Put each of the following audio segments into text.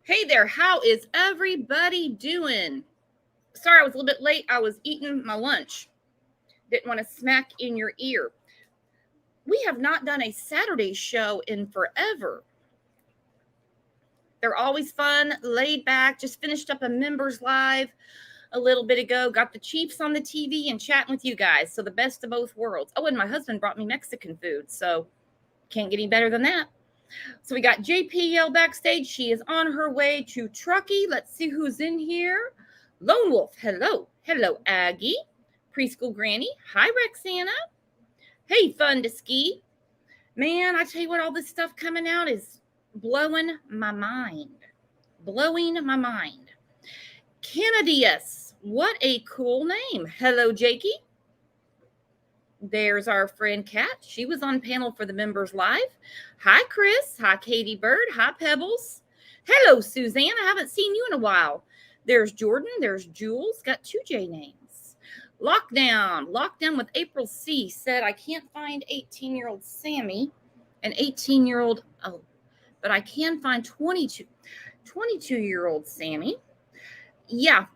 Hey there, how is everybody doing? Sorry I was a little bit late. I was eating my lunch. Didn't want to smack in your ear. We have not done a Saturday show in forever. They're always fun, laid back. Just finished up a members live a little bit ago. Got the Chiefs on the TV and chatting with you guys. So the best of both worlds. Oh, and my husband brought me Mexican food. So can't get any better than that. So we got JPL backstage. She is on her way to Truckee. Let's see who's in here. Lone Wolf, hello. Hello, Aggie. Preschool Granny, hi, Rexana. Hey, Fun to Ski. Man, I tell you what, all this stuff coming out is blowing my mind. Blowing my mind. Kennedius, what a cool name. Hello, Jakey. There's our friend Kat. She was on panel for the members live. Hi, Chris. Hi, Katie Bird. Hi, Pebbles. Hello, Suzanne. I haven't seen you in a while. There's Jordan. There's Jules. Got two J names. Lockdown. Lockdown with April C. said, I can't find 18-year-old Sammy and 18-year-old, but I can find 22-year-old Sammy. Yeah.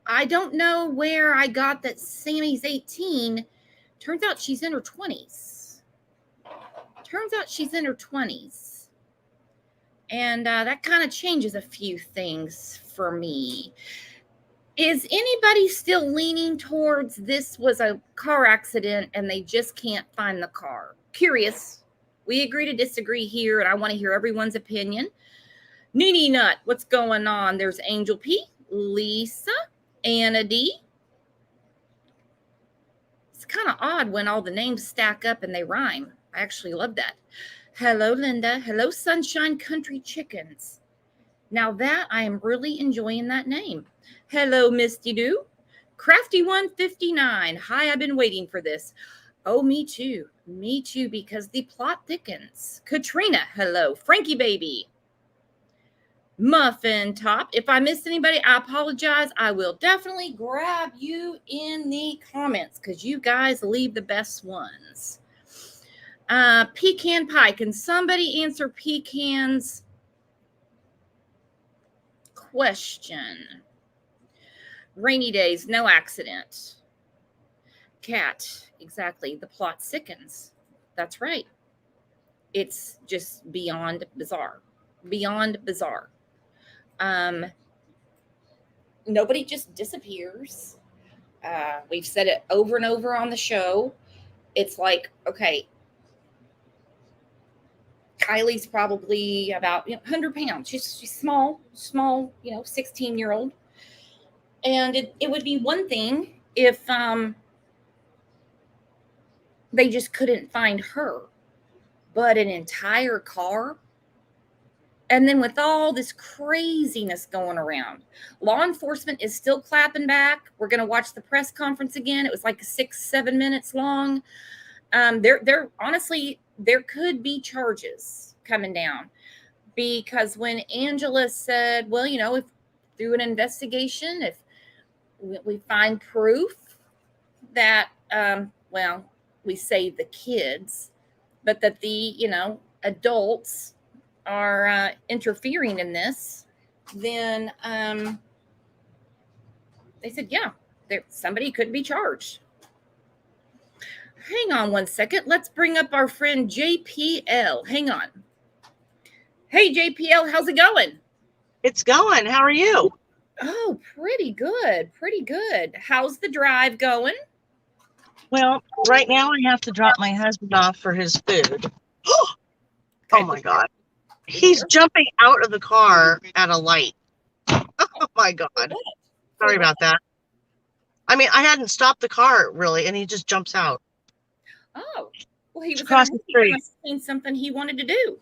I don't know where I got that Sammy's 18. Turns out she's in her 20s. And that kind of changes a few things for me. Is anybody still leaning towards this was a car accident and they just can't find the car? Curious. We agree to disagree here, and I want to hear everyone's opinion. Nene Nut, what's going on? There's Angel P, Lisa, Anna D. It's kind of odd when all the names stack up and they rhyme. I actually love that. Hello, Linda. Hello, Sunshine Country Chickens. Now that I am really enjoying that name. Hello, Misty Doo. Crafty 159. Hi, I've been waiting for this. Oh, me too. Me too, because the plot thickens. Katrina, hello. Frankie Baby. Muffin Top. If I missed anybody, I apologize. I will definitely grab you in the comments because you guys leave the best ones. Pecan Pie. Can somebody answer Pecan's question? Rainy days, no accident. Cat. Exactly. The plot sickens. That's right. It's just beyond bizarre. Beyond bizarre. Nobody just disappears. We've said it over and over on the show. It's like, okay, Kylie's probably about 100 pounds. She's small, 16-year-old. And it would be one thing if they just couldn't find her. But an entire car. And then with all this craziness going around, law enforcement is still clapping back. We're going to watch the press conference again. It was like 6-7 minutes long. There honestly, there could be charges coming down because when Angela said, well, if through an investigation, if we find proof that, we save the kids, but that the, adults are interfering in this, then they said, yeah, somebody could be charged. Hang on one second. Let's bring up our friend JPL. Hang on. Hey, JPL, how's it going? It's going. How are you? Oh, pretty good. Pretty good. How's the drive going? Well, right now I have to drop my husband off for his food. Oh my God. He's jumping out of the car at a light. Oh my God. Sorry about that. I mean, I hadn't stopped the car really, and he just jumps out. Oh, well, he was across the street. Seen something he wanted to do.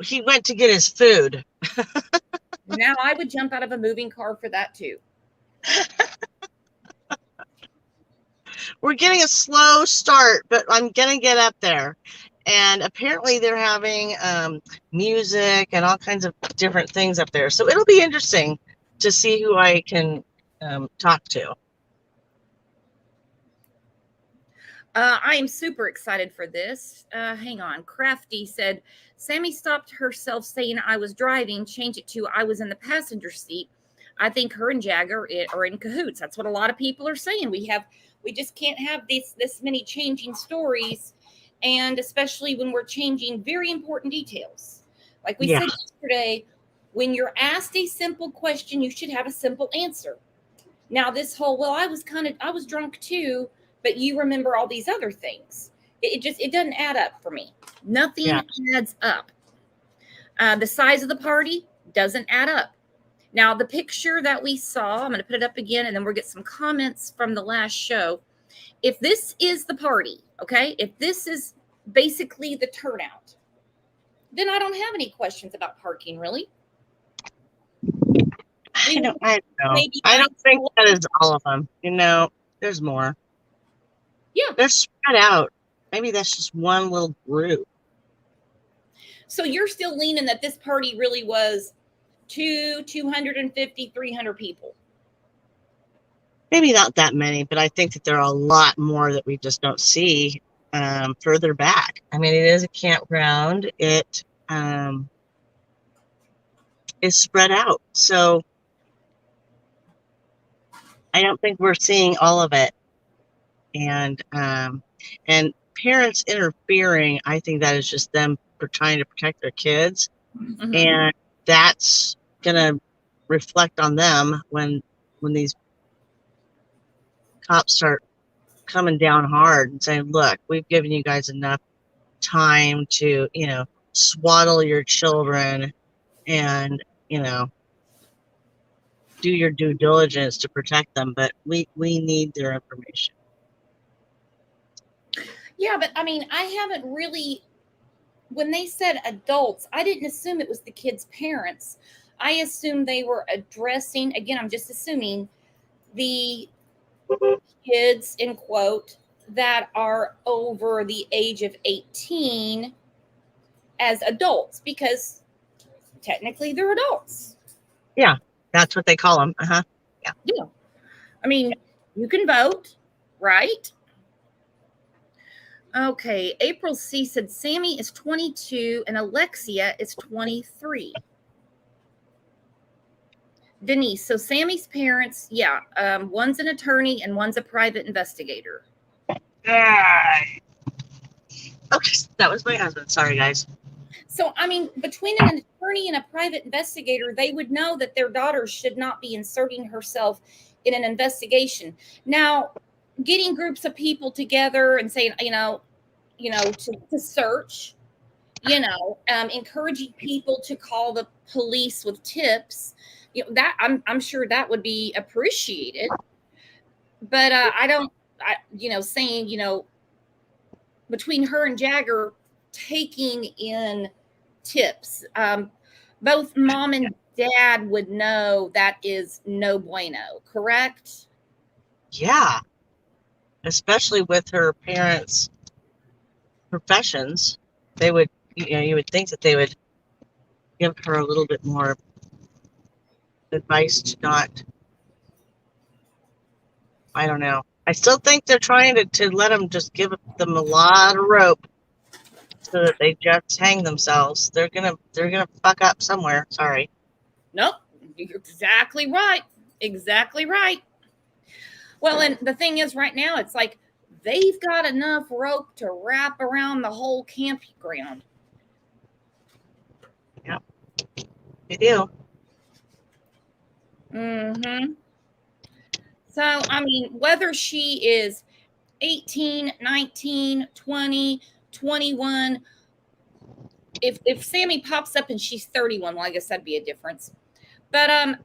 He went to get his food. Now I would jump out of a moving car for that too. We're getting a slow start, but I'm going to get up there. And apparently they're having music and all kinds of different things up there. So it'll be interesting to see who I can talk to. I am super excited for this. Hang on. Crafty said, Sammy stopped herself saying I was driving, change it to I was in the passenger seat. I think her and Jagger are in cahoots. That's what a lot of people are saying. We just can't have this many changing stories, and especially when we're changing very important details. Like we Yeah. said yesterday, when you're asked a simple question, you should have a simple answer. Now, this whole, well, I was drunk too, but you remember all these other things. It doesn't add up for me. Nothing adds up. The size of the party doesn't add up. Now, the picture that we saw, I'm going to put it up again, and then we'll get some comments from the last show. If this is the party, okay, if this is basically the turnout, then I don't have any questions about parking, really. I don't know. I don't think that is all of them. There's more. Yeah. They're spread out. Maybe that's just one little group. So you're still leaning that this party really was 250, 300 people. Maybe not that many, but I think that there are a lot more that we just don't see further back. I mean, it is a campground. It is spread out. So I don't think we're seeing all of it. And parents interfering, I think that is just them trying to protect their kids. Mm-hmm. And that's going to reflect on them when these cops start coming down hard and saying, look, we've given you guys enough time to, swaddle your children and, do your due diligence to protect them, but we need their information. Yeah, but I mean, I haven't really, when they said adults, I didn't assume it was the kids' parents. I assumed they were addressing, again, I'm just assuming, the kids, in quote, that are over the age of 18 as adults, because technically they're adults. Yeah, that's what they call them. Yeah. I mean, you can vote, right? Okay, April C said Sammy is 22 and Alexia is 23. Denise, so Sammy's parents, one's an attorney and one's a private investigator. Okay, that was my husband. Sorry, guys. So, I mean, between an attorney and a private investigator, they would know that their daughter should not be inserting herself in an investigation. Now, getting groups of people together and saying, to search, encouraging people to call the police with tips, that I'm sure that would be appreciated. But saying, between her and Jagger taking in tips, both mom and dad would know that is no bueno, correct? Yeah, especially with her parents' professions, they would, you would think that they would give her a little bit more advice to not, I don't know. I still think they're trying to let them just give them a lot of rope so that they just hang themselves. They're gonna fuck up somewhere. Sorry. Nope, you're exactly right. Exactly right. Well, and the thing is, right now, it's like they've got enough rope to wrap around the whole campground. Yeah, they do. Mm-hmm. So, I mean, whether she is 18, 19, 20, 21, if Sammy pops up and she's 31, well, I guess that'd be a difference. But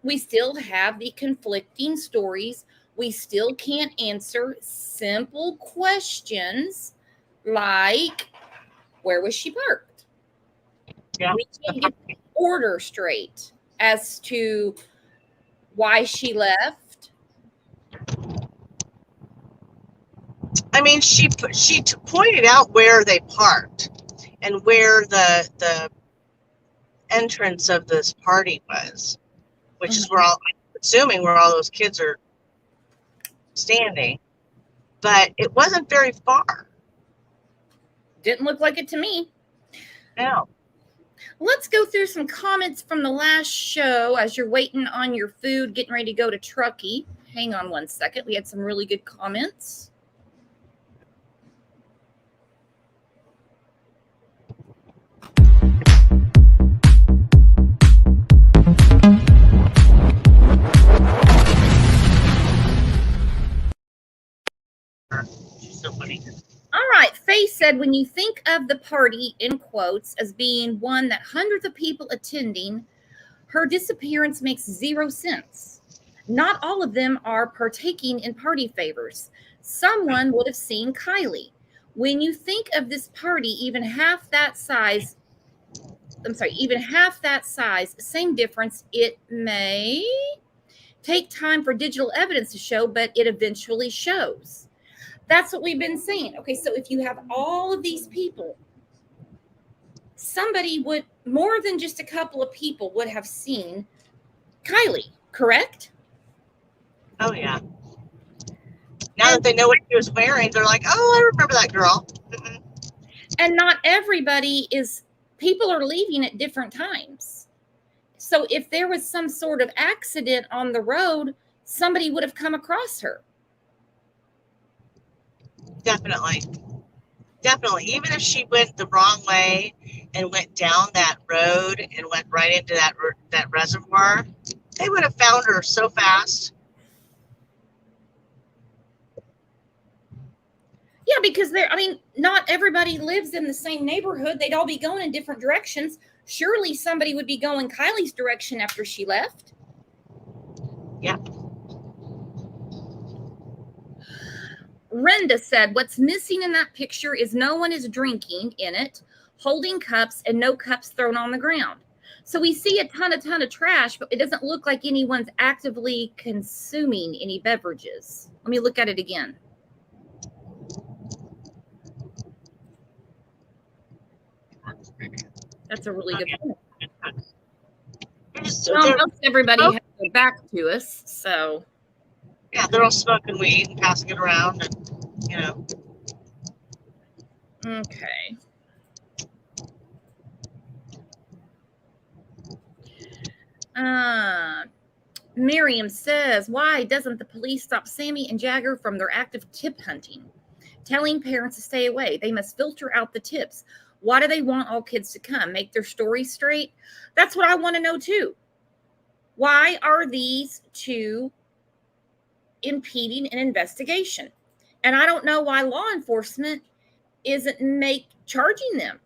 we still have the conflicting stories. We still can't answer simple questions like, where was she parked? Yeah. We can't get the order straight as to why she left. I mean, she pointed out where they parked and where the entrance of this party was, which is where I'm assuming where all those kids are standing. but it wasn't very far. Didn't look like it to me. No. Let's go through some comments from the last show as you're waiting on your food, getting ready to go to Truckee. Hang on one second. We had some really good comments. She's so funny. All right. Faye said, when you think of the party, in quotes, as being one that hundreds of people attending, her disappearance makes zero sense. Not all of them are partaking in party favors. Someone would have seen Kiely. When you think of this party, even half that size, same difference, it may take time for digital evidence to show, but it eventually shows. That's what we've been saying. Okay, so if you have all of these people, somebody would, more than just a couple of people, would have seen Kiely, correct? Oh, yeah. Now that they know what she was wearing, they're like, oh, I remember that girl. And not everybody is, people are leaving at different times. So if there was some sort of accident on the road, somebody would have come across her. Definitely. Definitely. Even if she went the wrong way and went down that road and went right into that reservoir, they would have found her so fast. Yeah, because not everybody lives in the same neighborhood. They'd all be going in different directions. Surely somebody would be going Kiely's direction after she left. Yeah. Renda said, what's missing in that picture is no one is drinking in it, holding cups, and no cups thrown on the ground. So we see a ton of trash, but it doesn't look like anyone's actively consuming any beverages. Let me look at it again. That's a really good point. Well, most everybody has their back to us, so. Yeah, they're all smoking weed and passing it around, and, you know. Okay. Miriam says, why doesn't the police stop Sammy and Jagger from their active tip hunting? Telling parents to stay away. They must filter out the tips. Why do they want all kids to come? Make their stories straight? That's what I want to know too. Why are these two impeding an investigation? And I don't know why law enforcement isn't charging them.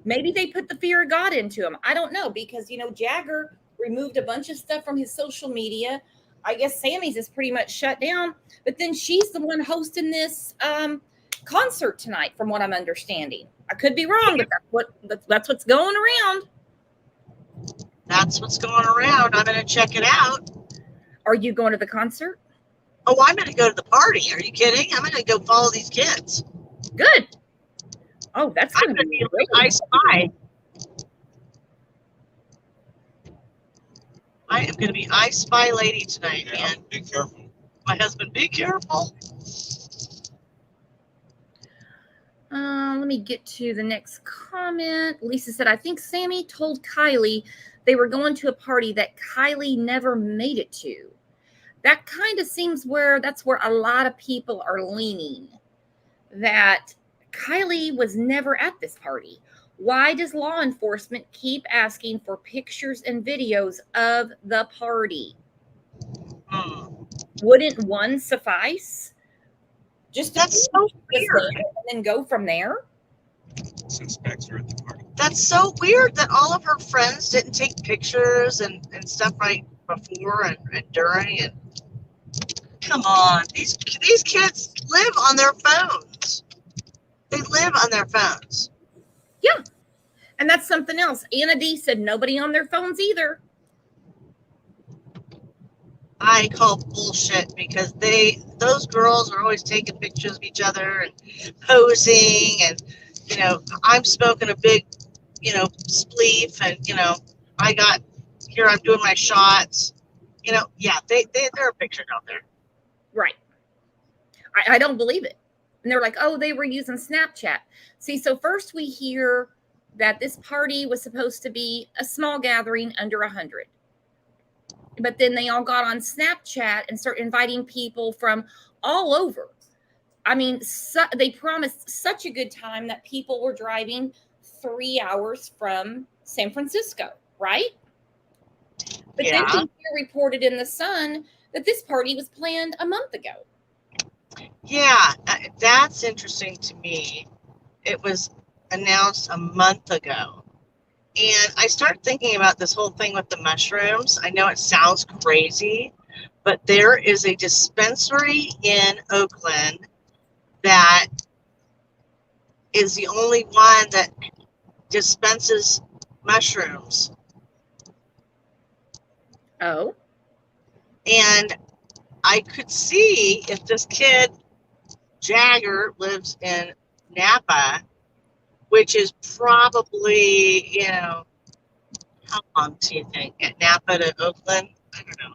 Maybe they put the fear of God into them. I don't know, because, Jagger removed a bunch of stuff from his social media. I guess Sammy's is pretty much shut down, but then she's the one hosting this concert tonight, from what I'm understanding. I could be wrong, but that's what's going around. That's what's going around. I'm going to check it out. Are you going to the concert? Oh, I'm going to go to the party. Are you kidding? I'm going to go follow these kids. Good. Oh, that's going to be great. I Spy. I am going to be I Spy lady tonight, man. Be careful. My husband, be careful. Let me get to the next comment. Lisa said, I think Sammy told Kiely they were going to a party that Kiely never made it to. That kind of seems that's where a lot of people are leaning, that Kiely was never at this party. Why does law enforcement keep asking for pictures and videos of the party? Wouldn't one suffice? That's so weird. And then go from there? Suspects are at the party. That's so weird that all of her friends didn't take pictures and stuff right before and during. And come on, these kids live on their phones. They live on their phones. Yeah. And that's something else. Anna D said nobody on their phones either. I call bullshit, because those girls are always taking pictures of each other and posing, and I'm smoking a big spleef, and I'm doing my shots. Yeah, there are pictures out there. Right. I don't believe it. And they're like, oh, they were using Snapchat. See, so first we hear that this party was supposed to be a small gathering under 100. But then they all got on Snapchat and started inviting people from all over. I mean, they promised such a good time that people were driving 3 hours from San Francisco, right? But then we reported in the Sun that this party was planned a month ago. Yeah, that's interesting to me. It was announced a month ago. And I start thinking about this whole thing with the mushrooms. I know it sounds crazy, but there is a dispensary in Oakland that is the only one that dispenses mushrooms. Oh. And I could see if this kid, Jagger, lives in Napa, which is probably, how long do you think? At Napa to Oakland? I don't know.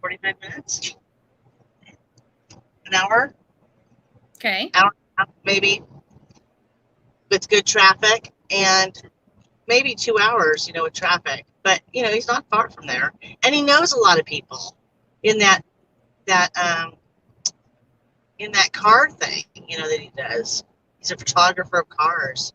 45 minutes? An hour? Okay. Hour, maybe, with good traffic, and maybe 2 hours, with traffic. But, he's not far from there. And he knows a lot of people in that car thing, that he does. He's a photographer of cars.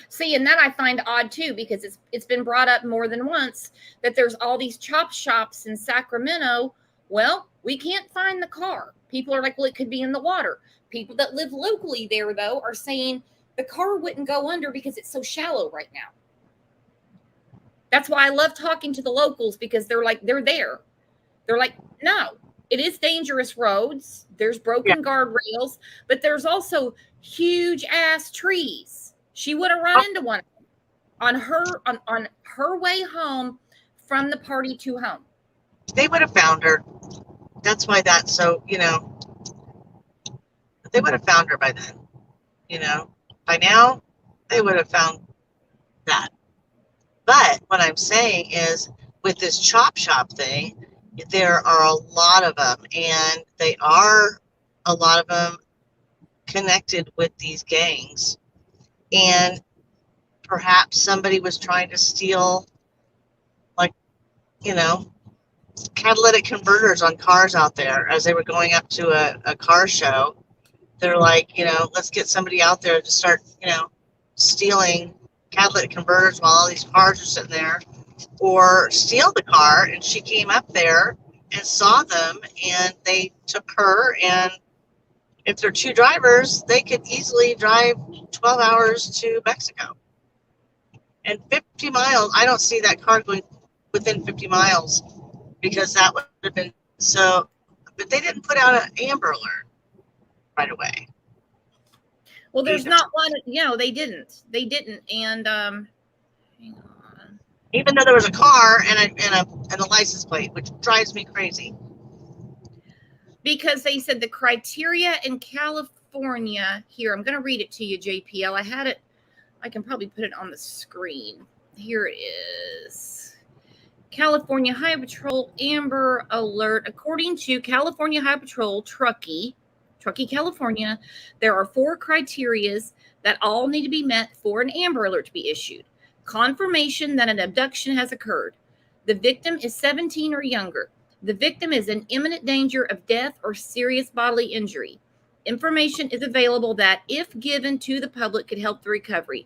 See, and that I find odd too, because it's been brought up more than once that there's all these chop shops in Sacramento. Well, we can't find the car. People are like, well, it could be in the water. People that live locally there, though, are saying the car wouldn't go under because it's so shallow right now. That's why I love talking to the locals, because they're there. They're like, no, it is dangerous roads. There's broken guardrails, but there's also huge ass trees. She would have run into one on her way home from the party to home. They would have found her. That's why that's so, they would have found her by then. By now, they would have found that. But what I'm saying is, with this chop shop thing, there are a lot of them, and a lot of them connected with these gangs. And perhaps somebody was trying to steal, catalytic converters on cars out there as they were going up to a car show. They're like, let's get somebody out there to start, stealing catalytic converters while all these cars are sitting there, or steal the car. And she came up there and saw them, and they took her. And if they're two drivers, they could easily drive 12 hours to Mexico. And 50 miles, I don't see that car going within 50 miles, because that would have been so. But they didn't put out an Amber Alert right away. Well, there's not one. They didn't. And hang on. Even though there was a car and a license plate, which drives me crazy. Because they said the criteria in California here. I'm going to read it to you, JPL. I had it. I can probably put it on the screen. Here it is. California Highway Patrol Amber Alert. According to California Highway Patrol Truckee, California, there are 4 criterias that all need to be met for an Amber Alert to be issued. Confirmation that an abduction has occurred. The victim is 17 or younger. The victim is in imminent danger of death or serious bodily injury. Information is available that, if given to the public, could help the recovery.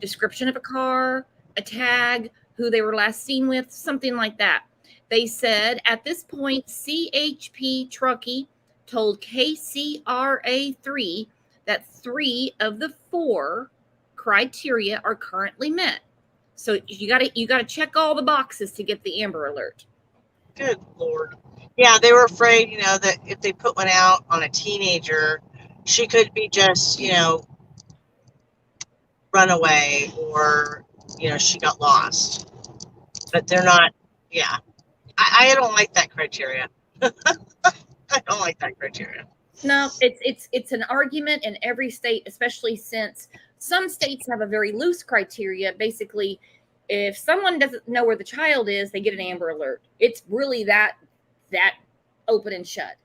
Description of a car, a tag, who they were last seen with, something like that. They said at this point, CHP Truckee told KCRA3 that 3 of the 4 criteria are currently met. So you got to check all the boxes to get the Amber Alert. Good Lord. Yeah, they were afraid, that if they put one out on a teenager, she could be just, run away, or, she got lost. But they're not, yeah. I don't like that criteria. I don't like that criteria. No, it's an argument in every state, especially since some states have a very loose criteria. Basically, if someone doesn't know where the child is, they get an Amber Alert. It's really that open and shut.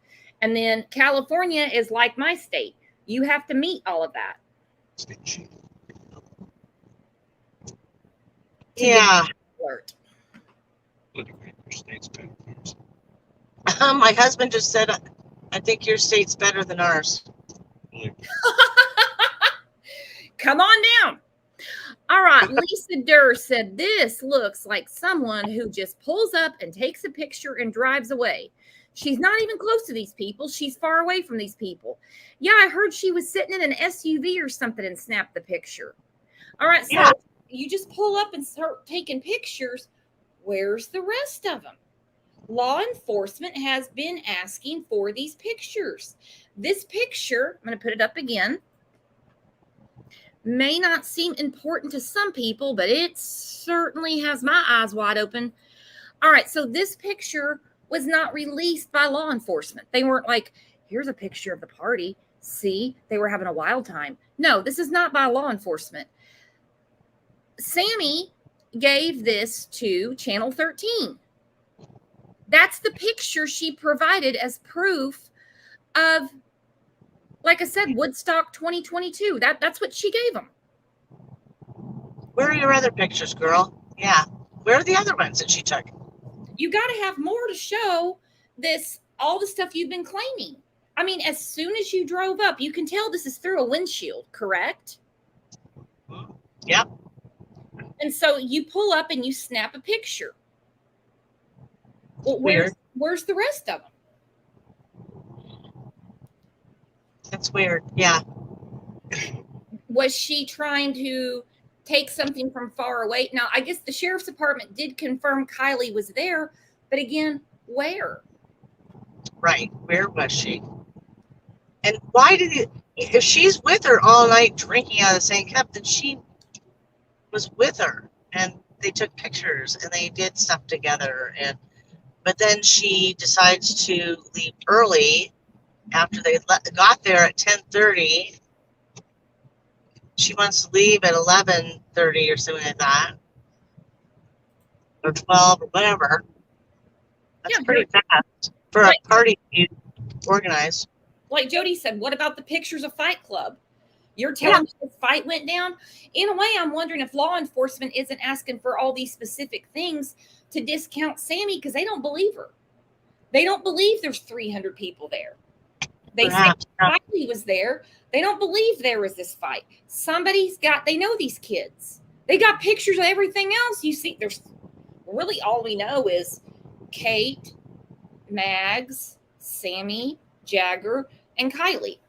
And then California is like my state. You have to meet all of that. State sheet. Yeah. Alert. Literally, your state's better than yours. My husband just said, I think your state's better than ours. Believe me. Come on down. All right. Lisa Durr said, this looks like someone who just pulls up and takes a picture and drives away. She's not even close to these people. She's far away from these people. Yeah, I heard she was sitting in an SUV or something and snapped the picture. All right. So Yeah. you just pull up and start taking pictures. Where's the rest of them? Law enforcement has been asking for these pictures. This picture, I'm going to put it up again, may not seem important to some people, but it certainly has my eyes wide open. All right, so this picture was not released by law enforcement. They weren't like, here's a picture of the party. See, they were having a wild time. No, this is not by law enforcement. Sammy gave this to Channel 13. That's the picture she provided as proof of, like I said, Woodstock 2022. That's what she gave them. Where are your other pictures, girl? Yeah. Where are the other ones that she took? You got to have more to show this, all the stuff you've been claiming. I mean, as soon as you drove up, you can tell this is through a windshield, correct? Yep. And so you pull up and you snap a picture. Well, Weird. where's the rest of them? That's weird. Yeah. Was she trying to take something from far away? Now, I guess the sheriff's department did confirm Kiely was there, but again, where? Right. Where was she? And why did he, if she's with her all night drinking out of the same cup, then she was with her and they took pictures and they did stuff together. But then she decides to leave early after they got there at 10:30. She wants to leave at 11:30 or something like that, or 12 or whatever. That's Yeah, pretty fast for a Right. party you organize. Like Jody said, what about the pictures of Fight Club? You're telling me this fight went down? In a way, I'm wondering if law enforcement isn't asking for all these specific things to discount Sammy because they don't believe her. They don't believe there's 300 people there. They Perhaps, say Kiely was there. They don't believe there was this fight. Somebody's got, they know these kids. They got pictures of everything else. You see, there's really all we know is Kate, Mags, Sammy, Jagger, and Kiely.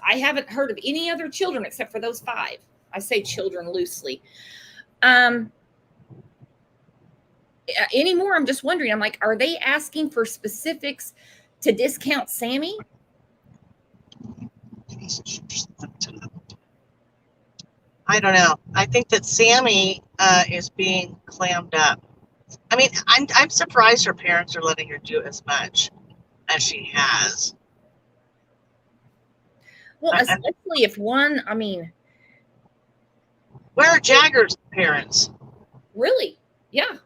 I haven't heard of any other children except for those 5. I say children loosely. Anymore, I'm just wondering, I'm like, are they asking for specifics to discount Sammy? I don't know. I think that Sammy is being clammed up. I mean, I'm surprised her parents are letting her do as much as she has. Well, especially if one, I mean, Where are Jagger's parents? really, yeah.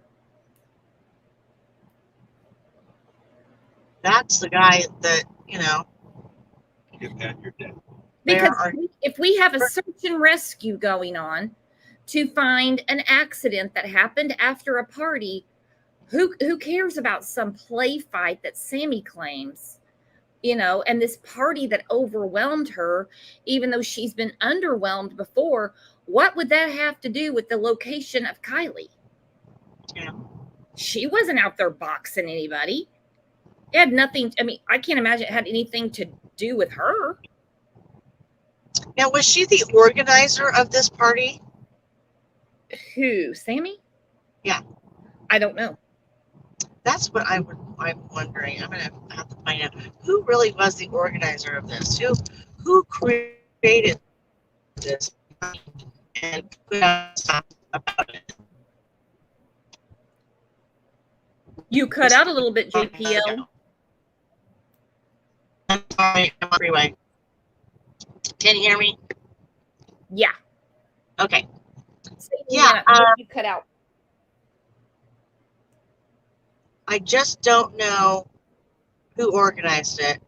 That's the guy that, you know. Get that, you're dead. Because Where are- if we have a search and rescue going on to find an accident that happened after a party, who cares about some play fight that Sammy claims? You know, and this party that overwhelmed her, even though she's been underwhelmed before, what would that have to do with the location of Kiely? Yeah. She wasn't out there boxing anybody. It had nothing, I mean, I can't imagine it had anything to do with her. Now, was she the organizer of this party? Who, Sammy? Yeah. I don't know. That's what I'm wondering. I'm gonna have to find out who really was the organizer of this. Who created this and put out stuff about it. You cut out a little bit, JPL. I'm sorry, I'm on freeway. Can you hear me? Yeah. Okay. Yeah. You cut out. I just don't know who organized it.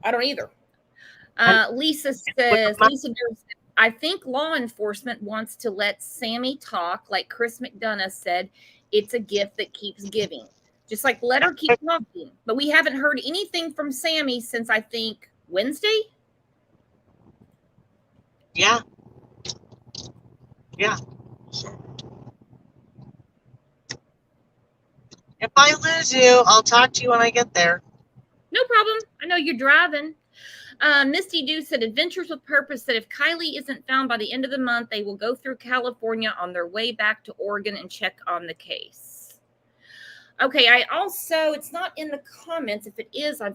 I don't either. Lisa says, I think law enforcement wants to let Sammy talk, like Chris McDonough said. It's a gift that keeps giving. Just like let her keep talking. But we haven't heard anything from Sammy since, I think, Wednesday. Yeah. Yeah. So, If I lose you, I'll talk to you when I get there. No problem. I know you're driving. Misty Dew said, Adventures with Purpose said if Kiely isn't found by the end of the month, they will go through California on their way back to Oregon and check on the case. Okay, I also, it's not in the comments. If it is, I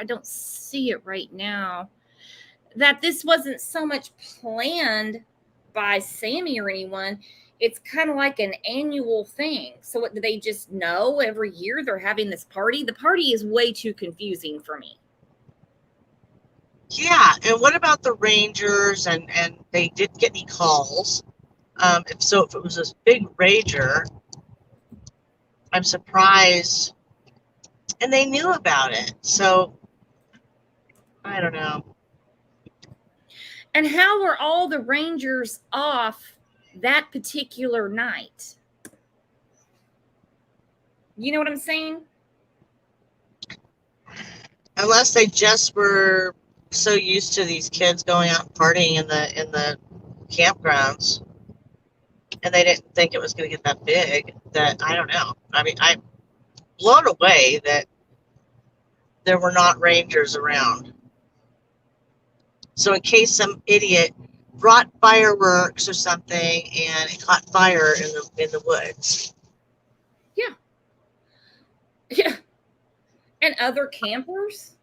don't see it right now. That this wasn't so much planned by Sammy or anyone. It's kind of like an annual thing. So what, do they just know every year they're having this party? The party is way too confusing for me. Yeah, and what about the Rangers? And they didn't get any calls. If it was this big rager, I'm surprised. And they knew about it. So, I don't know. And how were all the Rangers off that particular night? You know what I'm saying? Unless they just were so used to these kids going out and partying in the campgrounds, and they didn't think it was going to get that big. That I don't know. I mean, I'm blown away that there were not Rangers around. So in case some idiot brought fireworks or something and it caught fire in the woods. Yeah. And other campers?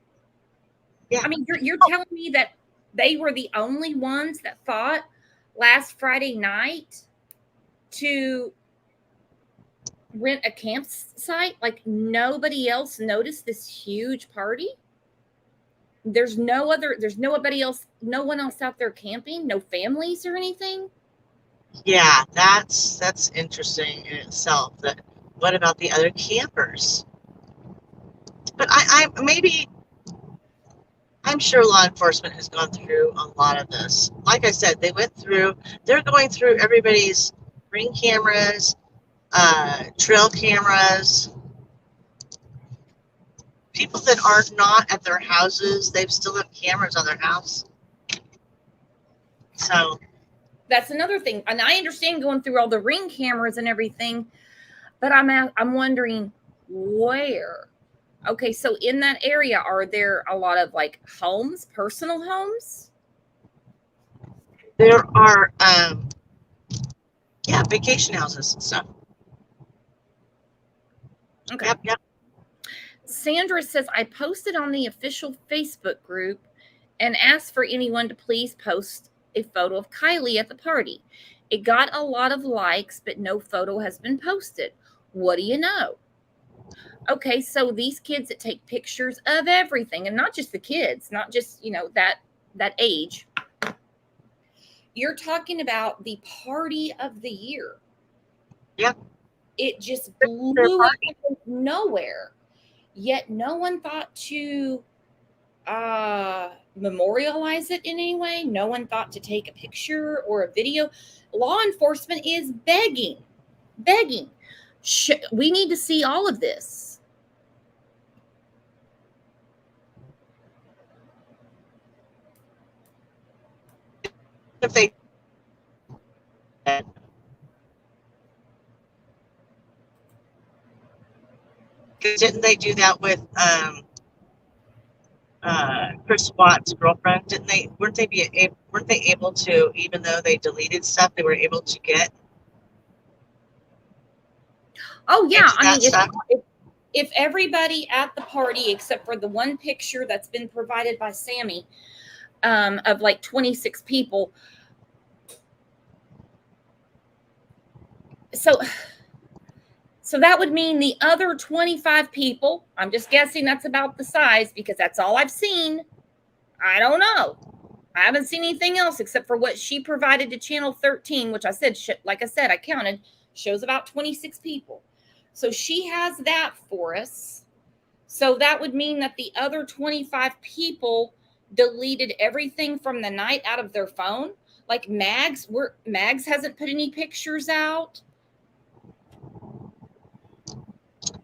Yeah. I mean, you're telling me that they were the only ones that thought last Friday night to rent a campsite? Like nobody else noticed this huge party? There's nobody else, no one else out there camping, no families or anything? Yeah, that's interesting in itself. That what about the other campers? But I'm sure law enforcement has gone through a lot of this. Like I said, they're going through everybody's ring cameras, trail cameras. People that are not at their houses, they still have cameras on their house. So That's another thing. And I understand going through all the ring cameras and everything, but I'm wondering where. Okay, so in that area, are there a lot of like homes, personal homes? there are, vacation houses and stuff. Okay. Yep. Sandra says, I posted on the official Facebook group and asked for anyone to please post a photo of Kiely at the party. It got a lot of likes, but no photo has been posted. What do you know? Okay, so these kids that take pictures of everything, and not just the kids, not just, that age. You're talking about the party of the year. Yep. It just blew up out of nowhere. Yet no one thought to memorialize it in any way. No one thought to take a picture or a video. Law enforcement is begging. We need to see all of this. If they didn't they do that with Chris Watt's girlfriend? Weren't they able to, even though they deleted stuff, they were able to get? Oh yeah, I mean, stuff? if everybody at the party, except for the one picture that's been provided by Sammy, of like 26 people. So that would mean the other 25 people, I'm just guessing that's about the size because that's all I've seen. I don't know. I haven't seen anything else except for what she provided to Channel 13, which I said, like I said, I counted, shows about 26 people. So she has that for us. So that would mean that the other 25 people deleted everything from the night out of their phone. Like Mags hasn't put any pictures out.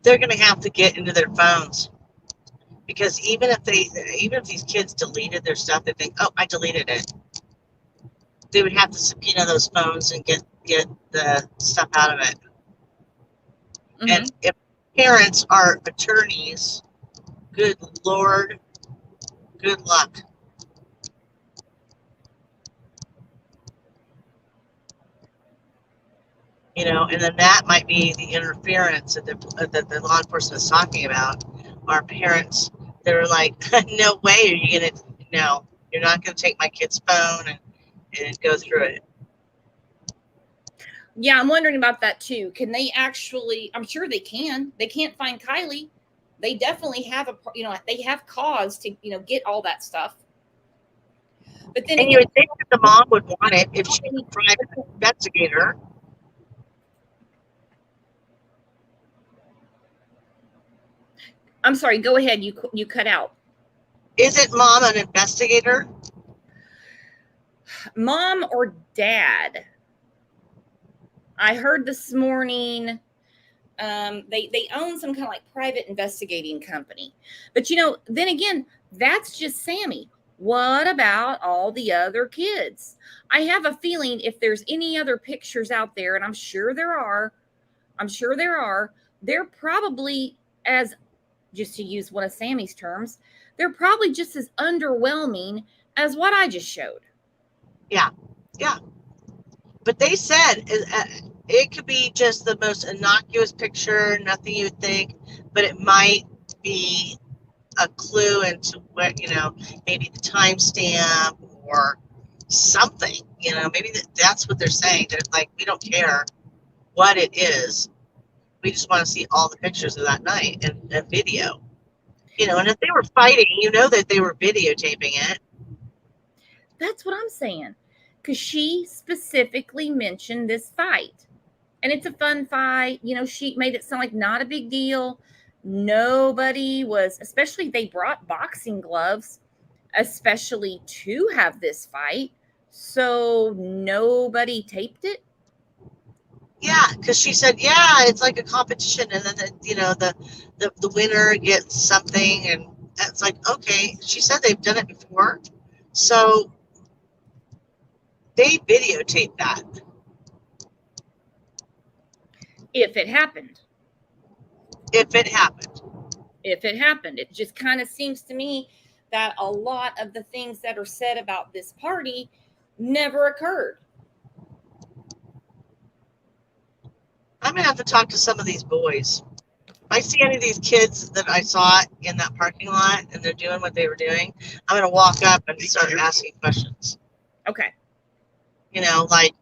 They're going to have to get into their phones, because even if these kids deleted their stuff, they think, oh, I deleted it. They would have to subpoena those phones and get the stuff out of it. Mm-hmm. And if parents are attorneys, good Lord, good luck. You know, and then that might be the interference that the law enforcement is talking about. Our parents, they're like, no way are you going to, no, you're not going to take my kid's phone and go through it. Yeah, I'm wondering about that too. Can they actually, I'm sure they can. They can't find Kiely. They definitely have they have cause to, get all that stuff. But then And you would think that the mom would want it if she's a private investigator. I'm sorry, go ahead. You cut out. Isn't mom an investigator? Mom or dad? I heard this morning they own some kind of like private investigating company. But then again, that's just Sammy. What about all the other kids? I have a feeling if there's any other pictures out there, and I'm sure there are, they're probably, as just to use one of Sammy's terms, they're probably just as underwhelming as what I just showed. Yeah. But they said it could be just the most innocuous picture, nothing you would think, but it might be a clue into what, maybe the timestamp or something, maybe that's what they're saying. They're like, we don't care what it is. We just want to see all the pictures of that night and video. And if they were fighting, that they were videotaping it. That's what I'm saying. Because she specifically mentioned this fight. And it's a fun fight. She made it sound like not a big deal. Nobody was, especially they brought boxing gloves, especially to have this fight. So nobody taped it. Yeah, because she said, yeah, it's like a competition, and then the winner gets something, and it's like, okay. She said they've done it before, so they videotaped that. If it happened. It just kind of seems to me that a lot of the things that are said about this party never occurred. I'm going to have to talk to some of these boys. If I see any of these kids that I saw in that parking lot and they're doing what they were doing, I'm going to walk up and start asking questions. Okay. Like,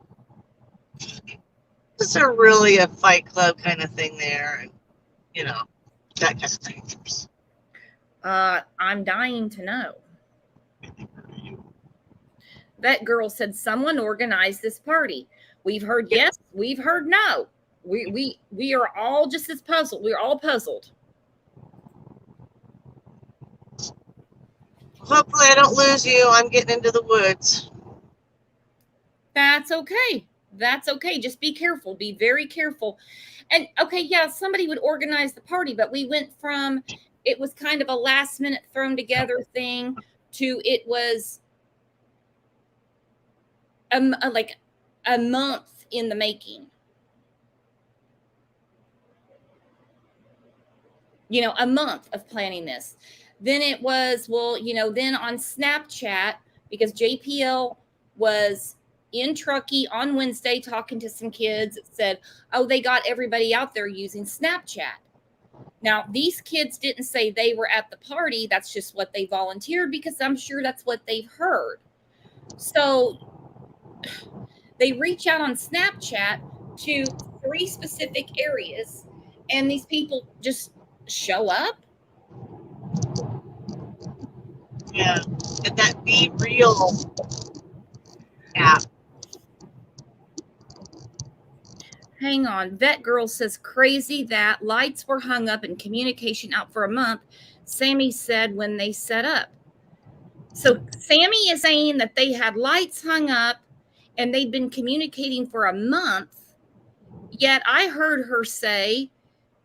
is there really a fight club kind of thing there? And, that kind of thing. I'm dying to know. That girl said someone organized this party. We've heard yes, we've heard no. We are all just as puzzled. We're all puzzled. Hopefully I don't lose you. I'm getting into the woods. That's okay. Just be careful. Be very careful. And okay, yeah, somebody would organize the party, but we went from it was kind of a last minute thrown together thing to it was like a month in the making. A month of planning this. Then it was, then on Snapchat, because JPL was in Truckee on Wednesday talking to some kids, it said, oh, they got everybody out there using Snapchat. Now, these kids didn't say they were at the party. That's just what they volunteered because I'm sure that's what they've heard. So they reach out on Snapchat to 3 specific areas, and these people just show up. Yeah, and that Be Real app. Hang on. Vet Girl says crazy that lights were hung up and communication out for a month. Sammy said when they set up. So Sammy is saying that they had lights hung up and they'd been communicating for a month. Yet I heard her say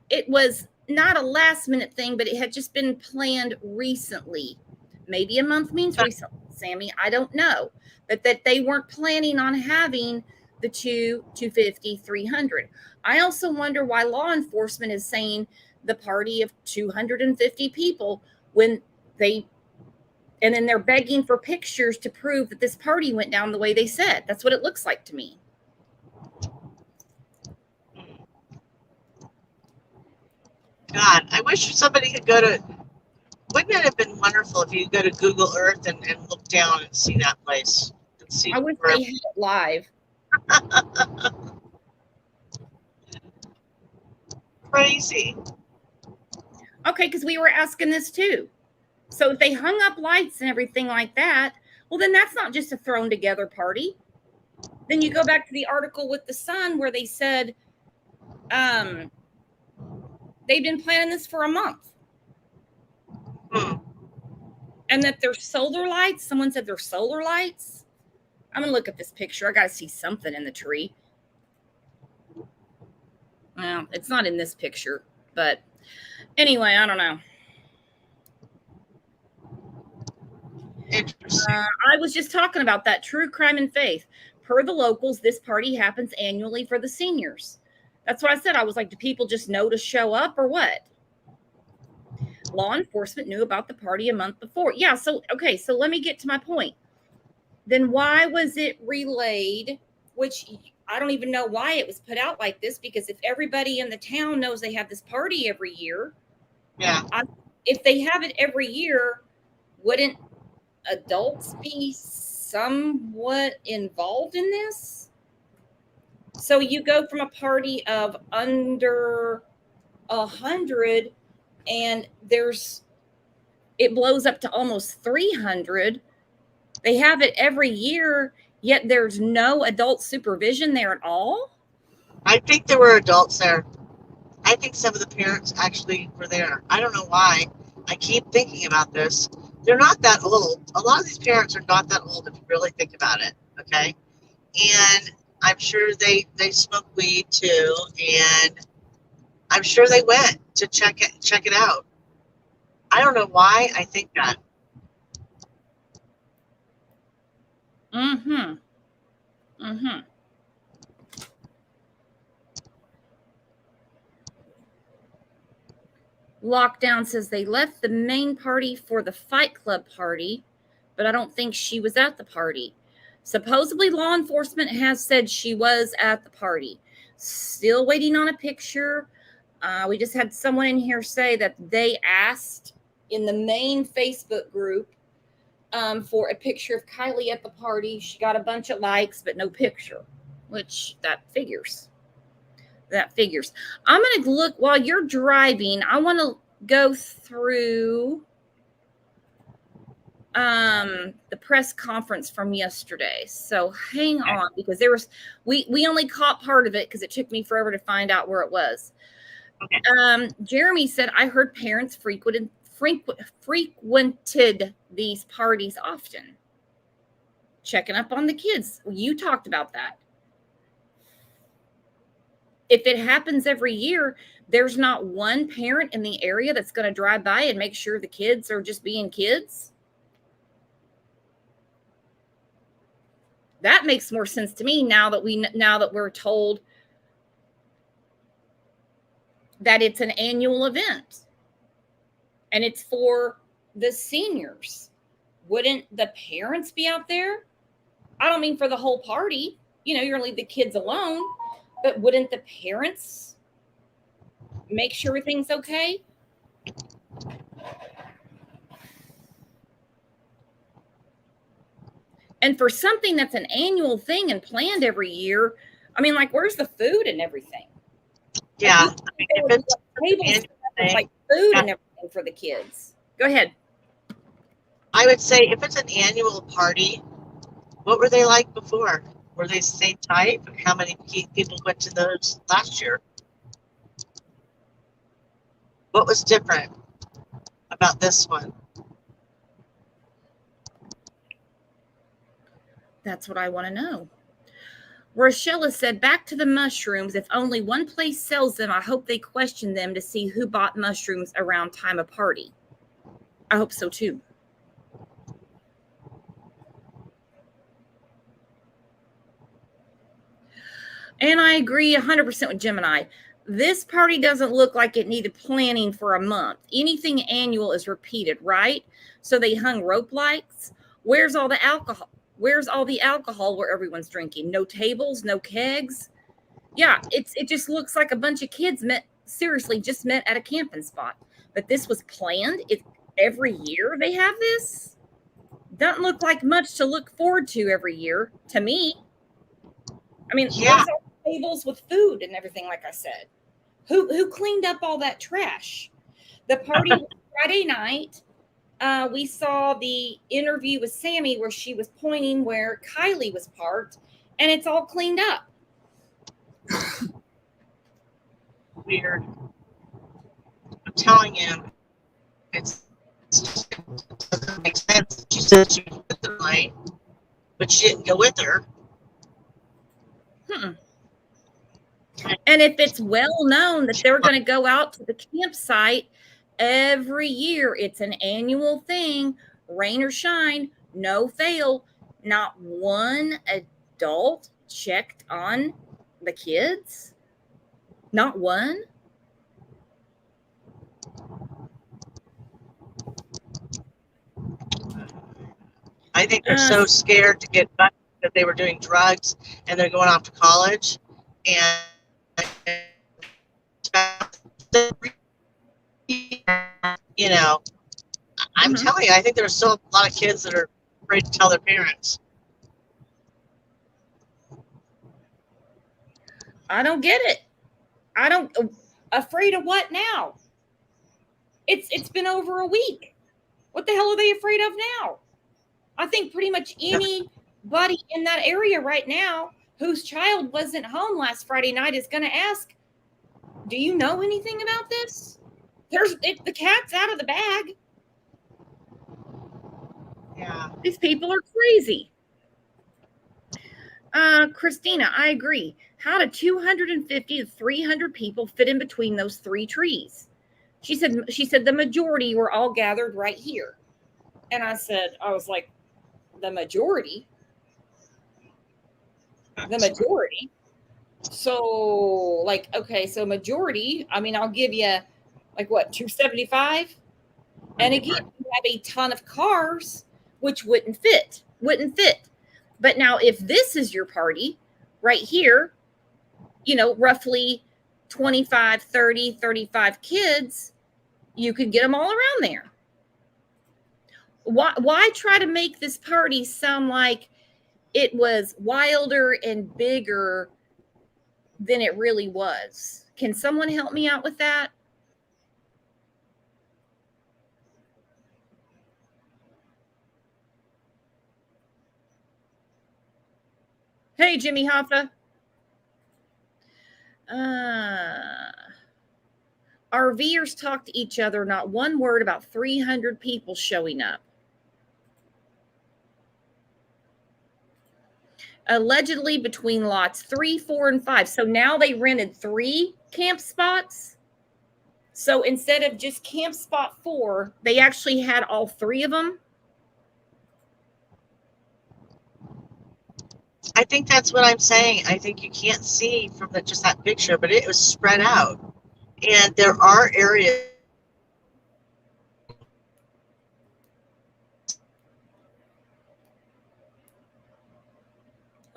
it was not a last minute thing, but it had just been planned recently. Maybe a month means recently, Sammy. I don't know. But that they weren't planning on having the 250, 300. I also wonder why law enforcement is saying the party of 250 people when they, and then they're begging for pictures to prove that this party went down the way they said. That's what it looks like to me. God, I wish somebody could go to, wouldn't it have been wonderful if you could go to Google Earth and look down and see that place? And see I wish they had it live. Crazy. Okay, because we were asking this too. So if they hung up lights and everything like that, well, then that's not just a thrown together party. Then you go back to the article with the Sun where they said they've been planning this for a month. And that they're solar lights. Someone said they're solar lights. I'm going to look at this picture. I got to see something in the tree. Well, it's not in this picture, but anyway, I don't know. Interesting. I was just talking about that true crime and faith. Per the locals, this party happens annually for the seniors. That's what I said. I was like, do people just know to show up or what? Law enforcement knew about the party a month before. Yeah, so, okay, so let me get to my point. Then why was it relayed, which I don't even know why it was put out like this, because if everybody in the town knows they have this party every year, yeah. If they have it every year, wouldn't adults be somewhat involved in this? So you go from a party of under 100 and it blows up to almost 300. They have it every year, yet there's no adult supervision there at all. I think there were adults there. I think some of the parents actually were there. I don't know why. I keep thinking about this. They're not that old. A lot of these parents are not that old if you really think about it. Okay. And I'm sure they smoke weed too. And I'm sure they went to check it out. I don't know why I think that. Mm-hmm. Lockdown says they left the main party for the Fight Club party, but I don't think she was at the party. Supposedly, law enforcement has said she was at the party. Still waiting on a picture. We just had someone in here say that they asked in the main Facebook group for a picture of Kiely at the party. She got a bunch of likes, but no picture, which that figures. I'm going to look while you're driving. I want to go through the press conference from yesterday. So hang on, because there was, we only caught part of it because it took me forever to find out where it was. Okay. Jeremy said, I heard parents frequented these parties often, checking up on the kids. You talked about that. If it happens every year, there's not one parent in the area that's going to drive by and make sure the kids are just being kids. That makes more sense to me now that we're told that it's an annual event and it's for the seniors. Wouldn't the parents be out there? I don't mean for the whole party. You're going to leave the kids alone, but wouldn't the parents make sure everything's okay? And for something that's an annual thing and planned every year, I mean, like, where's the food and everything? Yeah. If it's like food and everything for the kids. Go ahead. I would say if it's an annual party, what were they like before? Were they the same type? How many people went to those last year? What was different about this one? That's what I want to know. Rochella said, back to the mushrooms. If only one place sells them, I hope they question them to see who bought mushrooms around time of party. I hope so too. And I agree 100% with Gemini. This party doesn't look like it needed planning for a month. Anything annual is repeated, right? So they hung rope lights. Where's all the alcohol? Where's all the alcohol where everyone's drinking? No tables, no kegs. Yeah, it just looks like a bunch of kids just met at a camping spot. But this was planned. Every year they have this. Doesn't look like much to look forward to every year to me. I mean, Yeah. where's all the tables with food and everything? Like I said, who cleaned up all that trash? The party was Friday night. We saw the interview with Sammy where she was pointing where Kiely was parked, and it's all cleaned up. Weird. I'm telling you, it doesn't make sense. She said she was with the night, but she didn't go with her. And if it's well known that they're going to go out to the campsite every year, it's an annual thing, rain or shine, no fail. Not one adult checked on the kids. Not one. I think they're so scared to get back that they were doing drugs and they're going off to college. And you know, I'm telling you, I think there's still a lot of kids that are afraid to tell their parents. I don't get it. Afraid of what now? It's been over a week. What the hell are they afraid of now? I think pretty much anybody in that area right now whose child wasn't home last Friday night is going to ask, do you know anything about this? The cat's out of the bag. Yeah. These people are crazy. Christina, I agree. How did 250 to 300 people fit in between those three trees? She said the majority were all gathered right here. And I was like, the majority? The majority? So, like, okay, so majority, I mean, I'll give you, like, what, 275? And again, you have a ton of cars, which wouldn't fit. But now, if this is your party right here, roughly 25, 30, 35 kids, you could get them all around there. Why try to make this party sound like it was wilder and bigger than it really was? Can someone help me out with that? Hey, Jimmy Hoffa. RVers talk to each other, not one word about 300 people showing up. Allegedly between lots 3, 4, and 5. So now they rented 3 camp spots. So instead of just camp spot 4, they actually had all 3 of them. I think that's what I'm saying. I think you can't see from just that picture, but it was spread out. And there are areas.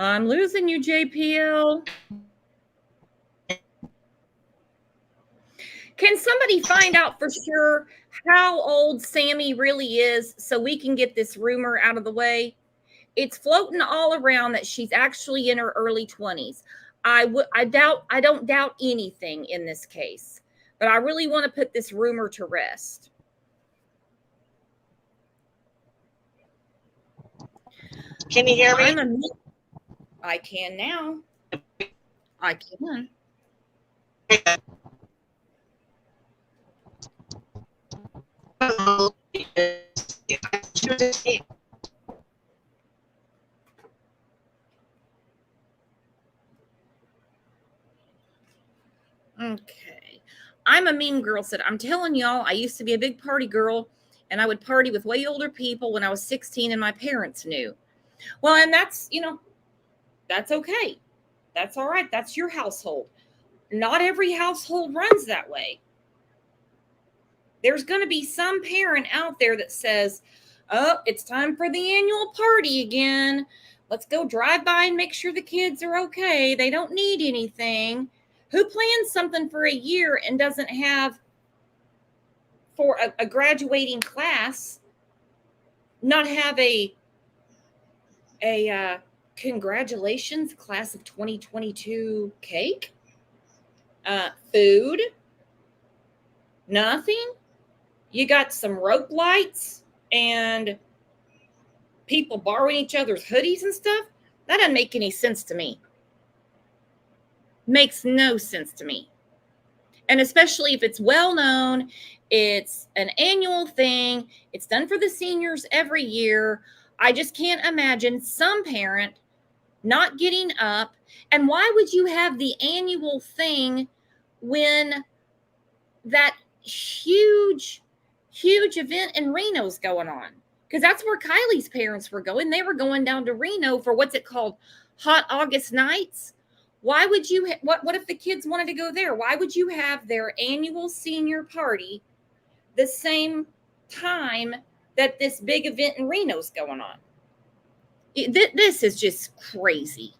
I'm losing you, JPL. Can somebody find out for sure how old Sammy really is so we can get this rumor out of the way? It's floating all around that she's actually in her early 20s. I don't doubt anything in this case, but I really want to put this rumor to rest. Can you hear me? I can now. I can. Okay. I'm a mean girl, said, I'm telling y'all, I used to be a big party girl, and I would party with way older people when I was 16 and my parents knew. Well, and that's, that's okay. That's all right. That's your household. Not every household runs that way. There's going to be some parent out there that says, oh, it's time for the annual party again. Let's go drive by and make sure the kids are okay. They don't need anything. Who plans something for a year and doesn't have for a graduating class, not have a congratulations class of 2022 cake, food, nothing? You got some rope lights and people borrowing each other's hoodies and stuff? That doesn't make any sense to me. Makes no sense to me. And especially if it's well known, it's an annual thing, it's done for the seniors every year. I just can't imagine some parent not getting up. And why would you have the annual thing when that huge event in Reno's going on? Because that's where Kiely's parents were going. They were going down to Reno for what's it called? Hot August Nights. Why would you, what if the kids wanted to go there? Why would you have their annual senior party the same time that this big event in Reno's going on? This is just crazy.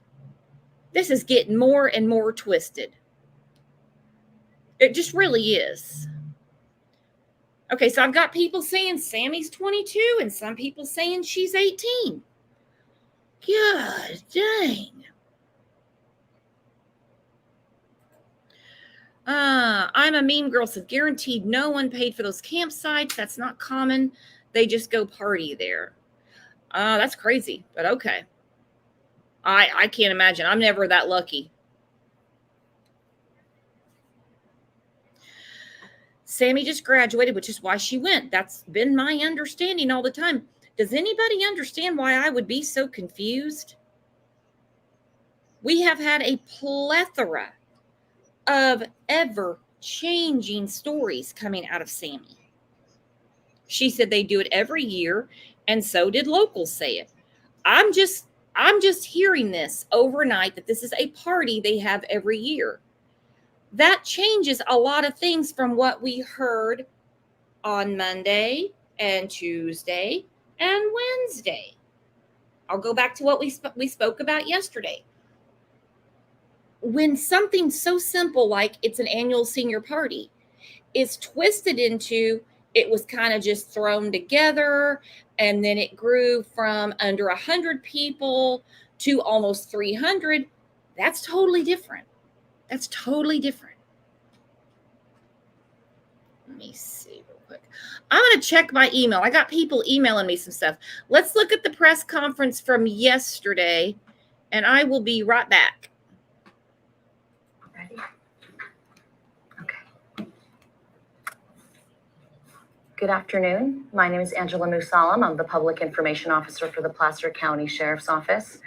This is getting more and more twisted. It just really is. Okay, so I've got people saying Sammy's 22 and some people saying she's 18. God dang. I'm a mean girl, said guaranteed no one paid for those campsites. That's not common. They just go party there. That's crazy, but okay. I can't imagine. I'm never that lucky. Sammy just graduated, which is why she went. That's been my understanding all the time. Does anybody understand why I would be so confused? We have had a plethora of ever-changing stories coming out of Sammy. She said they do it every year, and so did locals say it. I'm just hearing this overnight that this is a party they have every year. That changes a lot of things from what we heard on Monday and Tuesday and Wednesday. I'll go back to what we spoke about yesterday. When something so simple like it's an annual senior party is twisted into it was kind of just thrown together, and then it grew from under 100 people to almost 300, that's totally different. That's totally different. Let me see real quick. I'm going to check my email. I got people emailing me some stuff. Let's look at the press conference from yesterday, and I will be right back. Ready? Okay. Good afternoon. My name is Angela Musalam. I'm the Public Information Officer for the Placer County Sheriff's Office.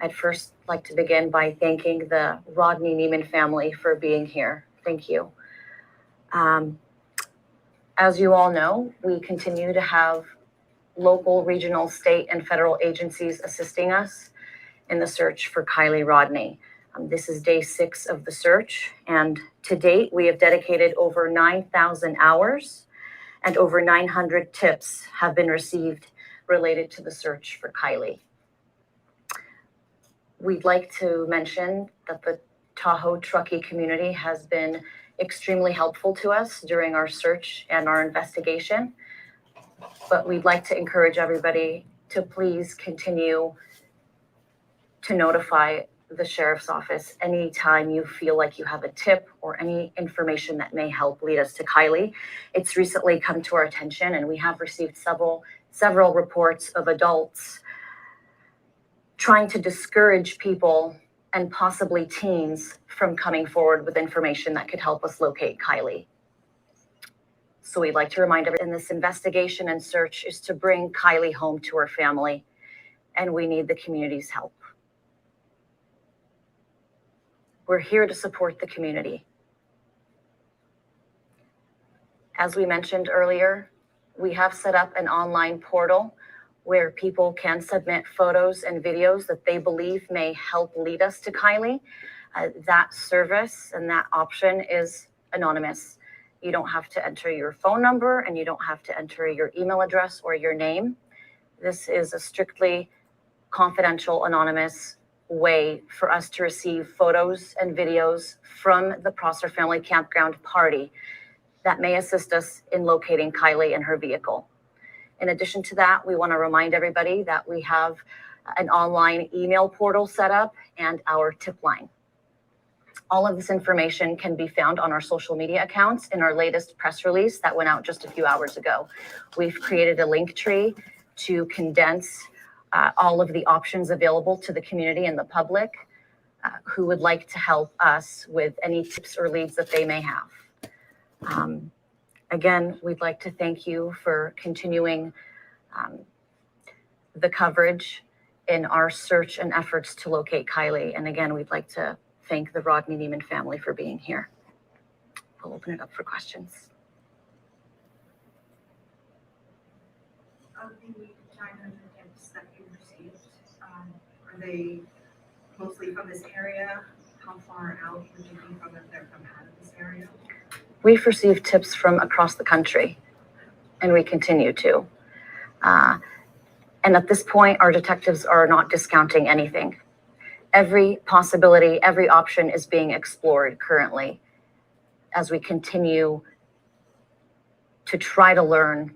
I'd first like to begin by thanking the Rodni Neiman family for being here. Thank you. As you all know, we continue to have local, regional, state, and federal agencies assisting us in the search for Kiely Rodni. This is day 6 of the search, and to date, we have dedicated over 9,000 hours and over 900 tips have been received related to the search for Kiely. We'd like to mention that the Tahoe Truckee community has been extremely helpful to us during our search and our investigation, but we'd like to encourage everybody to please continue to notify the Sheriff's Office anytime you feel like you have a tip or any information that may help lead us to Kiely. It's recently come to our attention, and we have received several reports of adults trying to discourage people and possibly teens from coming forward with information that could help us locate Kiely. So we'd like to remind everyone, this investigation and search is to bring Kiely home to her family, and we need the community's help. We're here to support the community. As we mentioned earlier, we have set up an online portal where people can submit photos and videos that they believe may help lead us to Kiely. That service and that option is anonymous. You don't have to enter your phone number, and you don't have to enter your email address or your name. This is a strictly confidential, anonymous way for us to receive photos and videos from the Prosser Family Campground party that may assist us in locating Kiely and her vehicle. In addition to that, we want to remind everybody that we have an online email portal set up and our tip line. All of this information can be found on our social media accounts in our latest press release that went out just a few hours ago. We've created a link tree to condense all of the options available to the community and the public who would like to help us with any tips or leads that they may have. Again, we'd like to thank you for continuing the coverage in our search and efforts to locate Kiely. And again, we'd like to thank the Rodni Neiman family for being here. We'll open it up for questions. Of the 900 tips that you received, are they mostly from this area? How far out would you think from if they're from out of this area? We've received tips from across the country, and we continue to. And at this point, our detectives are not discounting anything. Every possibility, every option is being explored currently as we continue to try to learn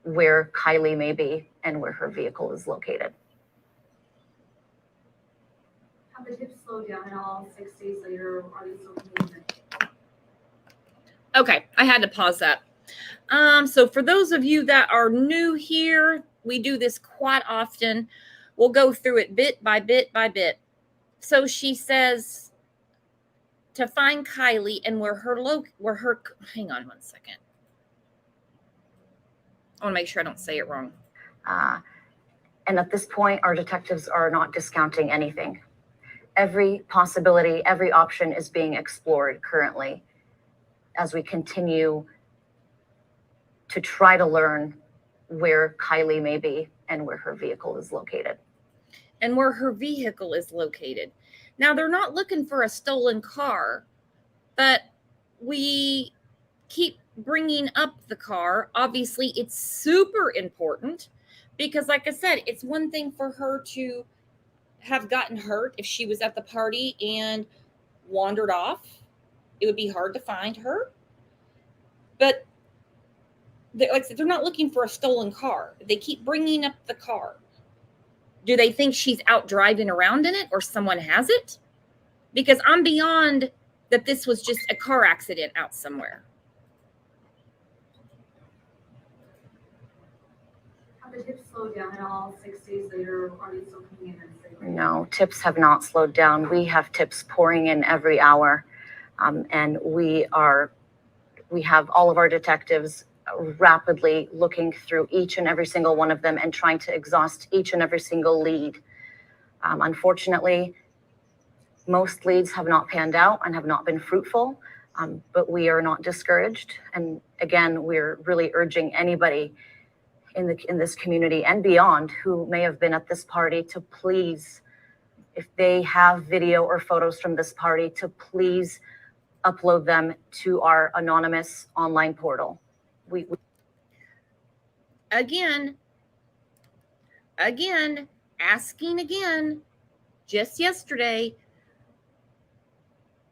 where Kiely may be and where her vehicle is located. Have the tips slowed down at all 6 days later? Are they still coming in? Okay, I had to pause that. So for those of you that are new here, we do this quite often. We'll go through it bit by bit by bit. So she says to find Kiely and hang on one second. I want to make sure I don't say it wrong. And at this point, our detectives are not discounting anything. Every possibility, every option is being explored currently as we continue to try to learn where Kiely may be and where her vehicle is located. Now, they're not looking for a stolen car, but we keep bringing up the car. Obviously, it's super important because, like I said, it's one thing for her to have gotten hurt if she was at the party and wandered off. It would be hard to find her. But like I said, they're not looking for a stolen car. They keep bringing up the car. Do they think she's out driving around in it or someone has it? Because I'm beyond that this was just a car accident out somewhere. Have the tips slowed down at all 6 days later? Are they still coming in and saying? No, tips have not slowed down. We have tips pouring in every hour. And we have all of our detectives rapidly looking through each and every single one of them and trying to exhaust each and every single lead. Unfortunately, most leads have not panned out and have not been fruitful, but we are not discouraged. And again, we're really urging anybody in this community and beyond who may have been at this party to please, if they have video or photos from this party, to please upload them to our anonymous online portal. We again, asking again, just yesterday,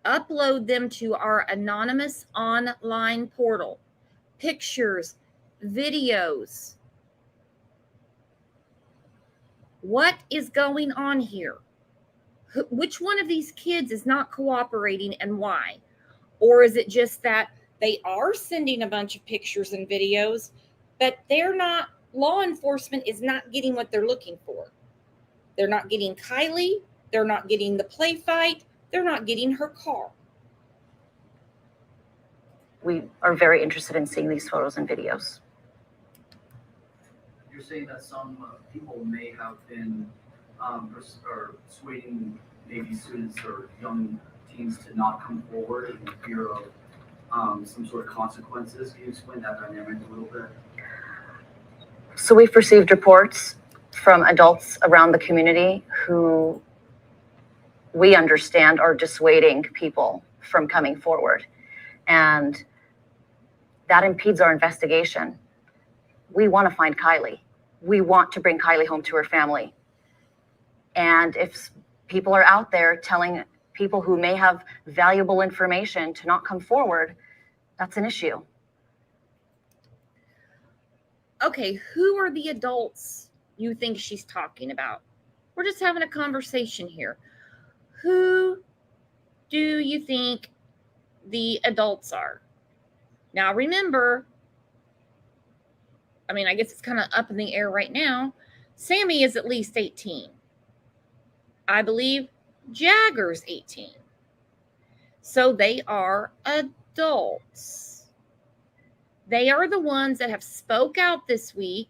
upload them to our anonymous online portal. Pictures, videos. What is going on here? Which one of these kids is not cooperating and why? Or is it just that they are sending a bunch of pictures and videos, but law enforcement is not getting what they're looking for? They're not getting Kiely. They're not getting the play fight. They're not getting her car. We are very interested in seeing these photos and videos. You're saying that some people may have been persuading maybe students or young teens to not come forward in fear of some sort of consequences. Can you explain that dynamic a little bit? So we've received reports from adults around the community who we understand are dissuading people from coming forward. And that impedes our investigation. We want to find Kiely. We want to bring Kiely home to her family. And if people are out there telling people who may have valuable information to not come forward, that's an issue. Okay, who are the adults you think she's talking about? We're just having a conversation here. Who do you think the adults are? Now, remember, I mean, I guess it's kind of up in the air right now. Sammy is at least 18. I believe Jagger's 18. So they are adults. They are the ones that have spoke out this week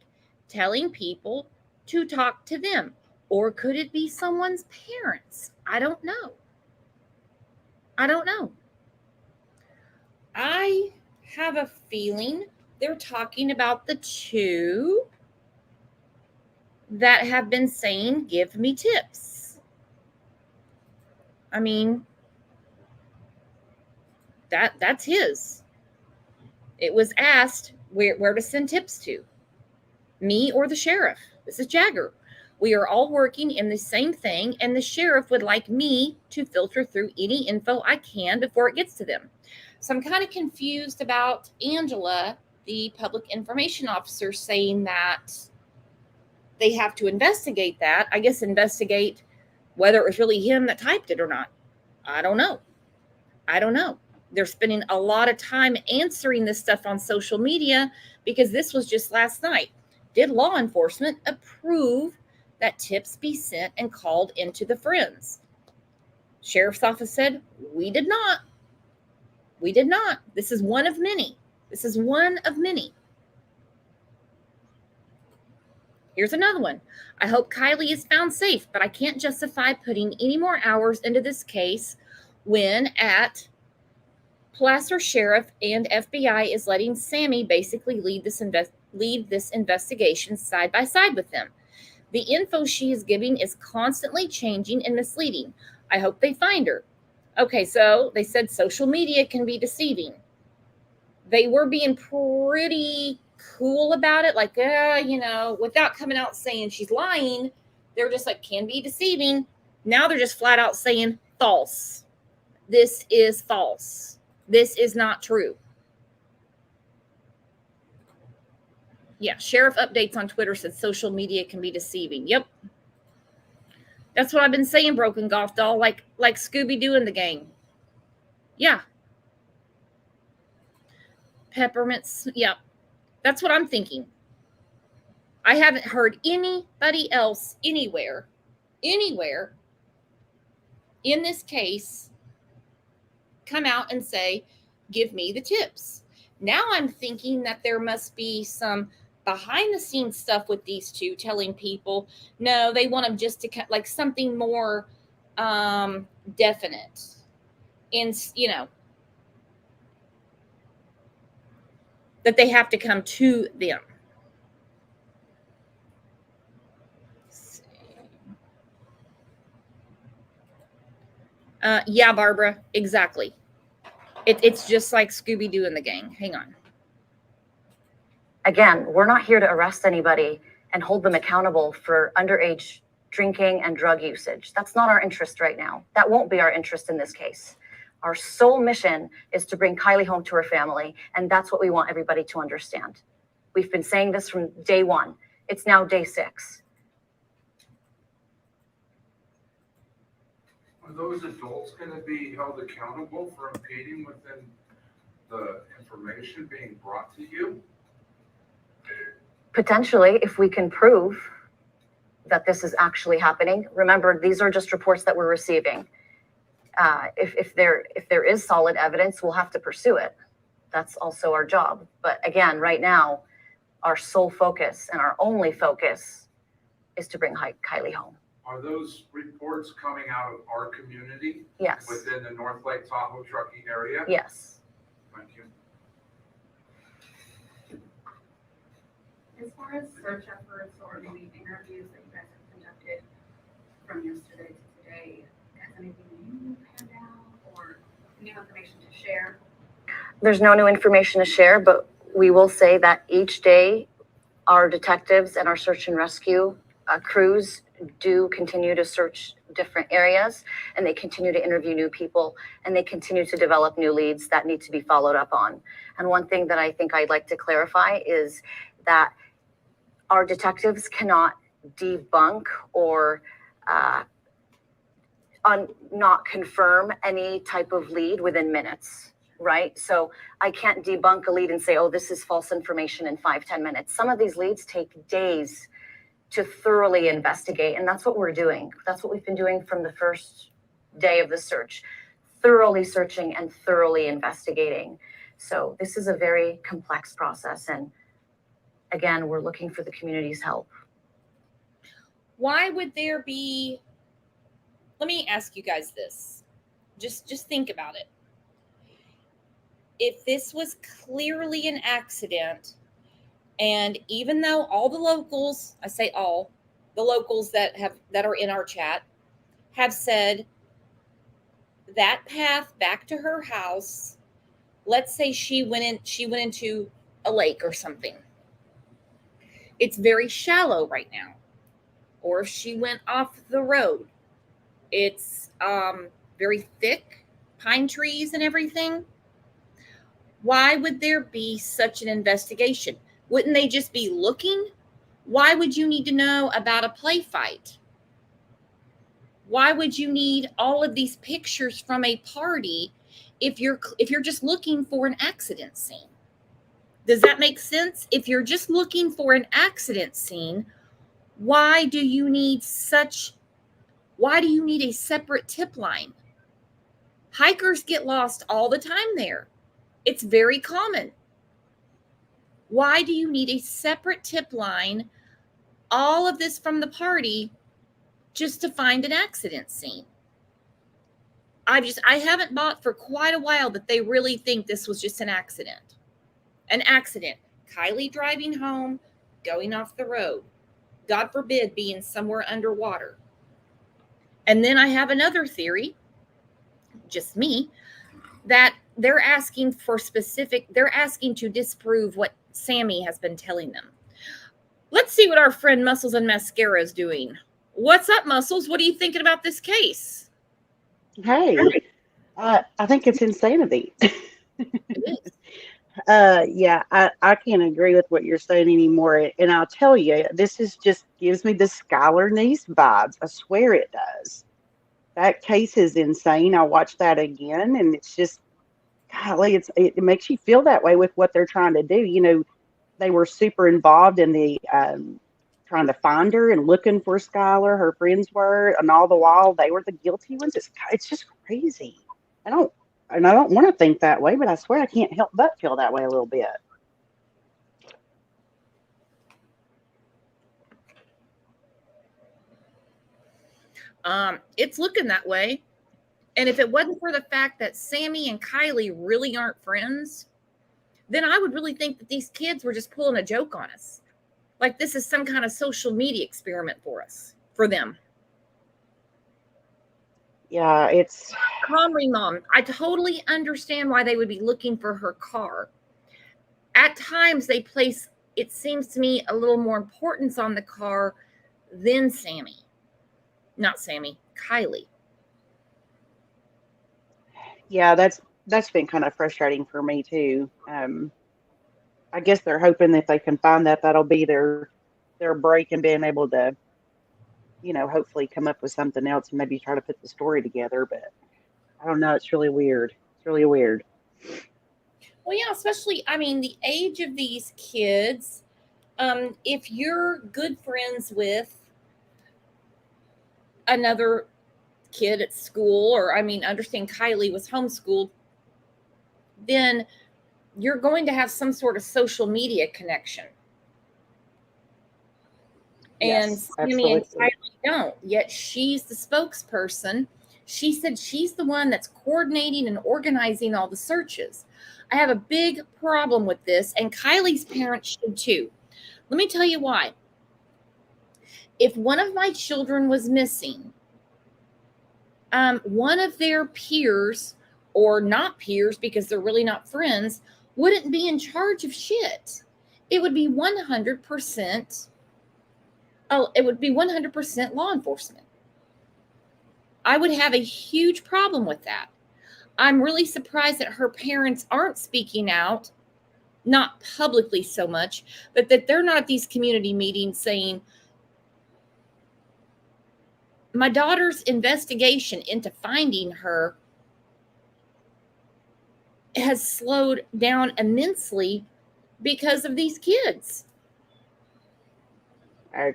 telling people to talk to them. Or could it be someone's parents? I don't know. I don't know. I have a feeling they're talking about the two that have been saying, give me tips. I mean, that's his. It was asked where to send tips to, me or the sheriff. This is Jagger. We are all working in the same thing, and the sheriff would like me to filter through any info I can before it gets to them. So I'm kind of confused about Angela, the public information officer, saying that they have to investigate that. I guess investigate whether it was really him that typed it or not. I don't know. I don't know. They're spending a lot of time answering this stuff on social media because this was just last night. Did law enforcement approve that tips be sent and called into the Friends? Sheriff's office said, we did not. We did not. This is one of many. This is one of many. Here's another one. I hope Kiely is found safe, but I can't justify putting any more hours into this case when at Prosser Sheriff and FBI is letting Sammy basically lead this investigation side by side with them. The info she is giving is constantly changing and misleading. I hope they find her. Okay, so they said social media can be deceiving. They were being pretty cool about it, like, without coming out saying she's lying. They're just like, can be deceiving. Now they're just flat out saying false. This is false. This is not true. Yeah, sheriff updates on Twitter said social media can be deceiving. Yep. That's what I've been saying, Broken Golf Doll, like Scooby-Doo in the gang. Yeah. Peppermints. Yeah. That's what I'm thinking. I haven't heard anybody else anywhere in this case come out and say, give me the tips. Now I'm thinking that there must be some behind the scenes stuff with these two telling people, no, they want them just to like something more definite. And, that they have to come to them. Yeah, Barbara, exactly. It's just like Scooby-Doo in the gang. Hang on. Again, we're not here to arrest anybody and hold them accountable for underage drinking and drug usage. That's not our interest right now. That won't be our interest in this case. Our sole mission is to bring Kiely home to her family, and that's what we want everybody to understand. We've been saying this from day one. It's now day 6. Are those adults going to be held accountable for impeding within the information being brought to you? Potentially, if we can prove that this is actually happening. Remember, these are just reports that we're receiving. If there is solid evidence, we'll have to pursue it. That's also our job. But again, right now, our sole focus and our only focus is to bring Kiely home. Are those reports coming out of our community Yes. within the North Lake Tahoe Truckee area? Yes. Thank you. As far as search efforts or maybe interviews that you guys have conducted from yesterday to today, has anything new panned out or new information to share? There's no new information to share, but we will say that each day our detectives and our search and rescue crews do continue to search different areas, and they continue to interview new people, and they continue to develop new leads that need to be followed up on. And one thing that I think I'd like to clarify is that our detectives cannot debunk or not confirm any type of lead within minutes, right? So I can't debunk a lead and say, oh, this is false information in 5-10 minutes. Some of these leads take days to thoroughly investigate, and that's what we're doing. That's what we've been doing from the first day of the search, thoroughly searching and thoroughly investigating. So this is a very complex process, and again, we're looking for the community's help. Why would there be, let me ask you guys this. Just think about it. If this was clearly an accident, and even though all the locals, I say all, the locals that are in our chat have said that path back to her house, let's say she went into a lake or something. It's very shallow right now. Or if she went off the road, it's very thick, pine trees and everything. Why would there be such an investigation? Wouldn't they just be looking? Why would you need to know about a play fight? Why would you need all of these pictures from a party if you're just looking for an accident scene? Does that make sense? If you're just looking for an accident scene, why do you need a separate tip line? Hikers get lost all the time there. It's very common. Why do you need a separate tip line, all of this from the party, just to find an accident scene? I haven't bought for quite a while that they really think this was just an accident. An accident. Kiely driving home, going off the road. God forbid being somewhere underwater. And then I have another theory, just me, that they're asking to disprove what Sammy has been telling them. Let's see what our friend Muscles and Mascara is doing. What's up, Muscles? What are you thinking about this case? Hey, I think it's insanity. It is. Yeah, I can't agree with what you're saying anymore. And I'll tell you, this is just gives me the Skylar Niece vibes. I swear it does. That case is insane. I watched that again, and it's just, golly, it makes you feel that way with what they're trying to do. You know, they were super involved in the trying to find her and looking for Skylar. Her friends were, and all the while they were the guilty ones. It's just crazy. I don't want to think that way, but I swear I can't help but feel that way a little bit. It's looking that way. And if it wasn't for the fact that Sammy and Kiely really aren't friends, then I would really think that these kids were just pulling a joke on us. Like this is some kind of social media experiment for them. Yeah, it's Comrie Mom, I totally understand why they would be looking for her car. At times they place, it seems to me, a little more importance on the car than Sammy. Not Sammy, Kiely. yeah, that's been kind of frustrating for me too. I guess they're hoping that if they can find that'll be their break and being able to, hopefully come up with something else and maybe try to put the story together. But I don't know. It's really weird. It's really weird. Well, yeah, especially, I mean, the age of these kids, if you're good friends with another kid at school, or I mean, understand Kiely was homeschooled, then you're going to have some sort of social media connection. And Yes, Sammy and absolutely. Kylie don't. Yet she's the spokesperson. She said she's the one that's coordinating and organizing all the searches. I have a big problem with this, and Kylie's parents should too. Let me tell you why. If one of my children was missing, one of their peers, or not peers because they're really not friends, wouldn't be in charge of shit. It would be 100%. Oh, it would be 100% law enforcement. I would have a huge problem with that. I'm really surprised that her parents aren't speaking out, not publicly so much, but that they're not at these community meetings saying, my daughter's investigation into finding her has slowed down immensely because of these kids. I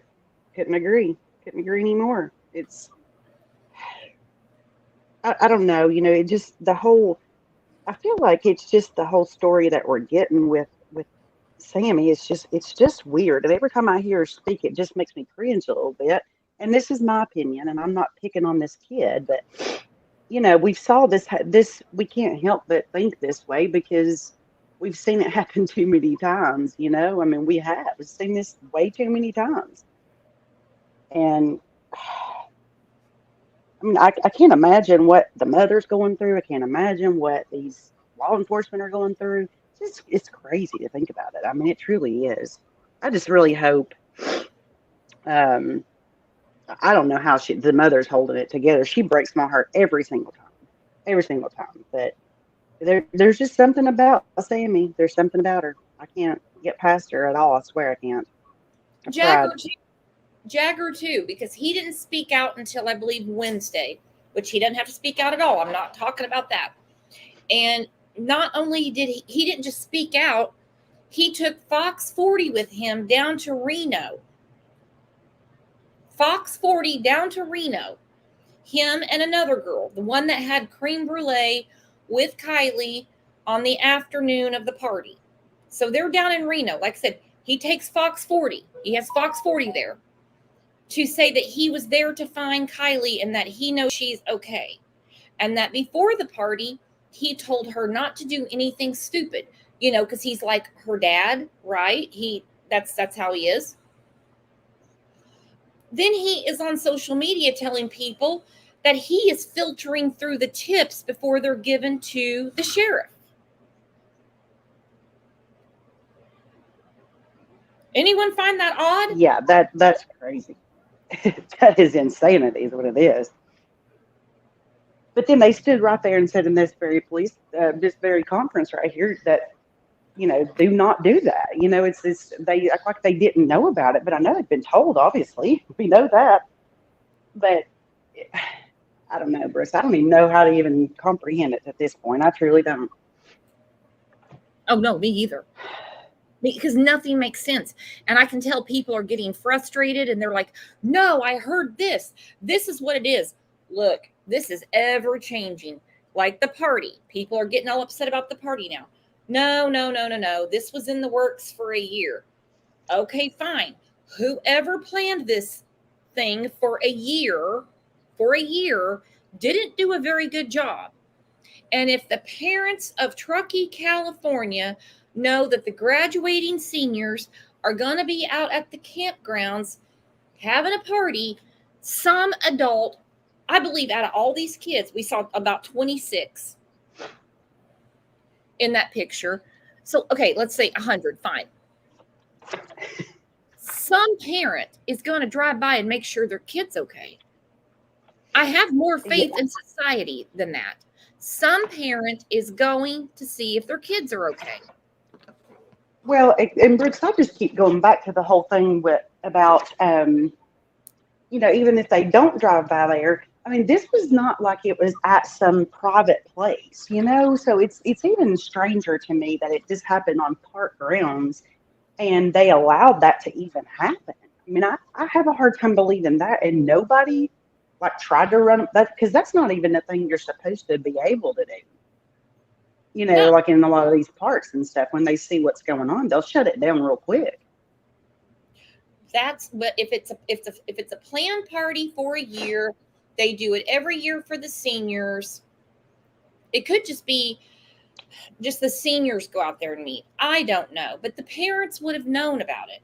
couldn't agree. Couldn't agree anymore. It's, I don't know, it just the whole, I feel like it's just the whole story that we're getting with Sammy. It's just weird. And every time I hear her speak, it just makes me cringe a little bit. And this is my opinion, and I'm not picking on this kid, but we've saw this, we can't help but think this way because we've seen it happen too many times, I mean, we've seen this way too many times. And I mean, I can't imagine what the mother's going through. I can't imagine what these law enforcement are going through. It's crazy to think about it. I mean, it truly is. I just really hope, um, I don't know how the mother's holding it together. She breaks my heart every single time. But there's just something about Sammy. There's something about her. I can't get past her at all. I swear I can't. I've tried. Jagger too, because he didn't speak out until I believe Wednesday, which he doesn't have to speak out at all. I'm not talking about that. And not only did he didn't just speak out, he took Fox 40 with him down to Reno. Fox 40 down to Reno. Him and another girl, the one that had creme brulee with Kiely on the afternoon of the party. So they're down in Reno. Like I said, he takes Fox 40. He has Fox 40 there to say that he was there to find Kiely and that he knows she's okay. And that before the party, he told her not to do anything stupid, because he's like her dad, right? That's how he is. Then he is on social media telling people that he is filtering through the tips before they're given to the sheriff. Anyone find that odd? Yeah, that's crazy. That is insanity, is what it is. But then they stood right there and said in this very conference right here that, do not do that. It's this, they act like they didn't know about it, but I know they've been told, obviously. We know that. But I don't know, Bruce. I don't even know how to even comprehend it at this point. I truly don't. Oh, no, me either. Because nothing makes sense. And I can tell people are getting frustrated and they're like, no, I heard this. This is what it is. Look, this is ever changing. Like the party. People are getting all upset about the party now. No. This was in the works for a year. Okay, fine. Whoever planned this thing for a year didn't do a very good job. And if the parents of Truckee, California know that the graduating seniors are going to be out at the campgrounds having a party, some adult, I believe out of all these kids, we saw about 26 in that picture. So, okay, let's say 100, fine. Some parent is going to drive by and make sure their kid's okay. I have more faith in society than that. Some parent is going to see if their kids are okay. Well, and Brooks, I just keep going back to the whole thing about, even if they don't drive by there, I mean, this was not like it was at some private place, so it's even stranger to me that it just happened on park grounds and they allowed that to even happen. I mean, I have a hard time believing that, and nobody like tried to run that, because that's not even the thing you're supposed to be able to do. You know, No. like in a lot of these parks and stuff, when they see what's going on, they'll shut it down real quick. But if it's a planned party for a year, they do it every year for the seniors. It could just be just the seniors go out there and meet. I don't know, but the parents would have known about it.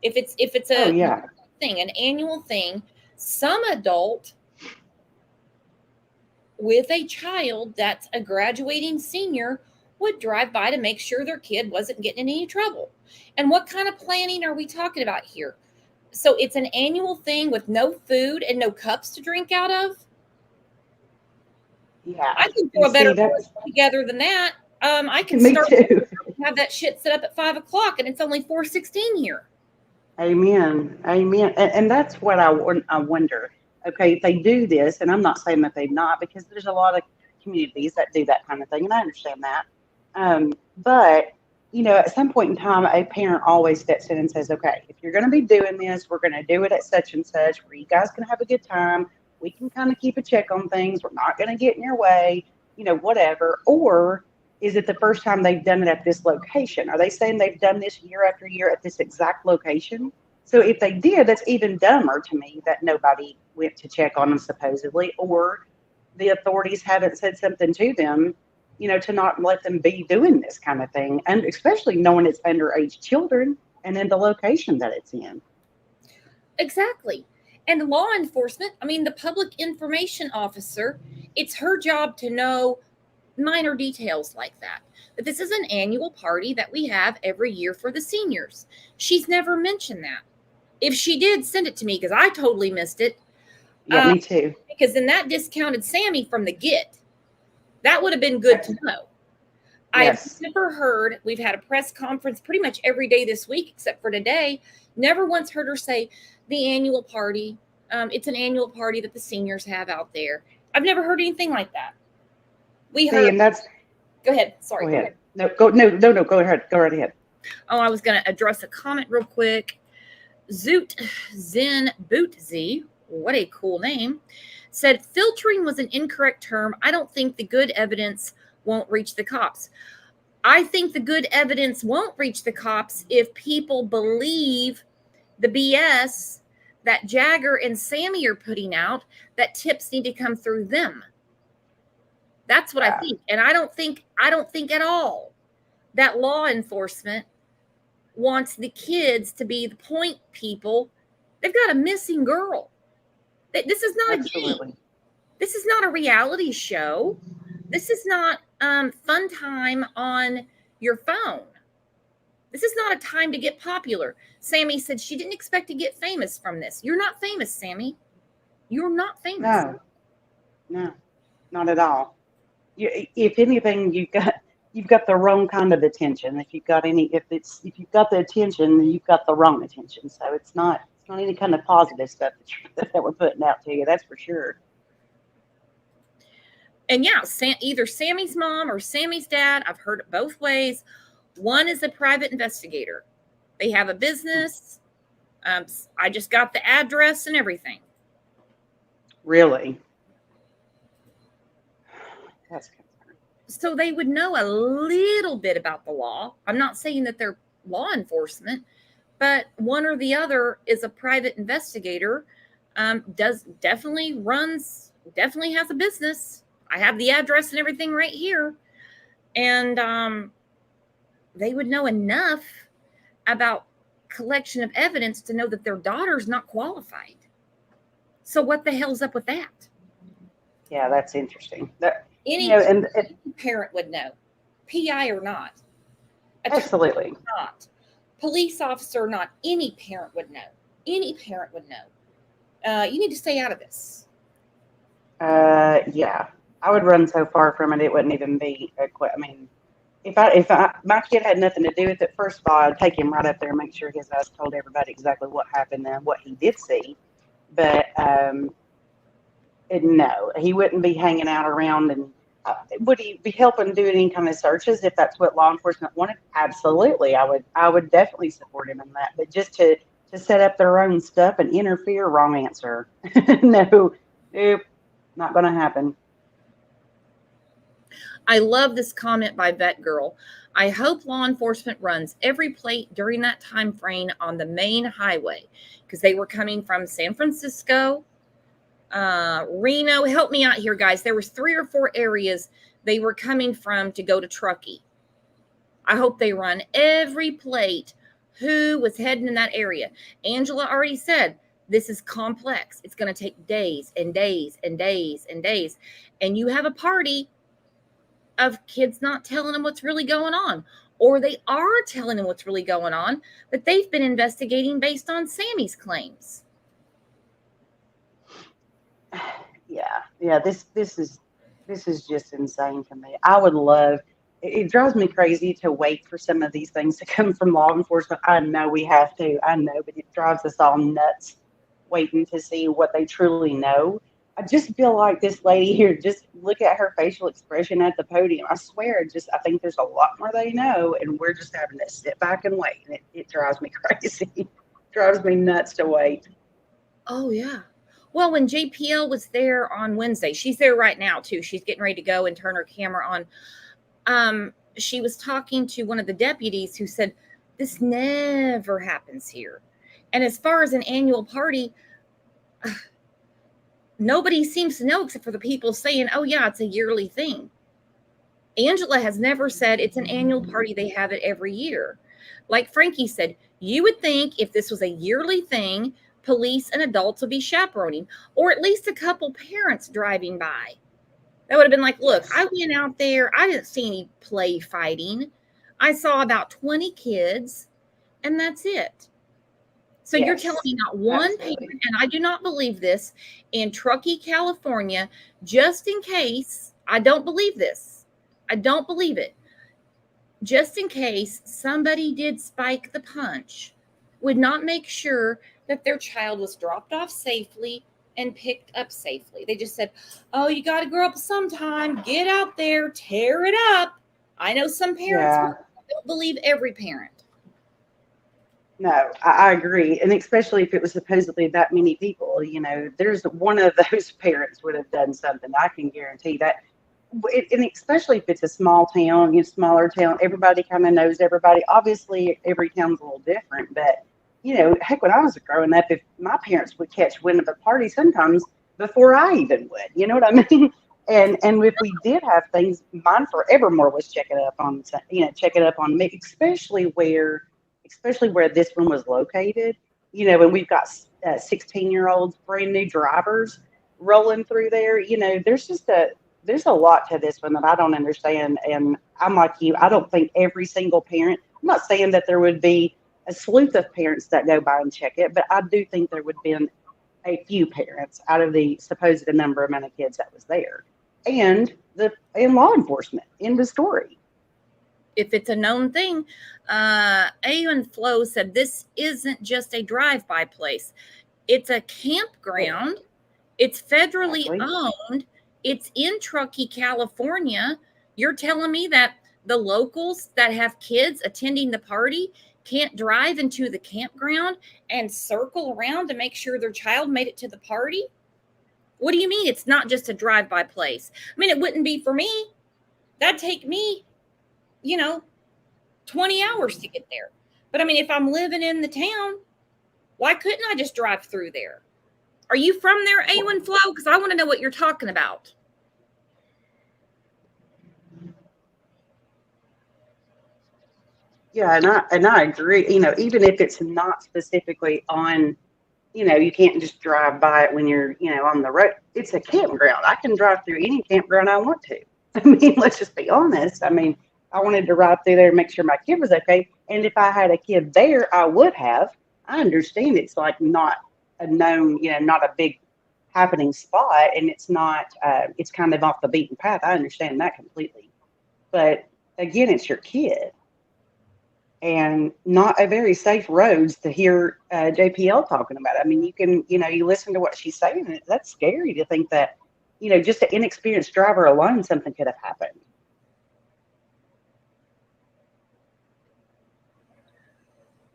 If it's Oh a yeah, thing, an annual thing, some adult with a child that's a graduating senior would drive by to make sure their kid wasn't getting in any trouble. And what kind of planning are we talking about here? So it's an annual thing with no food and no cups to drink out of? yeah. I can And throw a better see, that's plan together than that. I can me start too. have that shit set up at 5:00 and it's only 4:16 here. Amen. Amen. And that's what I wonder. Okay, if they do this, and I'm not saying that they've not, because there's a lot of communities that do that kind of thing, and I understand that. But you know, at some point in time, a parent always steps in and says, "Okay, if you're going to be doing this, we're going to do it at such and such, where you guys can have a good time. We can kind of keep a check on things. We're not going to get in your way, you know, whatever." Or is it the first time they've done it at this location? Are they saying they've done this year after year at this exact location? So if they did, that's even dumber to me that nobody went to check on them supposedly, or the authorities haven't said something to them, you know, to not let them be doing this kind of thing. And especially knowing it's underage children and in the location that it's in. Exactly. And law enforcement, I mean, the public information officer, it's her job to know minor details like that. But this is an annual party that we have every year for the seniors. She's never mentioned that. If she did, send it to me because I totally missed it. Yeah, me too. Because then that discounted Sammy from the get. That would have been good to know. Yes. I've never heard, we've had a press conference pretty much every day this week except for today. Never once heard her say the annual party. It's an annual party that the seniors have out there. I've never heard anything like that. We See, heard. and that's. Go ahead. Sorry. Go ahead. No, go. No. Go ahead. Go right ahead. Oh, I was going to address a comment real quick. Zoot Zen Bootzzy, what a cool name, said filtering was an incorrect term. I don't think the good evidence won't reach the cops. I think the good evidence won't reach the cops if people believe the BS that Jagger and Sammy are putting out, that tips need to come through them. That's what I think. And I don't think at all that law enforcement wants the kids to be the point people. They've got a missing girl. This is not Absolutely. a game. This is not a reality show. This is not fun time on your phone. This is not a time to get popular. Sammy said she didn't expect to get famous from this. You're not famous, Sammy. You're not famous. No, not at all. If anything, you've got the wrong kind of attention. If you've got the attention, you've got the wrong attention. So it's not any kind of positive stuff that we're putting out to you. That's for sure. And yeah, either Sammy's mom or Sammy's dad, I've heard it both ways. One is a private investigator. They have a business. I just got the address and everything. Really? That's concerning. So they would know a little bit about the law. I'm not saying that they're law enforcement, but one or the other is a private investigator. Definitely has a business. I have the address and everything right here. And they would know enough about collection of evidence to know that their daughter's not qualified. So what the hell's up with that? Yeah, that's interesting. Any parent would know, PI or not. Absolutely. Not. Police officer or not, any parent would know. Any parent would know. You need to stay out of this. Yeah. I would run so far from it, it wouldn't even be I mean, if my kid had nothing to do with it, first of all, I'd take him right up there and make sure his eyes told everybody exactly what happened and what he did see. But no, he wouldn't be hanging out around. And would he be helping do any kind of searches if that's what law enforcement wanted? Absolutely, I would definitely support him in that. But just to to set up their own stuff and interfere. Wrong answer. No, nope, not going to happen. I love this comment by Vet Girl. I hope law enforcement runs every plate during that time frame on the main highway because they were coming from San Francisco, Reno. Help me out here, guys. There was 3 or 4 areas they were coming from to go to Truckee. I hope they run every plate who was heading in that area. Angela already said this is complex. It's going to take days and days and days and days. And you have a party of kids not telling them what's really going on, or they are telling them what's really going on, but they've been investigating based on Sammy's claims. Yeah. This is just insane to me. I would love. It drives me crazy to wait for some of these things to come from law enforcement. I know we have to. I know, but it drives us all nuts waiting to see what they truly know. I just feel like this lady here, just look at her facial expression at the podium. I swear, I think there's a lot more they know, and we're just having to sit back and wait. And it drives me crazy. It drives me nuts to wait. Oh, yeah. Well, when JPL was there on Wednesday, she's there right now, too. She's getting ready to go and turn her camera on. She was talking to one of the deputies who said, this never happens here. And as far as an annual party, nobody seems to know except for the people saying, oh, yeah, it's a yearly thing. Angela has never said it's an annual party. They have it every year. Like Frankie said, you would think if this was a yearly thing, police and adults would be chaperoning, or at least a couple parents driving by. That would have been like, look, I went out there. I didn't see any play fighting. I saw about 20 kids, and that's it. So you're telling me not one parent, and I do not believe this, in Truckee, California, just in case, I don't believe this. I don't believe it. Just in case somebody did spike the punch, would not make sure that their child was dropped off safely and picked up safely. They just said, oh, you got to grow up sometime. Get out there, tear it up. I know some parents don't believe every parent. No, I agree. And especially if it was supposedly that many people, there's one of those parents would have done something. I can guarantee that. And especially if it's a small town, smaller town, everybody kind of knows everybody. Obviously, every town's a little different, but heck, when I was growing up, if my parents would catch wind of a party sometimes before I even would, you know what I mean? And if we did have things, mine forevermore was checking up on me, especially where this one was located, and we've got 16-year-olds, brand new drivers rolling through there. There's a lot to this one that I don't understand. And I'm like you, I don't think every single parent, I'm not saying that there would be a sleuth of parents that go by and check it, but I do think there would have been a few parents out of the supposed number amount of kids that was there. And law enforcement in the story. If it's a known thing, Ayon Flo said this isn't just a drive-by place. It's a campground. It's federally owned. It's in Truckee, California. You're telling me that the locals that have kids attending the party can't drive into the campground and circle around to make sure their child made it to the party? What do you mean it's not just a drive-by place? I mean, it wouldn't be for me. That'd take me 20 hours to get there. But I mean, if I'm living in the town, why couldn't I just drive through there? Are you from there, Awen Flo? Because I want to know what you're talking about. Yeah, and I agree. Even if it's not specifically on, you can't just drive by it when you're, on the road. It's a campground. I can drive through any campground I want to. I mean, let's just be honest. I mean, I wanted to ride through there and make sure my kid was okay. And if I had a kid there, I would have. I understand it's like not a known, not a big happening spot, and it's not, it's kind of off the beaten path. I understand that completely. But again, it's your kid. And not a very safe roads to hear JPL talking about it. I mean, you can, you listen to what she's saying, and that's scary to think that, just an inexperienced driver alone, something could have happened.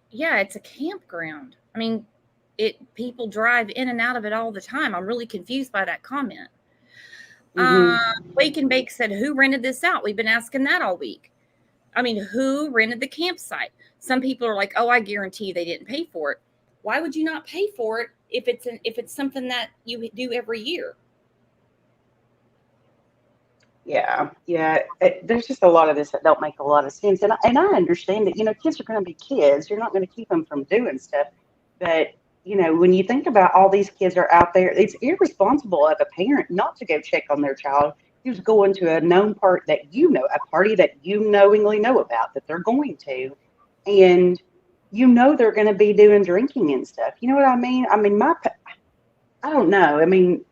Yeah, it's a campground. I mean, people drive in and out of it all the time. I'm really confused by that comment. Wake and Bake said, who rented this out? We've been asking that all week. I mean, who rented the campsite? Some people are like, oh, I guarantee they didn't pay for it. Why would you not pay for it if it's something that you do every year? Yeah, there's just a lot of this that don't make a lot of sense, and I understand that kids are going to be kids. You're not going to keep them from doing stuff, but when you think about all these kids are out there, it's irresponsible of a parent not to go check on their child who's going to a known part that a party that you knowingly know about that they're going to, and they're going to be doing drinking and stuff. You know what I mean? I mean, I don't know. I mean,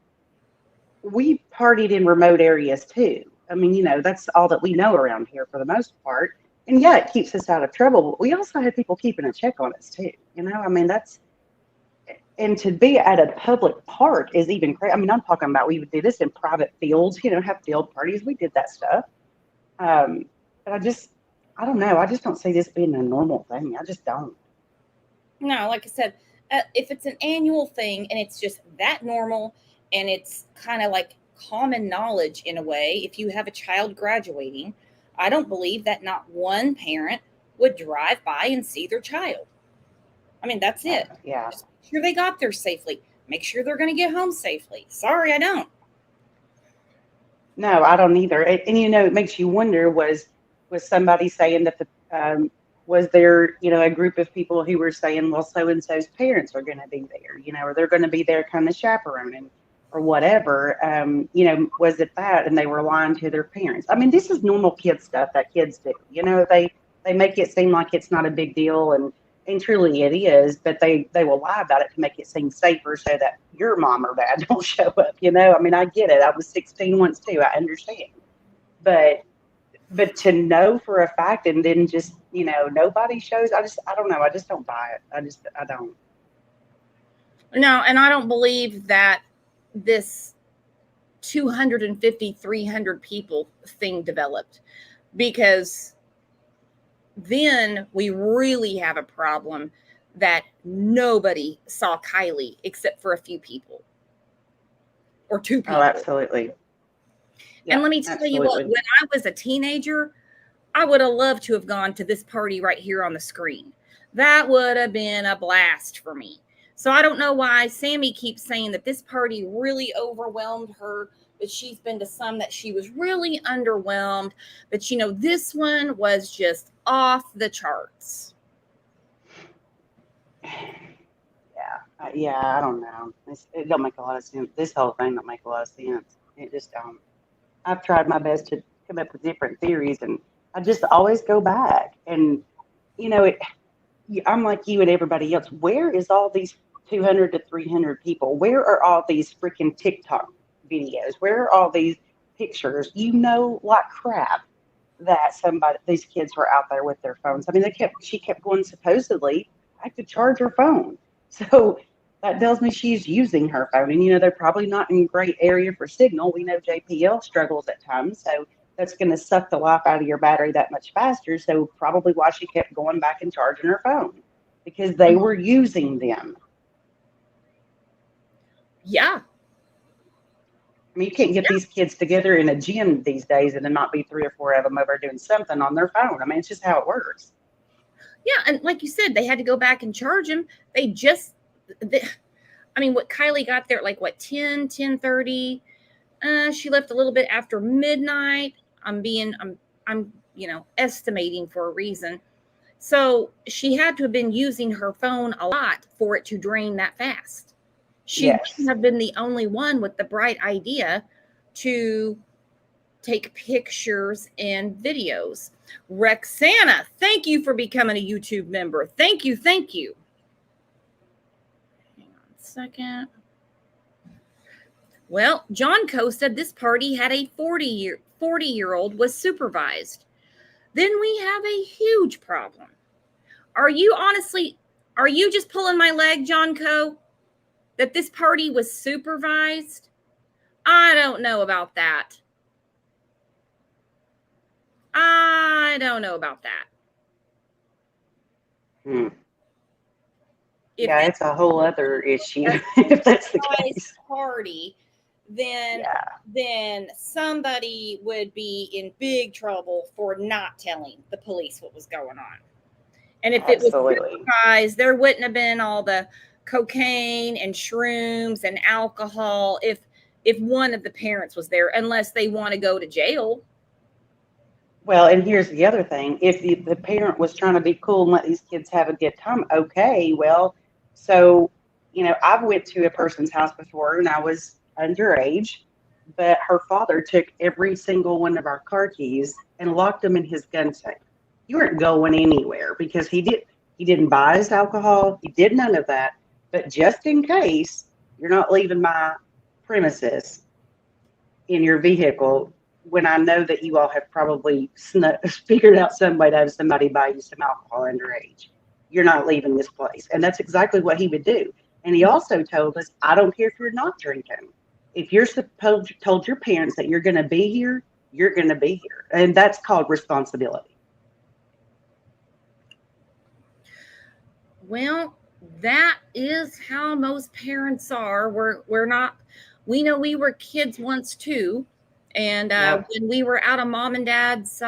we partied in remote areas too. I mean, that's all that we know around here for the most part. And yeah, it keeps us out of trouble, but we also have people keeping a check on us too. I mean, and to be at a public park is even crazy. I mean, I'm talking about we would do this in private fields, have field parties. We did that stuff. But I don't know. I just don't see this being a normal thing. I just don't. No, like I said, if it's an annual thing and it's just that normal and it's kind of like common knowledge in a way, if you have a child graduating, I don't believe that not one parent would drive by and see their child. I mean, that's it. Yeah. Just make sure they got there safely. Make sure they're going to get home safely. Sorry, I don't. No, I don't either. And it makes you wonder, was somebody saying that was there, a group of people who were saying, well, so-and-so's parents are going to be there, or they're going to be there kind of chaperoning or whatever. Was it that? And they were lying to their parents. I mean, this is normal kid stuff that kids do. They make it seem like it's not a big deal, and truly it is, but they will lie about it to make it seem safer so that your mom or dad don't show up. I mean, I get it. I was 16 once too. I understand. But to know for a fact and then just, nobody shows, I don't know. I just don't buy it. I don't. No, and I don't believe that this 250, 300 people thing developed, because then we really have a problem that nobody saw Kiely except for a few people or two people. Oh, absolutely. Yeah, and let me tell you what, when I was a teenager, I would have loved to have gone to this party right here on the screen. That would have been a blast for me. So I don't know why Sammy keeps saying that this party really overwhelmed her, but she's been to some that she was really underwhelmed. But this one was just off the charts. Yeah, I don't know. It don't make a lot of sense. This whole thing don't make a lot of sense. It just don't. I've tried my best to come up with different theories, and I just always go back. And I'm like you and everybody else. Where is all these 200 to 300 people? Where are all these freaking TikTok videos? Where are all these pictures? Like crap that these kids were out there with their phones. I mean, she kept going, supposedly I could charge her phone. So that tells me she's using her phone. And, they're probably not in a great area for signal. We know JPL struggles at times. So that's going to suck the life out of your battery that much faster. So probably why she kept going back and charging her phone, because they were using them. Yeah. I mean, you can't get these kids together in a gym these days and then not be 3 or 4 of them over doing something on their phone. I mean, it's just how it works. Yeah, and like you said, they had to go back and charge him. What Kiely got there at 10:30. She left a little bit after midnight. I'm estimating for a reason. So she had to have been using her phone a lot for it to drain that fast. She wouldn't have been the only one with the bright idea to take pictures and videos. Rexana, thank you for becoming a YouTube member. Thank you. Hang on a second. Well, John Coe said this party had a 40-year-old was supervised. Then we have a huge problem. Are you just pulling my leg, John Coe? That this party was supervised? I don't know about that. if Yeah, this it's a whole other issue was if that's the a case. surprise party, then Yeah, then somebody would be in big trouble for not telling the police what was going on. And if it was absolutely. surprise, there wouldn't have been all the cocaine and shrooms and alcohol if one of the parents was there, unless they want to go to jail. Well, and here's the other thing. If the parent was trying to be cool and let these kids have a good time, okay, well, so, I've went to a person's house before and I was underage, but her father took every single one of our car keys and locked them in his gun safe. You weren't going anywhere because he didn't buy us alcohol, he did none of that. But just in case you're not leaving my premises in your vehicle, when I know that you all have probably figured out some way to have somebody buy you some alcohol underage, you're not leaving this place. And that's exactly what he would do. And he also told us, I don't care if you're not drinking. If you're told your parents that you're going to be here, you're going to be here. And that's called responsibility. Well, that is how most parents are. We're not. We know we were kids once too, and Yep. when we were out of mom and dad's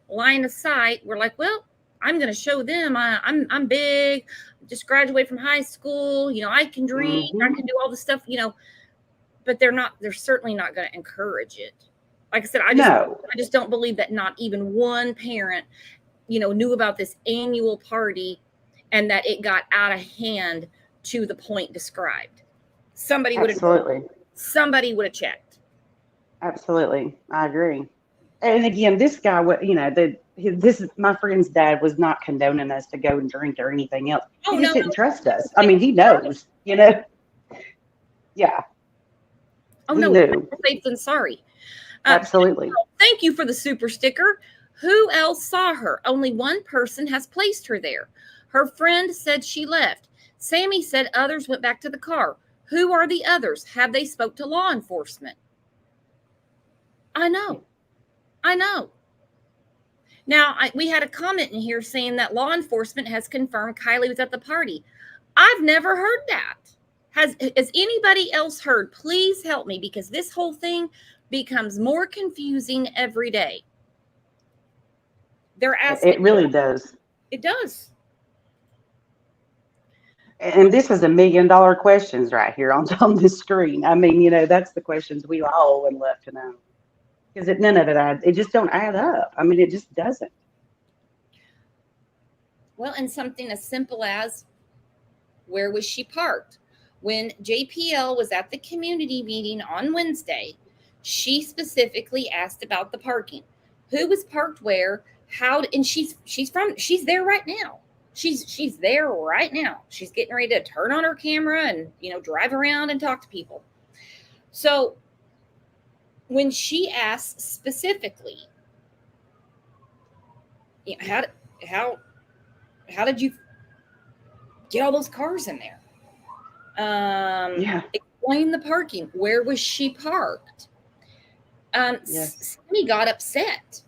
line of sight, we're like, well, I'm going to show them I'm big. Just graduated from high school. I can drink. I Mhm. can do all this stuff. But they're not. They're certainly not going to encourage it. Like I said, I No, just don't believe that not even one parent, knew about this annual party and that it got out of hand to the point described. Somebody would have checked. absolutely. I agree. And again, this guy, my friend's dad was not condoning us to go and drink or anything else. Oh He no, just didn't trust us. I mean, he knows, Yeah, oh he no, knew. more safe than sorry. Absolutely. Thank you for the super sticker. Who else saw her? Only one person has placed her there. Her friend said she left. Sammy said others went back to the car. Who are the others? Have they spoke to law enforcement? I know. Now, we had a comment in here saying that law enforcement has confirmed Kiely was at the party. I've never heard that. Has anybody else heard? Please help me, because this whole thing becomes more confusing every day. They're asking. It really does. It does. And this is $1 million questions right here on the screen. I mean, that's the questions we all would love to know. Because none of it just don't add up. I mean, it just doesn't. Well, and something as simple as, where was she parked? When JPL was at the community meeting on Wednesday, she specifically asked about the parking. Who was parked where? How? And she's there right now. She's there right now. She's getting ready to turn on her camera and drive around and talk to people. So when she asks specifically, how did you get all those cars in there? Yeah. Explain the parking. Where was she parked? Yes. Sammy got upset.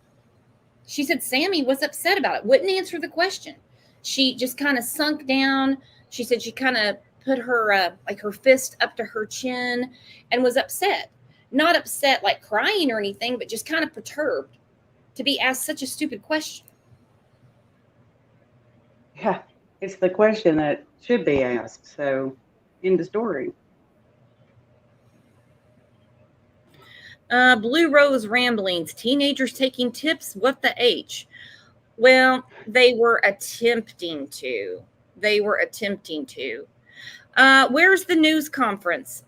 She said Sammy was upset about it. Wouldn't answer the question. She just kind of sunk down. She said she kind of put her her fist up to her chin and was upset. Not upset like crying or anything, but just kind of perturbed to be asked such a stupid question. Yeah. It's the question that should be asked. So, end the story. Blue Rose Ramblings. Teenagers taking tips. What the H? Well, they were attempting to. Where's the news conference?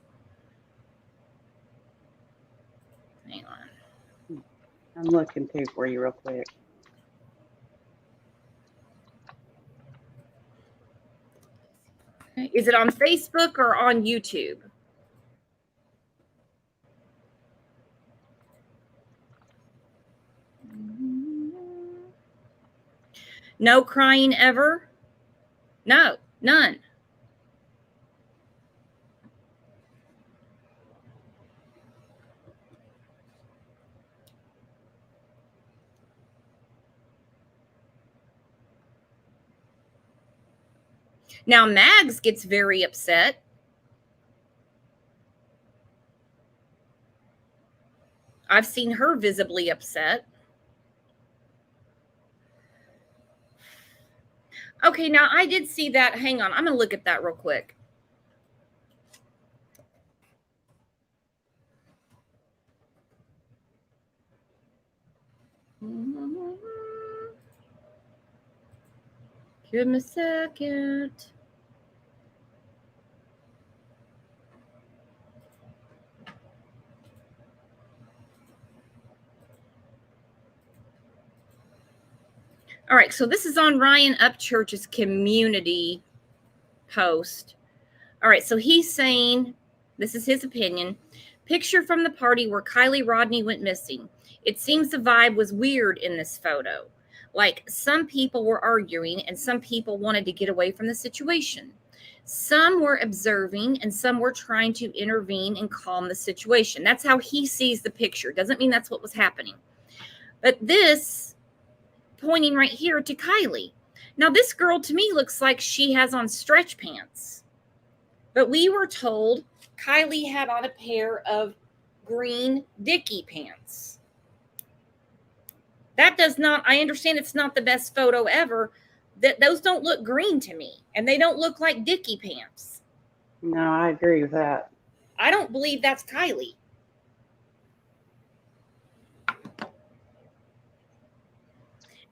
Hang on. I'm looking too for you real quick. Is it on Facebook or on YouTube? No crying ever? No, none. Now, Mags gets very upset. I've seen her visibly upset. Okay, now I did see that. Hang on. I'm going to look at that real quick. Give me a second. All right, so this is on Ryan Upchurch's community post. All right, so he's saying, this is his opinion, picture from the party where Kiely Rodni went missing. It seems the vibe was weird in this photo. Like some people were arguing and some people wanted to get away from the situation. Some were observing and some were trying to intervene and calm the situation. That's how he sees the picture. Doesn't mean that's what was happening. But this pointing right here to Kiely. Now, this girl to me looks like she has on stretch pants. But we were told Kiely had on a pair of green Dickie pants. That does not, I understand it's not the best photo ever. Those don't look green to me. And they don't look like Dickie pants. No, I agree with that. I don't believe that's Kiely.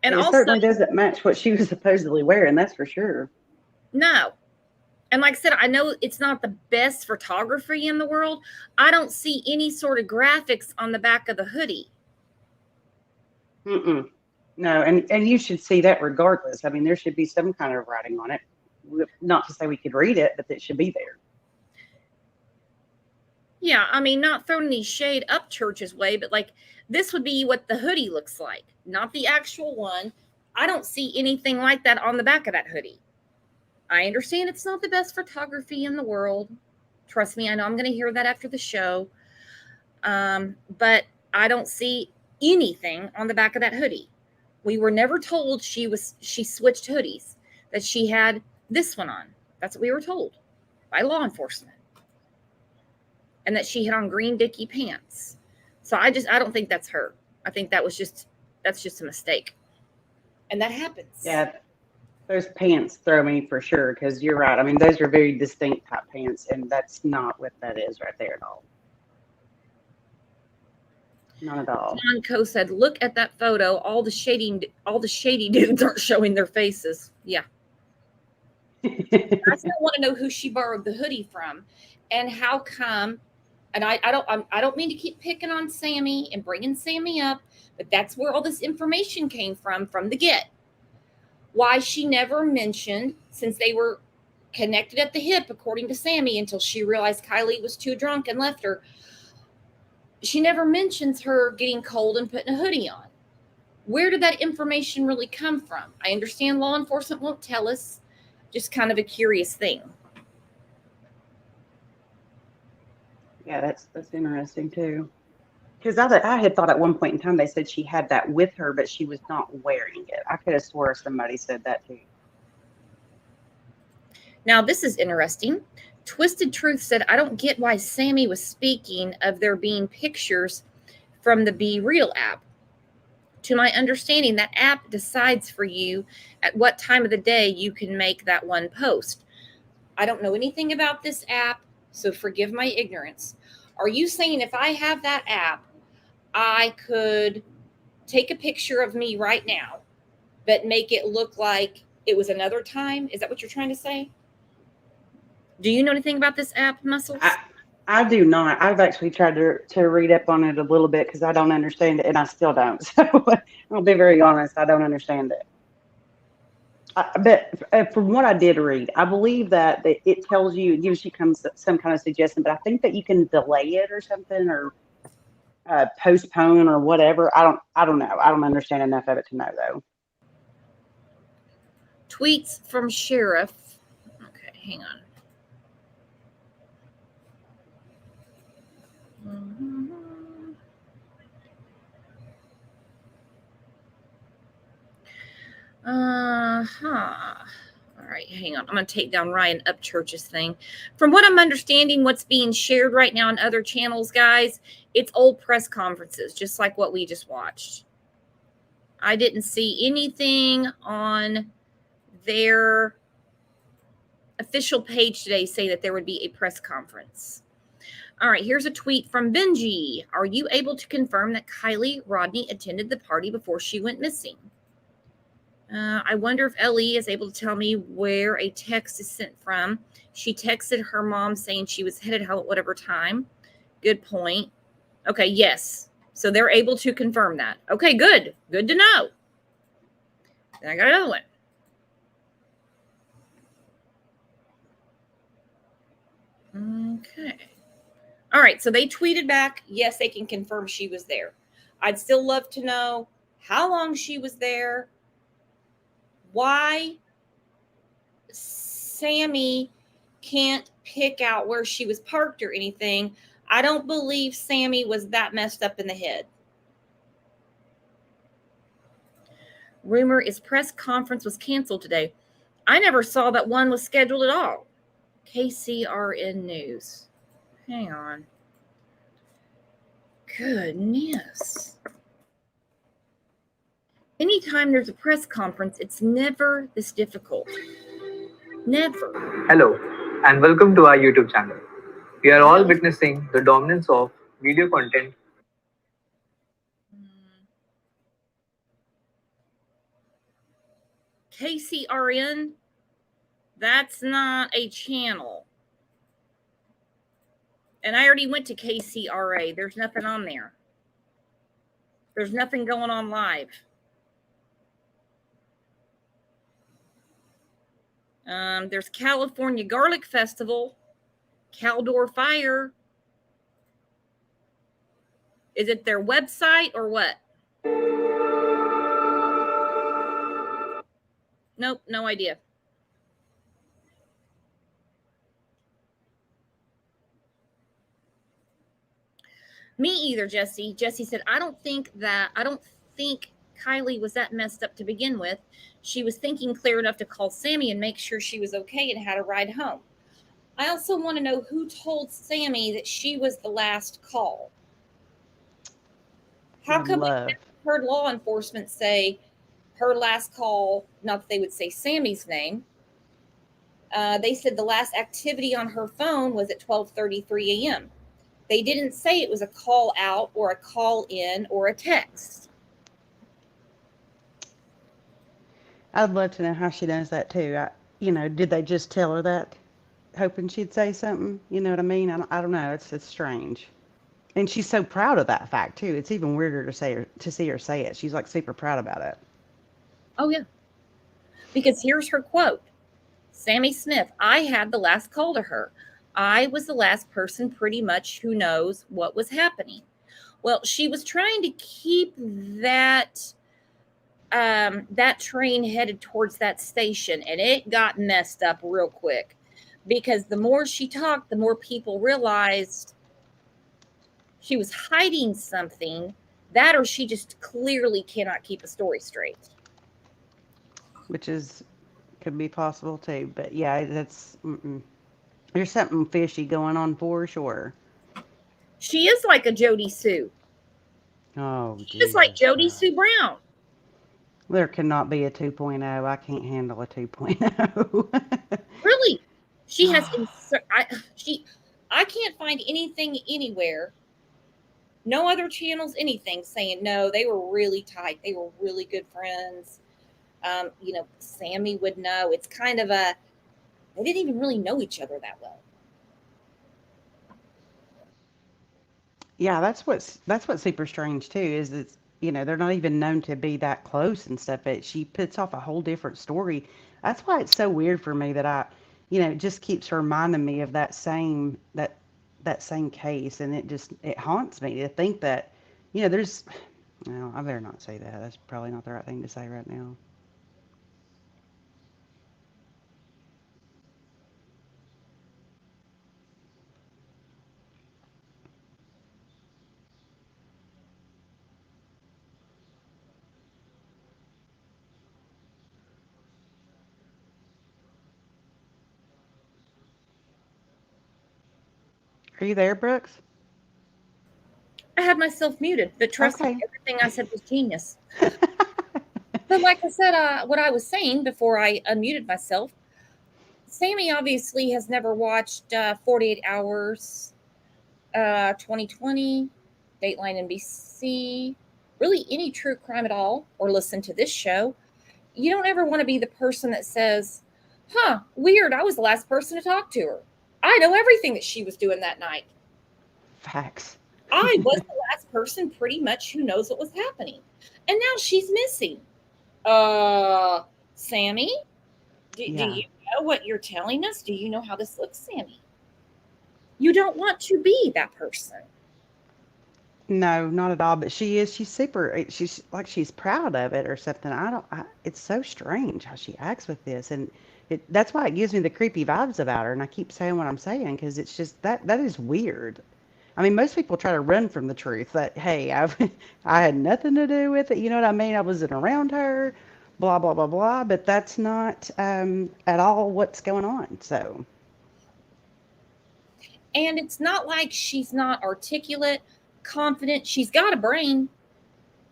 And it also, certainly doesn't match what she was supposedly wearing, that's for sure. No. And like I said, I know it's not the best photography in the world. I don't see any sort of graphics on the back of the hoodie. No, and you should see that regardless. I mean, there should be some kind of writing on it. Not to say we could read it, but it should be there. Yeah, I mean, not throwing any shade up Church's way, but like this would be what the hoodie looks like, not the actual one. I don't see anything like that on the back of that hoodie. I understand it's not the best photography in the world. Trust me, I know I'm going to hear that after the show. But I don't see anything on the back of that hoodie. We were never told she switched hoodies, that she had this one on. That's what we were told by law enforcement. And that she had on green Dickie pants. So I don't think that's her. I think that's just a mistake. And that happens. Yeah, those pants throw me for sure, because you're right. I mean, those are very distinct type pants, and that's not what that is right there at all. Not at all. John Coe said, look at that photo. All the shady dudes aren't showing their faces. Yeah. I still want to know who she borrowed the hoodie from and how come. And I don't mean to keep picking on Sammy and bringing Sammy up, but that's where all this information came from the get. Why she never mentioned, since they were connected at the hip, according to Sammy, until she realized Kiely was too drunk and left her. She never mentions her getting cold and putting a hoodie on. Where did that information really come from? I understand law enforcement won't tell us. Just kind of a curious thing. Yeah, that's interesting too. Because I had thought at one point in time they said she had that with her, but she was not wearing it. I could have swore somebody said that too. Now, this is interesting. Twisted Truth said, I don't get why Sammy was speaking of there being pictures from the Be Real app. To my understanding, that app decides for you at what time of the day you can make that one post. I don't know anything about this app, so forgive my ignorance. Are you saying if I have that app, I could take a picture of me right now, but make it look like it was another time? Is that what you're trying to say? Do you know anything about this app, Muscles? I do not. I've actually tried to read up on it a little bit because I don't understand it, and I still don't. So I'll be very honest, I don't understand it. But from what I did read, I believe that it tells you, it gives you some kind of suggestion, but I think that you can delay it or something, or postpone or whatever. I don't know. I don't understand enough of it to know, though. Tweets from Sheriff. Okay, hang on. All right, hang on. I'm going to take down Ryan Upchurch's thing. From what I'm understanding, what's being shared right now on other channels, guys, it's old press conferences, just like what we just watched. I didn't see anything on their official page today say that there would be a press conference. All right, here's a tweet from Benji. Are you able to confirm that Kiely Rodni attended the party before she went missing? I wonder if Ellie is able to tell me where a text is sent from. She texted her mom saying she was headed home at whatever time. Good point. Okay, yes. So they're able to confirm that. Okay, good. Good to know. Then I got another one. Okay. All right, so they tweeted back, yes, they can confirm she was there. I'd still love to know how long she was there, why Sammy can't pick out where she was parked or anything. I don't believe Sammy was that messed up in the head. Rumor is press conference was canceled today. I never saw that one was scheduled at all. KCRN News. Hang on. Goodness. Anytime there's a press conference, it's never this difficult. Never. Hello, and welcome to our YouTube channel. We are all witnessing the dominance of video content. KCRN, that's not a channel. And I already went to KCRA. There's nothing on there. There's nothing going on live. There's California Garlic Festival, Caldor Fire. Is it their website or what? Nope, no idea. Me either, Jesse. Jesse said, I don't think Kiely was that messed up to begin with. She was thinking clear enough to call Sammy and make sure she was okay and had a ride home. I also want to know who told Sammy that she was the last call. How come we never heard law enforcement say her last call, not that they would say Sammy's name. They said the last activity on her phone was at 12:33 a.m. They didn't say it was a call out or a call in or a text. I'd love to know how she knows that too. Did they just tell her that, hoping she'd say something? You know what I mean? I don't know. It's strange, and she's so proud of that fact too. It's even weirder to see her say it. She's like super proud about it. Oh yeah, because here's her quote: "Sammy Smith, I had the last call to her. I was the last person pretty much who knows what was happening." Well, she was trying to keep that train headed towards that station, and it got messed up real quick because the more she talked, the more people realized she was hiding something, that or she just clearly cannot keep a story straight. Which could be possible too. But yeah, there's something fishy going on for sure. She is like a Jody Sue. Oh, she is like Jody Sue Brown. There cannot be a 2.0. I can't handle a 2.0. Really? She has I can't find anything anywhere. No other channels, anything saying no, they were really tight. They were really good friends. Sammy would know. It's kind of they didn't even really know each other that well. Yeah, that's what's super strange too, is it's, they're not even known to be that close and stuff, but she puts off a whole different story. That's why it's so weird for me that it just keeps reminding me of that same case, and it haunts me to think that, there's, well, I better not say that. That's probably not the right thing to say right now. Are you there, Brooks? I had myself muted, but trust me, Okay. everything I said was genius. But like I said, what I was saying before I unmuted myself, Sammy obviously has never watched 48 Hours, 2020, Dateline NBC, really any true crime at all, or listen to this show. You don't ever want to be the person that says, huh, weird, I was the last person to talk to her. I know everything that she was doing that night. Facts. I was the last person pretty much who knows what was happening. And now she's missing. Sammy, do Yeah. you know what you're telling us? Do you know how this looks, Sammy? You don't want to be that person. No, not at all. But she is. She's super. She's like she's proud of it or something. I don't. It's so strange how she acts with this, and that's why it gives me the creepy vibes about her. And I keep saying what I'm saying because it's just that is weird. I mean, most people try to run from the truth that hey, I had nothing to do with it. You know what I mean? I wasn't around her. Blah blah blah blah. But that's not at all what's going on. So And it's not like she's not articulate, confident. She's got a brain.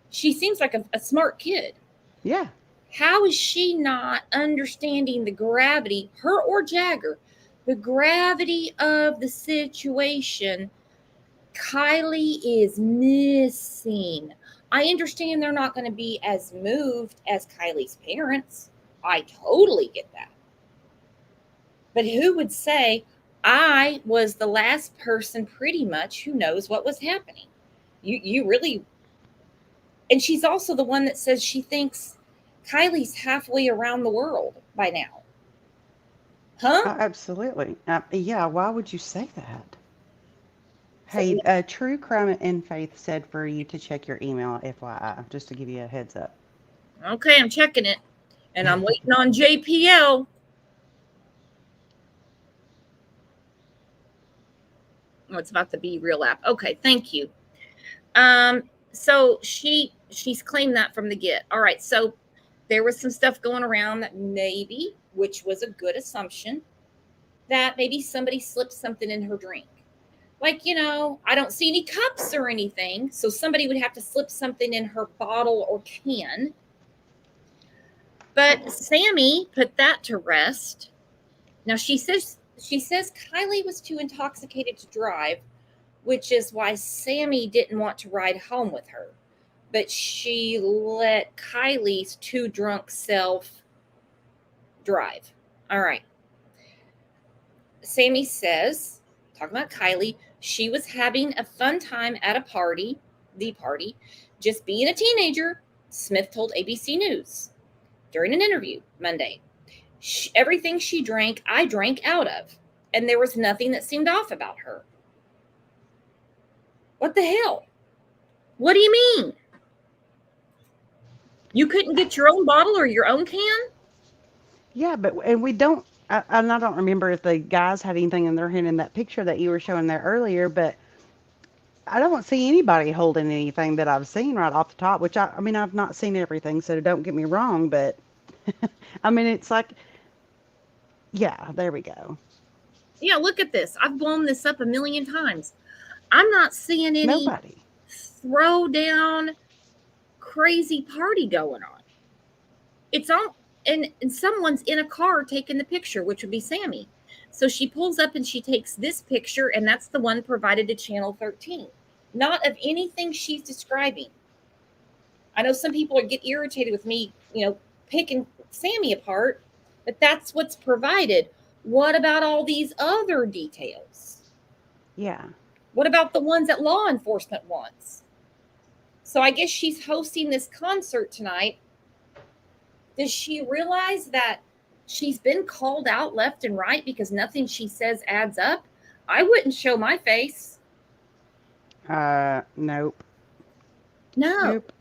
She seems like a smart kid. yeah. How is she not understanding the gravity, her or Jagger, the gravity of the situation? Kiely is missing. I understand they're not going to be as moved as Kiely's parents. I totally get that. But who would say, I was the last person pretty much who knows what was happening? You really, and she's also the one that says she thinks Kiely's halfway around the world by now. Huh? Absolutely. Yeah. Why would you say that? Hey, True Crime and Faith said for you to check your email, FYI, just to give you a heads up. Okay, I'm checking it. And I'm waiting on JPL. Oh, it's about the Be Real app. Okay, thank you. So she's claimed that from the get. All right, so there was some stuff going around that maybe, which was a good assumption, that maybe somebody slipped something in her drink. Like, I don't see any cups or anything, so somebody would have to slip something in her bottle or can. But Sammy put that to rest. Now she says Kiely was too intoxicated to drive, which is why Sammy didn't want to ride home with her. But she let Kiely's too drunk self drive. All right. Sammy says, talking about Kiely, she was having a fun time at a party, just being a teenager, Smith told ABC News during an interview Monday. Everything she drank, I drank out of, and there was nothing that seemed off about her. What the hell? What do you mean? You couldn't get your own bottle or your own can? Yeah, and we don't. And I don't remember if the guys had anything in their hand in that picture that you were showing there earlier, but I don't see anybody holding anything that I've seen right off the top. Which I mean, I've not seen everything, so don't get me wrong, but I mean, it's like, yeah, there we go. Yeah, look at this. I've blown this up a million times. I'm not seeing any Nobody. throw down crazy party going on. It's all and someone's in a car taking the picture, which would be Sammy. So she pulls up and she takes this picture, and that's the one provided to Channel 13. Not of anything she's describing. I know some people get irritated with me, picking Sammy apart, but that's what's provided. What about all these other details? Yeah. What about the ones that law enforcement wants? So I guess she's hosting this concert tonight. Does she realize that she's been called out left and right because nothing she says adds up? I wouldn't show my face. Nope. No. Nope.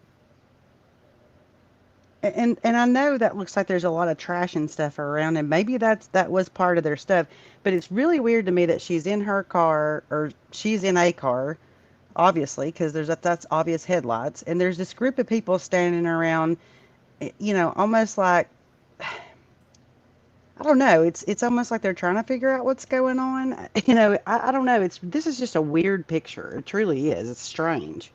And I know that looks like there's a lot of trash and stuff around, and maybe that was part of their stuff. But it's really weird to me that she's in her car, or she's in a car, obviously, because that's obvious headlights, and there's this group of people standing around, almost like I don't know. It's almost like they're trying to figure out what's going on. I don't know. This is just a weird picture. It truly is. It's strange.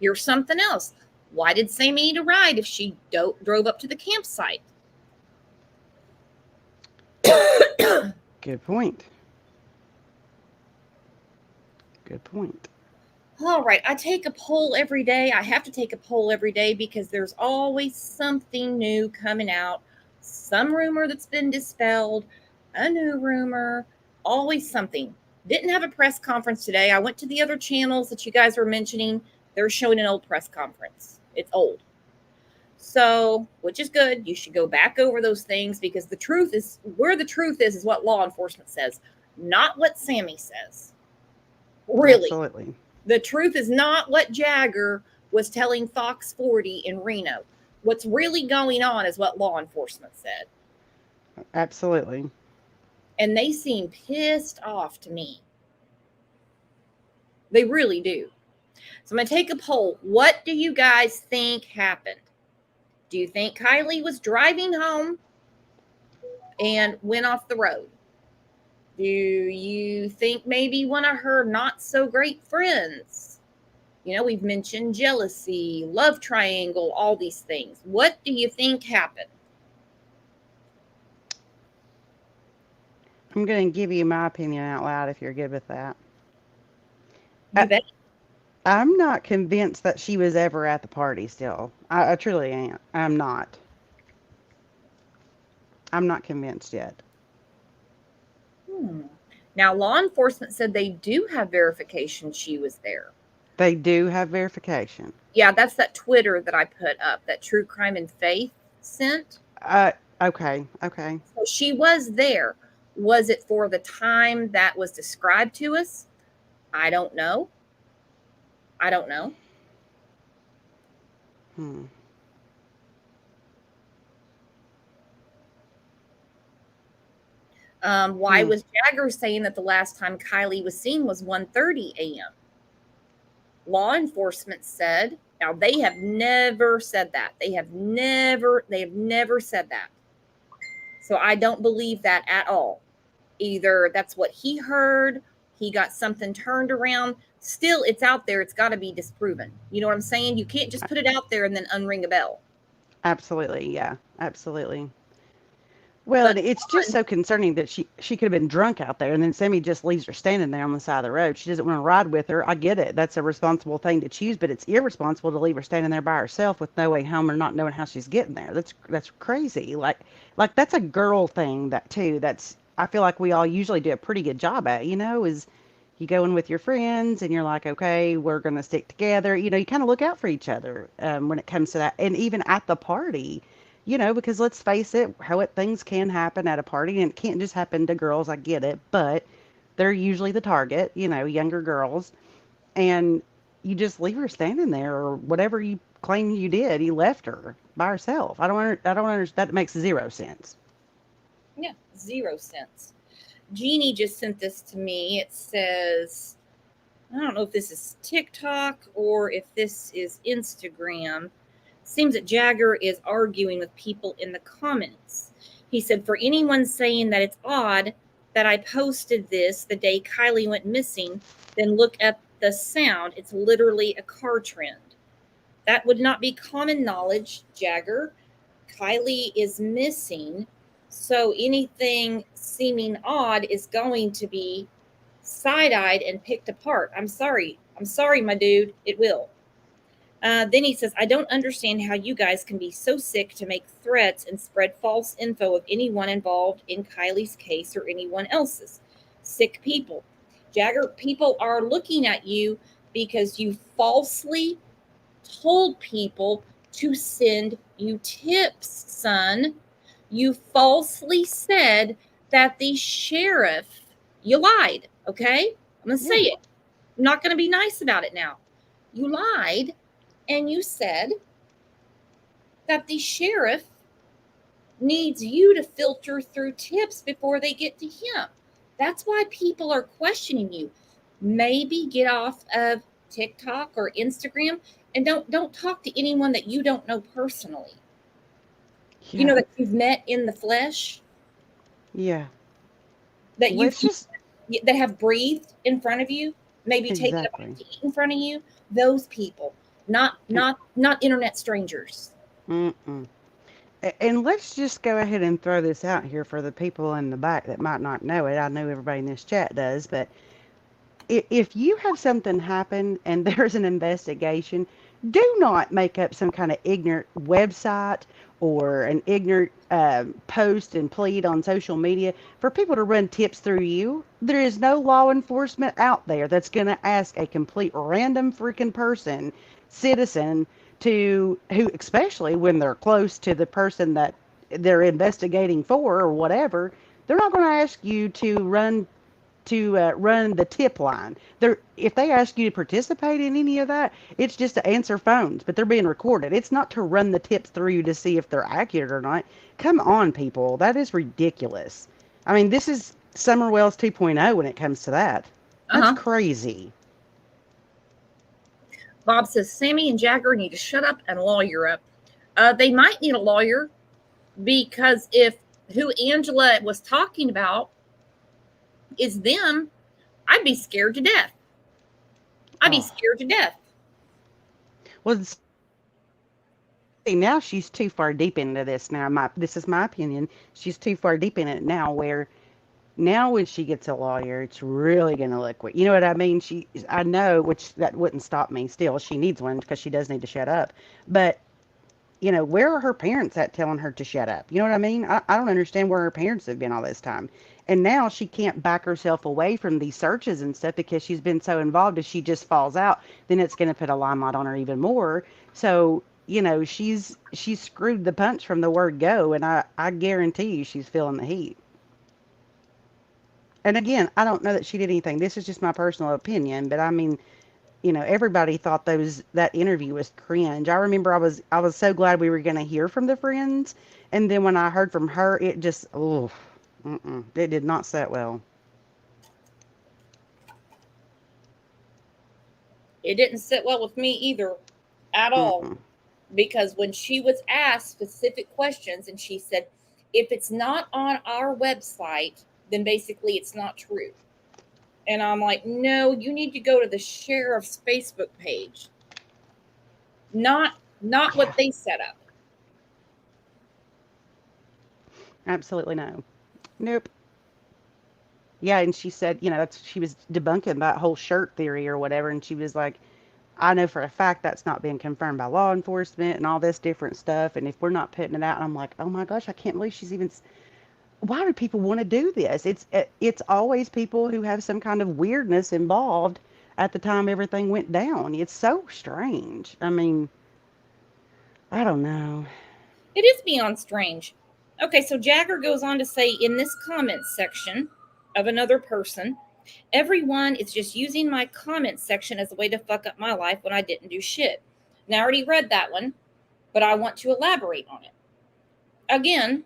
Here's something else. Why did Sammy need a ride if she drove up to the campsite? Good point. Good point. All right, I take a poll every day. I have to take a poll every day because there's always something new coming out. Some rumor that's been dispelled, a new rumor, always something. Didn't have a press conference today. I went to the other channels that you guys were mentioning. They're showing an old press conference. It's old. So, which is good. You should go back over those things because the truth is what law enforcement says, not what Sammy says. Really. Absolutely. The truth is not what Jagger was telling Fox 40 in Reno. What's really going on is what law enforcement said. Absolutely. And they seem pissed off to me. They really do. So I'm going to take a poll. What do you guys think happened? Do you think Kiely was driving home and went off the road? Do you think maybe one of her not so great friends? We've mentioned jealousy, love triangle, all these things. What do you think happened? I'm going to give you my opinion out loud if you're good with that. You bet. I'm not convinced that she was ever at the party still. I truly am. I'm not. I'm not convinced yet. Now, law enforcement said they do have verification she was there. They do have verification. Yeah, that's that Twitter that I put up, that True Crime and Faith sent. Okay. So she was there. Was it for the time that was described to us? I don't know. Why was Jagger saying that the last time Kiely was seen was 1:30 a.m.? Law enforcement said, now they have never said that. They have never said that. So I don't believe that at all. Either that's what he heard, he got something turned around. Still, it's out there. It's got to be disproven. You know what I'm saying? You can't just put it out there and then unring a bell. Absolutely. Yeah, absolutely. Well, and it's just so concerning that she could have been drunk out there, and then Sammy just leaves her standing there on the side of the road. She doesn't want to ride with her. I get it. That's a responsible thing to choose, but it's irresponsible to leave her standing there by herself with no way home or not knowing how she's getting there. That's crazy. Like that's a girl thing that too. I feel like we all usually do a pretty good job at, is you go in with your friends and you're like, okay, we're going to stick together. You kind of look out for each other when it comes to that. And even at the party, because let's face it, things can happen at a party, and it can't just happen to girls. I get it, but they're usually the target, younger girls, and you just leave her standing there or whatever you claim you did. You left her by herself. I don't understand. That makes zero sense. Yeah, 0 cents. Jeannie just sent this to me. It says, I don't know if this is TikTok or if this is Instagram. Seems that Jagger is arguing with people in the comments. He said, for anyone saying that it's odd that I posted this the day Kiely went missing, then look at the sound. It's literally a car trend. That would not be common knowledge, Jagger. Kiely is missing, so anything seeming odd is going to be side-eyed and picked apart. I'm sorry, my dude. It will. Then he says, I don't understand how you guys can be so sick to make threats and spread false info of anyone involved in Kiely's case or anyone else's. Sick people. Jagger, people are looking at you because you falsely told people to send you tips, son. You falsely said that the sheriff, you lied, okay? I'm going to say it. I'm not going to be nice about it now. You lied. And you said that the sheriff needs you to filter through tips before they get to him. That's why people are questioning you. Maybe get off of TikTok or Instagram and don't talk to anyone that you don't know personally. you Yeah. know, that you've met in the flesh, Yeah. that Let's just that have breathed in front of you, maybe taken a exactly. bite to eat in front of you. Those people, not internet strangers. Mm-mm. And let's just go ahead and throw this out here for the people in the back that might not know it. I know everybody in this chat does, but if you have something happen and there's an investigation, do not make up some kind of ignorant website or an ignorant post and plead on social media for people to run tips through you. There is no law enforcement out there that's going to ask a complete random freaking person, citizen, to who, especially when they're close to the person that they're investigating for or whatever, they're not going to ask you to run the tip line. If they ask you to participate in any of that, it's just to answer phones, but they're being recorded. It's not to run the tips through you to see if they're accurate or not. Come on, people. That is ridiculous. I mean, this is Summer Wells 2.0 when it comes to that. That's Uh-huh. crazy. Bob says Sammy and Jagger need to shut up and lawyer up. They might need a lawyer because if who Angela was talking about is them, I'd be scared to death. I'd be Oh. scared to death. Well, see, now she's too far deep into this now. This is my opinion. She's too far deep in it now where now when she gets a lawyer, it's really going to look weird. You know what I mean? I know, which that wouldn't stop me still. She needs one because she does need to shut up. But, where are her parents at telling her to shut up? You know what I mean? I don't understand where her parents have been all this time. And now she can't back herself away from these searches and stuff because she's been so involved. If she just falls out, then it's going to put a limelight on her even more. So, she's screwed the punch from the word go. And I guarantee you she's feeling the heat. And again, I don't know that she did anything. This is just my personal opinion, but I mean, everybody thought that interview was cringe. I remember I was so glad we were going to hear from the friends, and then when I heard from her, it just it did not set well. It didn't sit well with me either at all. Mm-mm. Because when she was asked specific questions and she said, if it's not on our website, then basically it's not true. And I'm like, no, you need to go to the sheriff's Facebook page. Not what they set up. Absolutely no. Nope. Yeah, and she said, she was debunking that whole shirt theory or whatever, and she was like, I know for a fact that's not been confirmed by law enforcement and all this different stuff. And if we're not putting it out, and I'm like, oh my gosh, I can't believe she's even. Why do people want to do this? It's always people who have some kind of weirdness involved at the time everything went down. It's so strange. I mean, I don't know. It is beyond strange. Okay, so Jagger goes on to say in this comments section of another person, everyone is just using my comments section as a way to fuck up my life when I didn't do shit. Now, I already read that one, but I want to elaborate on it. Again,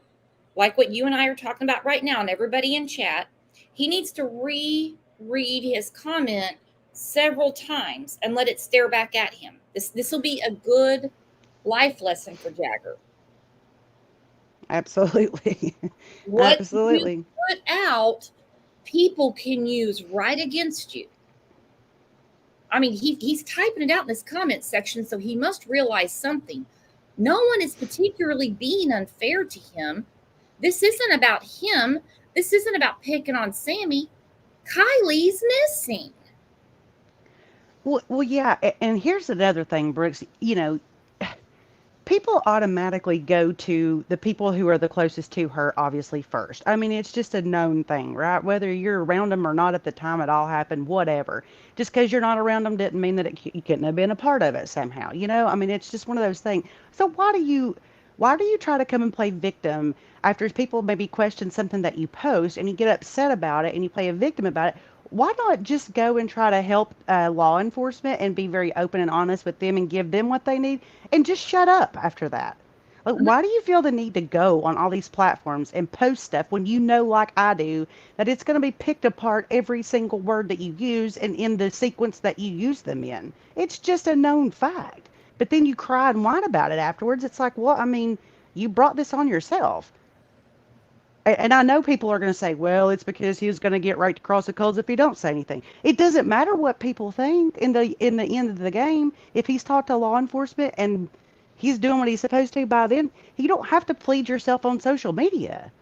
like what you and I are talking about right now, and everybody in chat, he needs to reread his comment several times and let it stare back at him. This will be a good life lesson for Jagger. Absolutely. What Absolutely. you put out, people can use right against you. I mean, he's typing it out in this comment section, so he must realize something. No one is particularly being unfair to him. This isn't about him. This isn't about picking on Sammy. Kiely's missing. Well, yeah. And here's another thing, Brooks. People automatically go to the people who are the closest to her, obviously, first. I mean, it's just a known thing, right? Whether you're around them or not at the time it all happened, whatever. Just because you're not around them didn't mean that you couldn't have been a part of it somehow. I mean, it's just one of those things. So why do you try to come and play victim after people maybe question something that you post and you get upset about it and you play a victim about it? Why not just go and try to help law enforcement and be very open and honest with them and give them what they need and just shut up after that? Like, why do you feel the need to go on all these platforms and post stuff when you know, like I do, that it's going to be picked apart every single word that you use and in the sequence that you use them in? It's just a known fact. But then you cry and whine about it afterwards. It's like, well, I mean, You brought this on yourself. And I know people are going to say, well, it's because he's going to get right across the coals if he don't say anything. It doesn't matter what people think in the end of the game. If he's talked to law enforcement and he's doing what he's supposed to by then, you don't have to plead yourself on social media.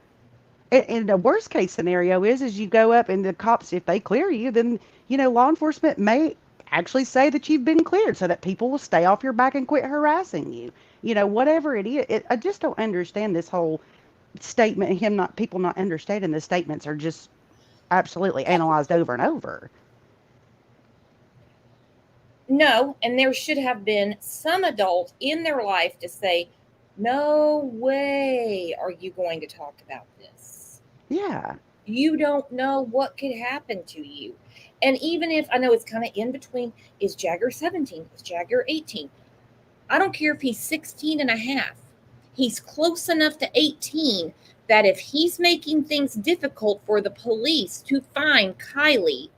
And the worst case scenario is you go up and the cops, if they clear you, then, law enforcement may actually say that you've been cleared so that people will stay off your back and quit harassing you. Whatever it is. I just don't understand this whole statement, people not understanding the statements are just absolutely analyzed over and over. No, and there should have been some adult in their life to say, no way are you going to talk about this. Yeah. You don't know what could happen to you. And even if, I know it's kind of in between, is Jagger 17? Is Jagger 18? I don't care if he's 16 and a half. He's close enough to 18 that if he's making things difficult for the police to find Kiely,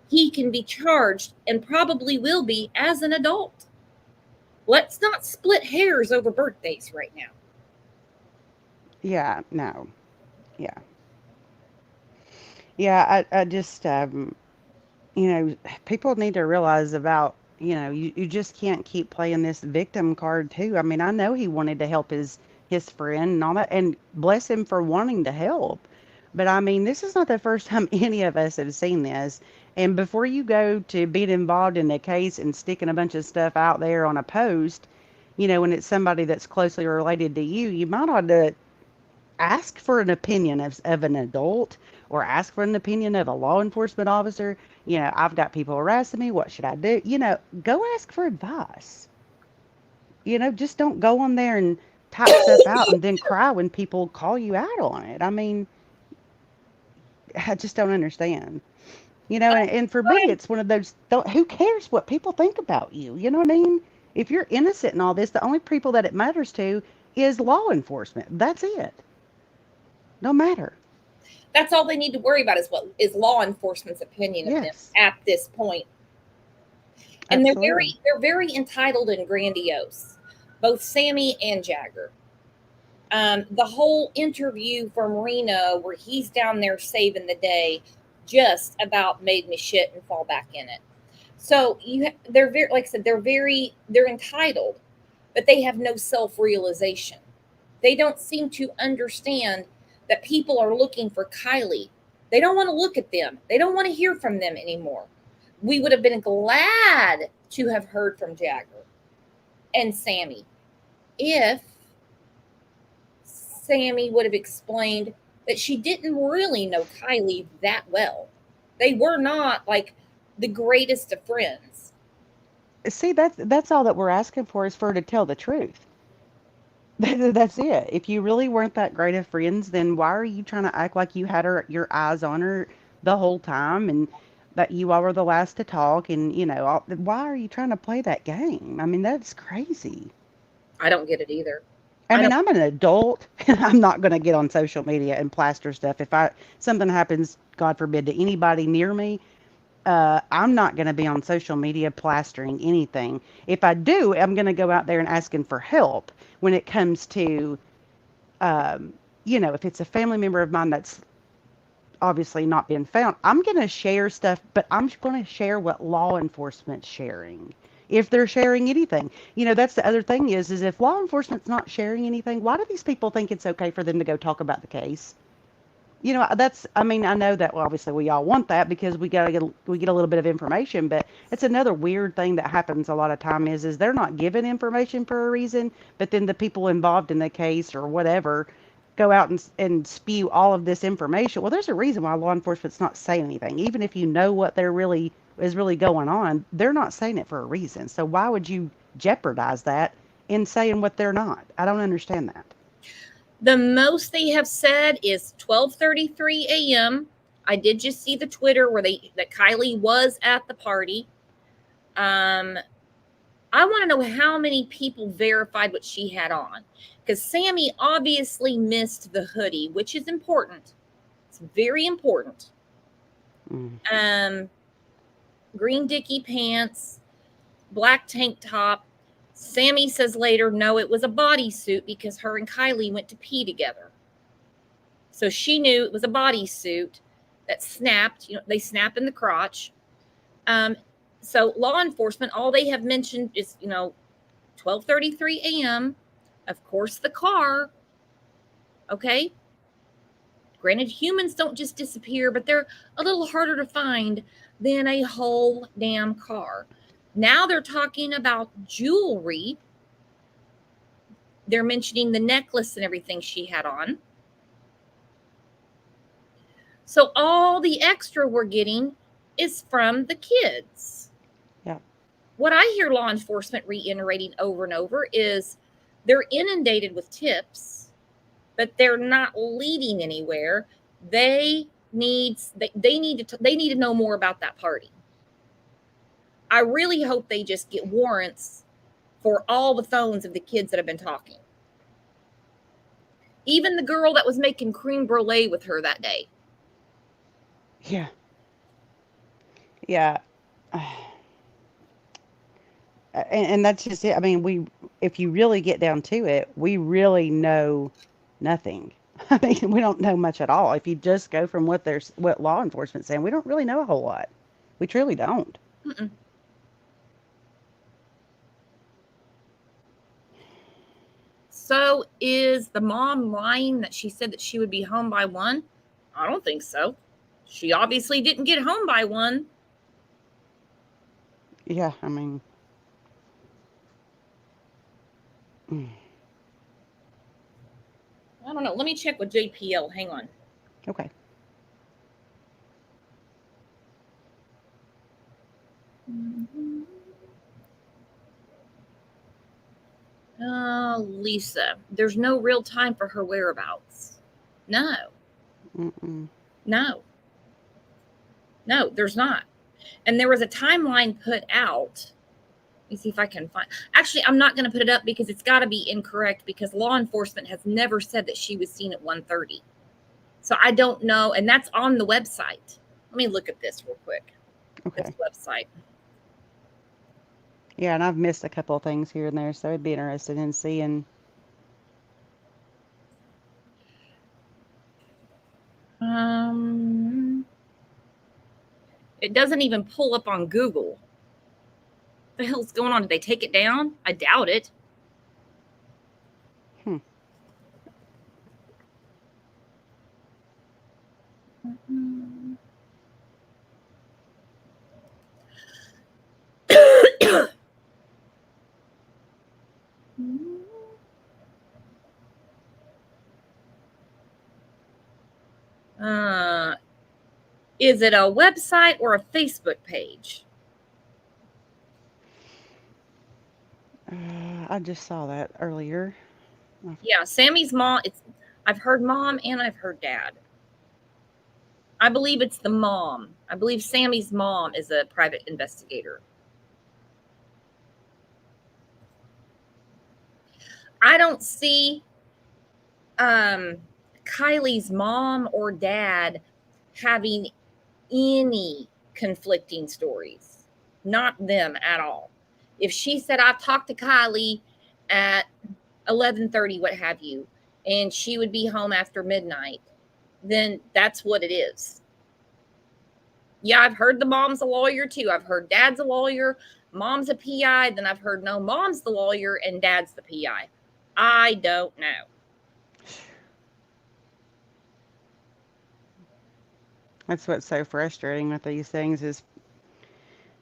he can be charged and probably will be as an adult. Let's not split hairs over birthdays right now. Yeah, no. Yeah. Yeah, I just, people need to realize about, you just can't keep playing this victim card too. I mean, I know he wanted to help his friend and all that, and bless him for wanting to help. But I mean, this is not the first time any of us have seen this. And before you go to being involved in the case and sticking a bunch of stuff out there on a post, when it's somebody that's closely related to you, you might ought to ask for an opinion of an adult or ask for an opinion of a law enforcement officer. I've got people harassing me. What should I do? Go ask for advice. Just don't go on there and type stuff out and then cry when people call you out on it. I mean, I just don't understand. And for me, it's one of those, who cares what people think about you? You know what I mean? If you're innocent in all this, the only people that it matters to is law enforcement. That's it. No matter. That's all they need to worry about is what is law enforcement's opinion of them at this point. And Absolutely. they're very entitled and grandiose, both Sammy and Jagger. The whole interview from Reno where he's down there saving the day just about made me shit and fall back in it. So they're very, like I said, they're entitled, but they have no self-realization. They don't seem to understand that people are looking for Kiely. They don't want to look at them. They don't want to hear from them anymore. We would have been glad to have heard from Jagger and Sammy if Sammy would have explained that she didn't really know Kiely that well. They were not like the greatest of friends. See, that's all that we're asking for is for her to tell the truth. That's it. If you really weren't that great of friends, then why are you trying to act like you had your eyes on her the whole time and that you all were the last to talk and, why are you trying to play that game? I mean, that's crazy. I don't get it either. I mean, I'm an adult and I'm not going to get on social media and plaster stuff. If something happens, God forbid, to anybody near me, I'm not going to be on social media plastering anything. If I do, I'm going to go out there and asking for help when it comes to, if it's a family member of mine that's obviously not been found, I'm going to share stuff, but I'm going to share what law enforcement's sharing. If they're sharing anything, that's the other thing is if law enforcement's not sharing anything, why do these people think it's okay for them to go talk about the case? I know that obviously we all want that because we get a little bit of information, but it's another weird thing that happens a lot of time is they're not given information for a reason, but then the people involved in the case or whatever go out and spew all of this information. Well, there's a reason why law enforcement's not saying anything. Even if you know what is really going on, they're not saying it for a reason. So why would you jeopardize that in saying what they're not? I don't understand that. The most they have said is 12:33 a.m. I did just see the Twitter where that Kiely was at the party. I want to know how many people verified what she had on, because Sammy obviously missed the hoodie, which is important. It's very important. Green dicky pants, black tank top. Sammy says later, no, it was a bodysuit because her and Kiely went to pee together. So she knew it was a bodysuit that snapped. They snap in the crotch. So law enforcement, all they have mentioned is, 12:33 a.m. Of course, the car. Okay. Granted, humans don't just disappear, but they're a little harder to find than a whole damn car. Now they're talking about jewelry. They're mentioning the necklace and everything she had on. So all the extra we're getting is from the kids. Yeah. What I hear law enforcement reiterating over and over is they're inundated with tips, but they're not leading anywhere. They need to know more about that party. I really hope they just get warrants for all the phones of the kids that have been talking. Even the girl that was making creme brulee with her that day. Yeah. Yeah. And that's just it. I mean, if you really get down to it, we really know nothing. I mean, we don't know much at all. If you just go from what law enforcement's saying, we don't really know a whole lot. We truly don't. Mm-mm. So is the mom lying that she said that she would be home by 1? I don't think so. She obviously didn't get home by 1. Yeah, I mean. I don't know. Let me check with JPL. Hang on. Okay. Lisa, there's no real time for her whereabouts. No. Mm-mm. No, there's not. And there was a timeline put out. Let me see if I can find. Actually, I'm not going to put it up because it's got to be incorrect because law enforcement has never said that she was seen at 1:30. So I don't know. And that's on the website. Let me look at this real quick. Okay. This website. Yeah, and I've missed a couple of things here and there, so I'd be interested in seeing. It doesn't even pull up on Google. What the hell's going on? Did they take it down? I doubt it. Is it a website or a Facebook page? I just saw that earlier. Yeah, Sammy's mom. I've heard mom and I've heard dad. I believe it's the mom. I believe Sammy's mom is a private investigator. I don't see Kiely's mom or dad having any conflicting stories. Not them at all. If she said, I've talked to Kiely at 11:30, what have you, and she would be home after midnight, then that's what it is. Yeah, I've heard the mom's a lawyer too. I've heard dad's a lawyer, mom's a PI, then I've heard no, mom's the lawyer and dad's the PI. I don't know. That's what's so frustrating with these things is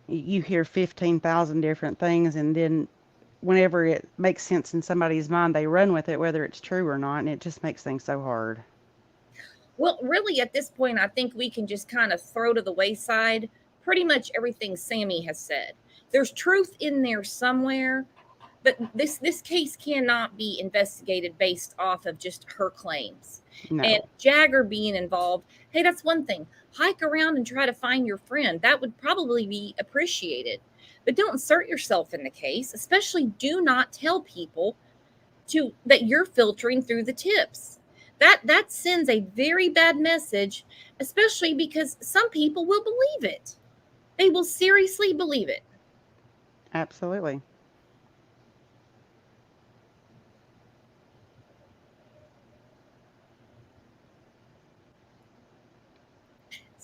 you hear 15,000 different things, and then whenever it makes sense in somebody's mind, they run with it, whether it's true or not, and it just makes things so hard. Well, really, at this point, I think we can just kind of throw to the wayside pretty much everything Sammy has said. There's truth in there somewhere, but this case cannot be investigated based off of just her claims. No. And Jagger being involved, hey, that's one thing. Hike around and try to find your friend. That would probably be appreciated. But don't insert yourself in the case, especially do not tell people that you're filtering through the tips. That sends a very bad message, especially because some people will believe it. They will seriously believe it. Absolutely.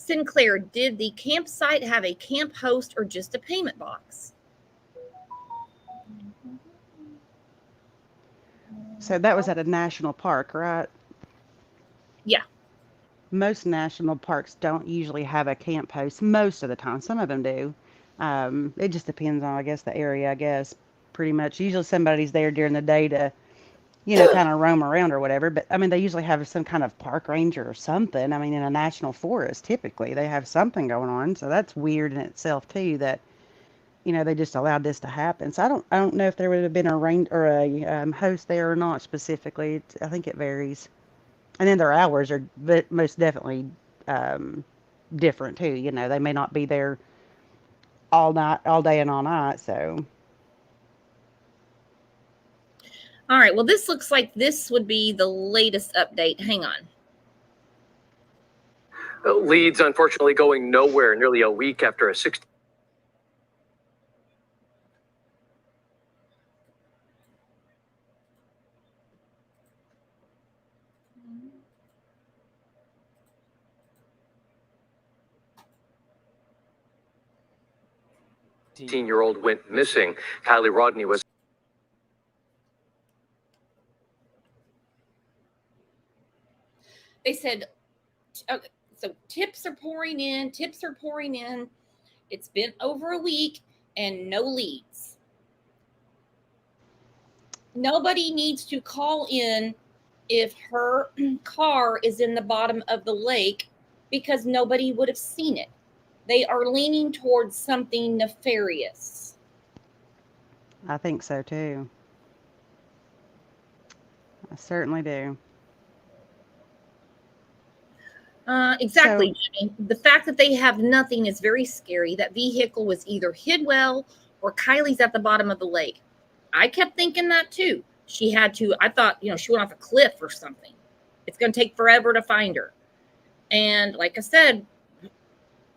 Sinclair, did the campsite have a camp host or just a payment box? So that was at a national park, right? Yeah. Most national parks don't usually have a camp host most of the time. Some of them do. It just depends on, I guess, the area, I guess, pretty much. Usually somebody's there during the day to, kind of roam around or whatever. But I mean, they usually have some kind of park ranger or something. I mean, in a national forest, typically they have something going on. So that's weird in itself too that, they just allowed this to happen. So I don't know if there would have been a rain or a host there or not specifically. I think it varies. And then their hours are most definitely um, different too. They may not be there all night, all day, and all night. So All right. Well, this looks like this would be the latest update. Hang on. Leads, unfortunately, going nowhere nearly a week after a 16. Year-old went missing. Kiely Rodni was. They said, okay, so tips are pouring in. It's been over a week and no leads. Nobody needs to call in if her car is in the bottom of the lake because nobody would have seen it. They are leaning towards something nefarious. I think so too. I certainly do. Exactly, Jimmy. The fact that they have nothing is very scary. That vehicle was either hid well or Kylie's at the bottom of the lake. I kept thinking that too. She had to, I thought, she went off a cliff or something. It's going to take forever to find her. And like I said,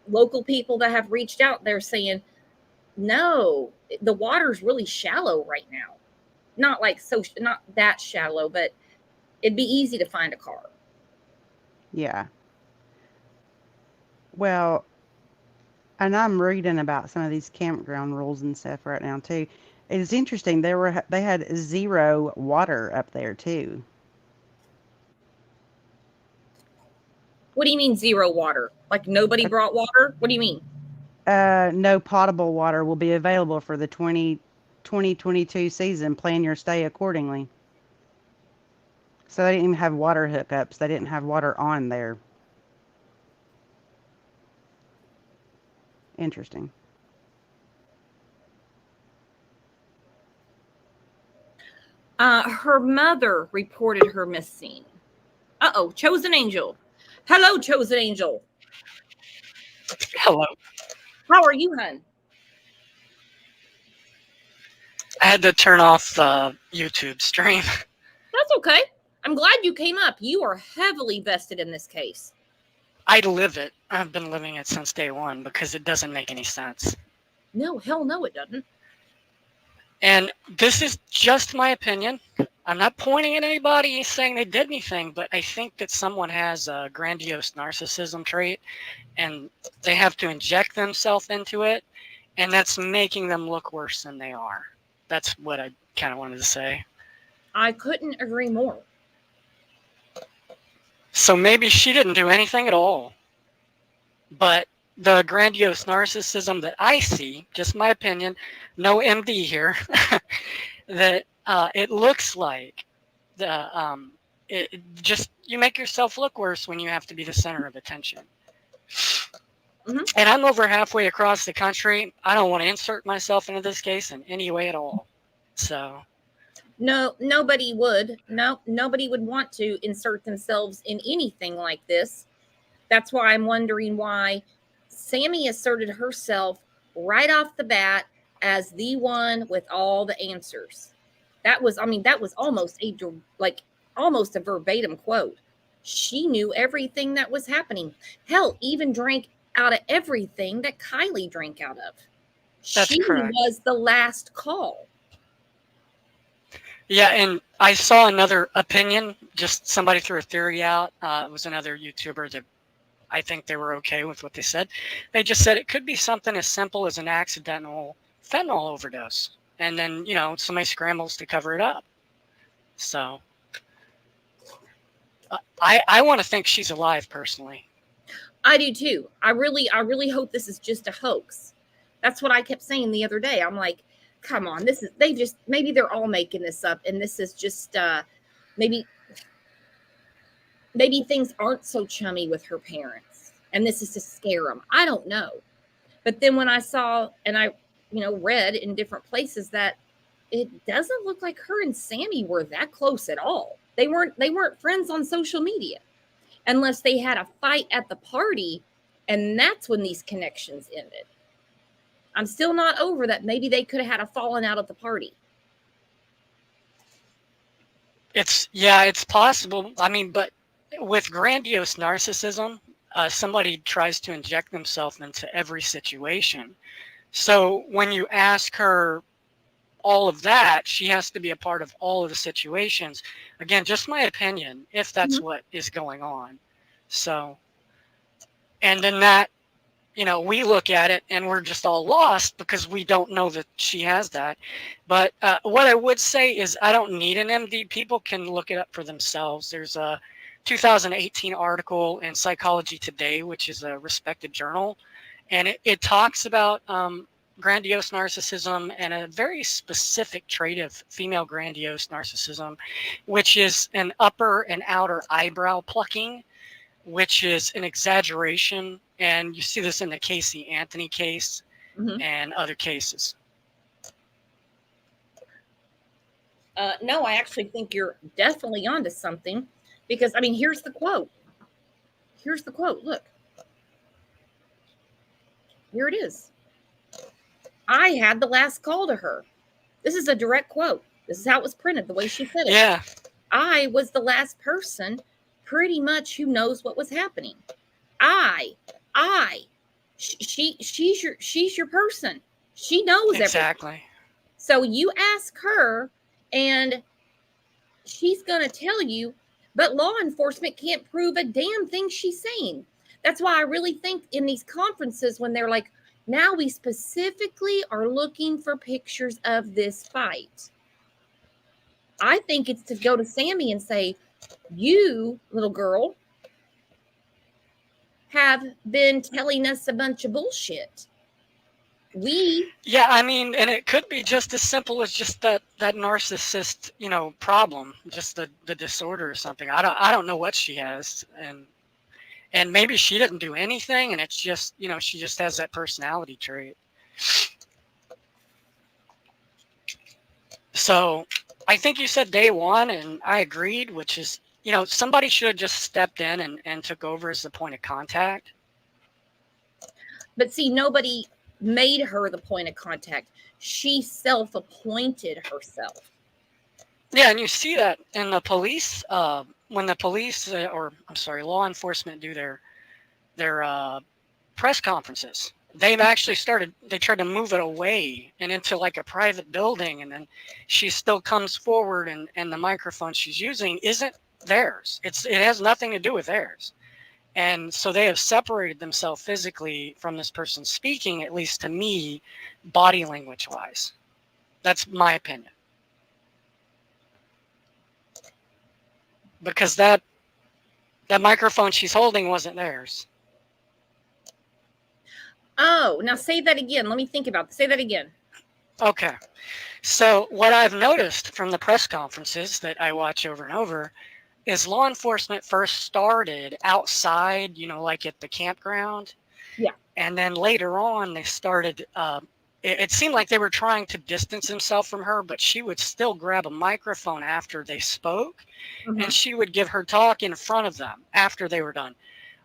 local people that have reached out, they're saying, no, the water's really shallow right now. Not that shallow, but it'd be easy to find a car. Yeah. Well, and I'm reading about some of these campground rules and stuff right now too. It's interesting. They had zero water up there too. What do you mean zero water? Like nobody brought water? What do you mean? No potable water will be available for the 2022 season. Plan your stay accordingly. So they didn't even have water hookups. They didn't have water on there. Interesting. Her mother reported her missing. Uh-oh, Chosen Angel. Hello, Chosen Angel. Hello. How are you, hun? I had to turn off the YouTube stream. That's okay. I'm glad you came up. You are heavily vested in this case. I live it. I've been living it since day one because it doesn't make any sense. No, hell no, it doesn't. And this is just my opinion. I'm not pointing at anybody saying they did anything, but I think that someone has a grandiose narcissism trait and they have to inject themselves into it, and that's making them look worse than they are. That's what I kind of wanted to say. I couldn't agree more. So maybe she didn't do anything at all. But the grandiose narcissism that I see, just my opinion, no MD here, that it looks like you make yourself look worse when you have to be the center of attention. Mm-hmm. And I'm over halfway across the country. I don't want to insert myself into this case in any way at all. So. No, nobody would. No, nobody would want to insert themselves in anything like this. That's why I'm wondering why Sammy asserted herself right off the bat as the one with all the answers. That was almost a verbatim quote. She knew everything that was happening. Hell, even drank out of everything that Kiely drank out of. She was the last call. Yeah, and I saw another opinion. Just somebody threw a theory out. It was another YouTuber that I think they were okay with what they said. They just said it could be something as simple as an accidental fentanyl overdose. And then, somebody scrambles to cover it up. So I want to think she's alive personally. I do too. I really hope this is just a hoax. That's what I kept saying the other day. I'm like, come on, maybe they're all making this up, and this is just maybe things aren't so chummy with her parents, and this is to scare them. I don't know. But then when I saw and I, read in different places that it doesn't look like her and Sammy were that close at all. They weren't friends on social media unless they had a fight at the party, and that's when these connections ended. I'm still not over that maybe they could have had a falling out at the party. It's possible. I mean, but with grandiose narcissism, somebody tries to inject themselves into every situation. So when you ask her all of that, she has to be a part of all of the situations. Again, just my opinion, if that's what is going on. So, and then that, we look at it and we're just all lost because we don't know that she has that. But what I would say is I don't need an MD. People can look it up for themselves. There's a 2018 article in Psychology Today, which is a respected journal, and it talks about grandiose narcissism and a very specific trait of female grandiose narcissism, which is an upper and outer eyebrow plucking, which is an exaggeration. And you see this in the Casey Anthony case and other cases. No, I actually think you're definitely onto something because, I mean, here's the quote. Look. Here it is. I had the last call to her. This is a direct quote. This is how it was printed, the way she said it. Yeah. I was the last person pretty much who knows what was happening. She's your person. She knows exactly. Everything. So you ask her and she's going to tell you, but law enforcement can't prove a damn thing she's saying. That's why I really think in these conferences when they're like, now we specifically are looking for pictures of this fight. I think it's to go to Sammy and say, you, little girl, have been telling us a bunch of bullshit. Yeah, I mean, and it could be just as simple as just that narcissist, problem, just the disorder or something. I don't know what she has, and maybe she didn't do anything, and it's just, she just has that personality trait. So I think you said day one, and I agreed, which is, somebody should have just stepped in and took over as the point of contact. But see, nobody made her the point of contact. She self-appointed herself. Yeah, and you see that in the police, when the police, law enforcement do their press conferences. They've actually they tried to move it away and into like a private building, and then she still comes forward and the microphone she's using isn't theirs. It has nothing to do with theirs. And so they have separated themselves physically from this person speaking, at least to me, body language wise. That's my opinion. Because that microphone she's holding wasn't theirs. Oh, now say that again. Let me think about this. Say that again. Okay. So what I've noticed from the press conferences that I watch over and over is law enforcement first started outside, like at the campground. Yeah. And then later on, they started, it seemed like they were trying to distance themselves from her, but she would still grab a microphone after they spoke, and she would give her talk in front of them after they were done.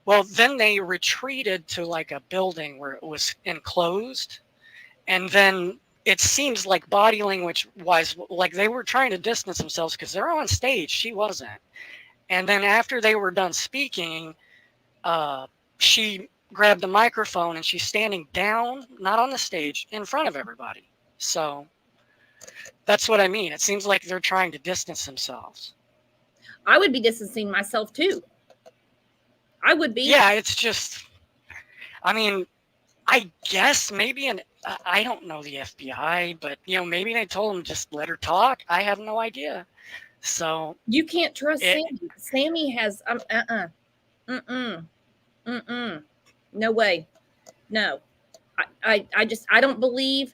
Well, then they retreated to like a building where it was enclosed. And then it seems like body language wise, like they were trying to distance themselves because they're on stage. She wasn't. And then after they were done speaking, she grabbed the microphone and she's standing down, not on the stage, in front of everybody. So that's what I mean. It seems like they're trying to distance themselves. I would be distancing myself too. I would be. Yeah, it's just, I mean, I guess maybe I don't know the FBI, but maybe they told him just let her talk. I have no idea. So You can't trust it, Sammy. Sammy has no way. No. I don't believe,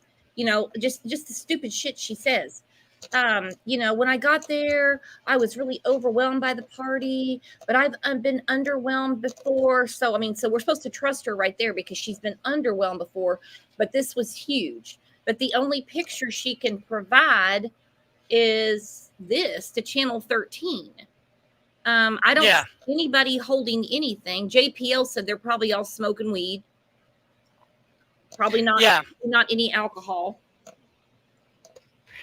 just the stupid shit she says. When I got there, I was really overwhelmed by the party, but I've been underwhelmed before. So, so we're supposed to trust her right there because she's been underwhelmed before, but this was huge. But the only picture she can provide is this to Channel 13. I don't Yeah. see anybody holding anything. JPL said they're probably all smoking weed. Probably not. Yeah. Not any alcohol.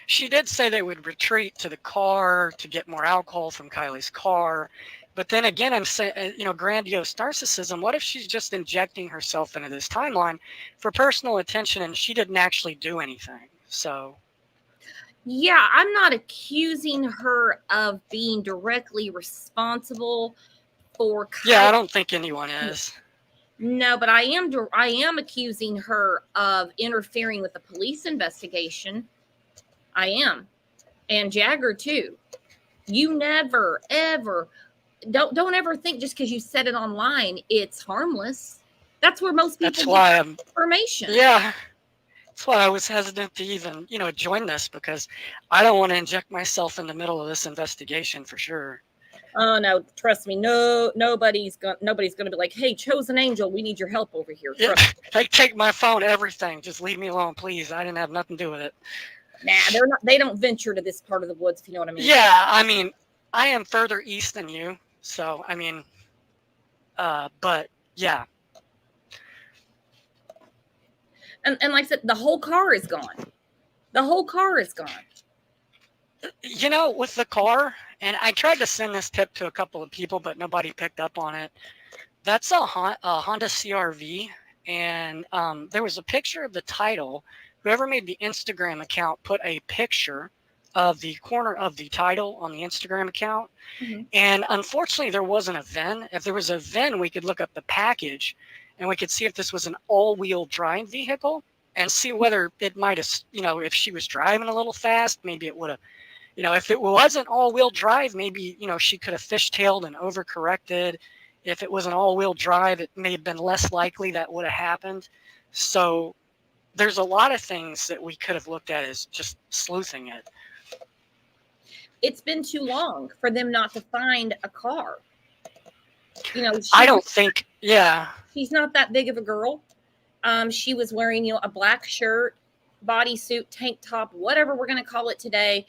She did say they would retreat to the car to get more alcohol from Kiely's car. But then again, I'm saying, grandiose narcissism. What if she's just injecting herself into this timeline for personal attention and she didn't actually do anything? So. Yeah, I'm not accusing her of being directly responsible for. Yeah, I don't think anyone is. No, but I am accusing her of interfering with the police investigation. I am. And Jagger too. You never ever don't ever think just because you said it online it's harmless. That's where most people That's why get information. Yeah. That's why I was hesitant to even, join this, because I don't want to inject myself in the middle of this investigation for sure. Oh no, trust me. No, nobody's gonna be like, "Hey, chosen angel, we need your help over here." Yeah, they take my phone, everything. Just leave me alone, please. I didn't have nothing to do with it. Nah, they don't venture to this part of the woods, if you know what I mean. Yeah, I am further east than you, so but yeah. And like I said, the whole car is gone. The whole car is gone. With the car, and I tried to send this tip to a couple of people, but nobody picked up on it. That's a Honda CRV, and there was a picture of the title. Whoever made the Instagram account put a picture of the corner of the title on the Instagram account. Mm-hmm. And unfortunately, there wasn't a VIN. If there was a VIN, we could look up the package and we could see if this was an all-wheel drive vehicle and see whether it might have, if she was driving a little fast, maybe it would have, if it wasn't all-wheel drive, maybe, she could have fishtailed and overcorrected. If it was an all-wheel drive, it may have been less likely that would have happened. So there's a lot of things that we could have looked at as just sleuthing it. It's been too long for them not to find a car. I don't think, yeah. She's not that big of a girl. She was wearing, a black shirt, bodysuit, tank top, whatever we're going to call it today.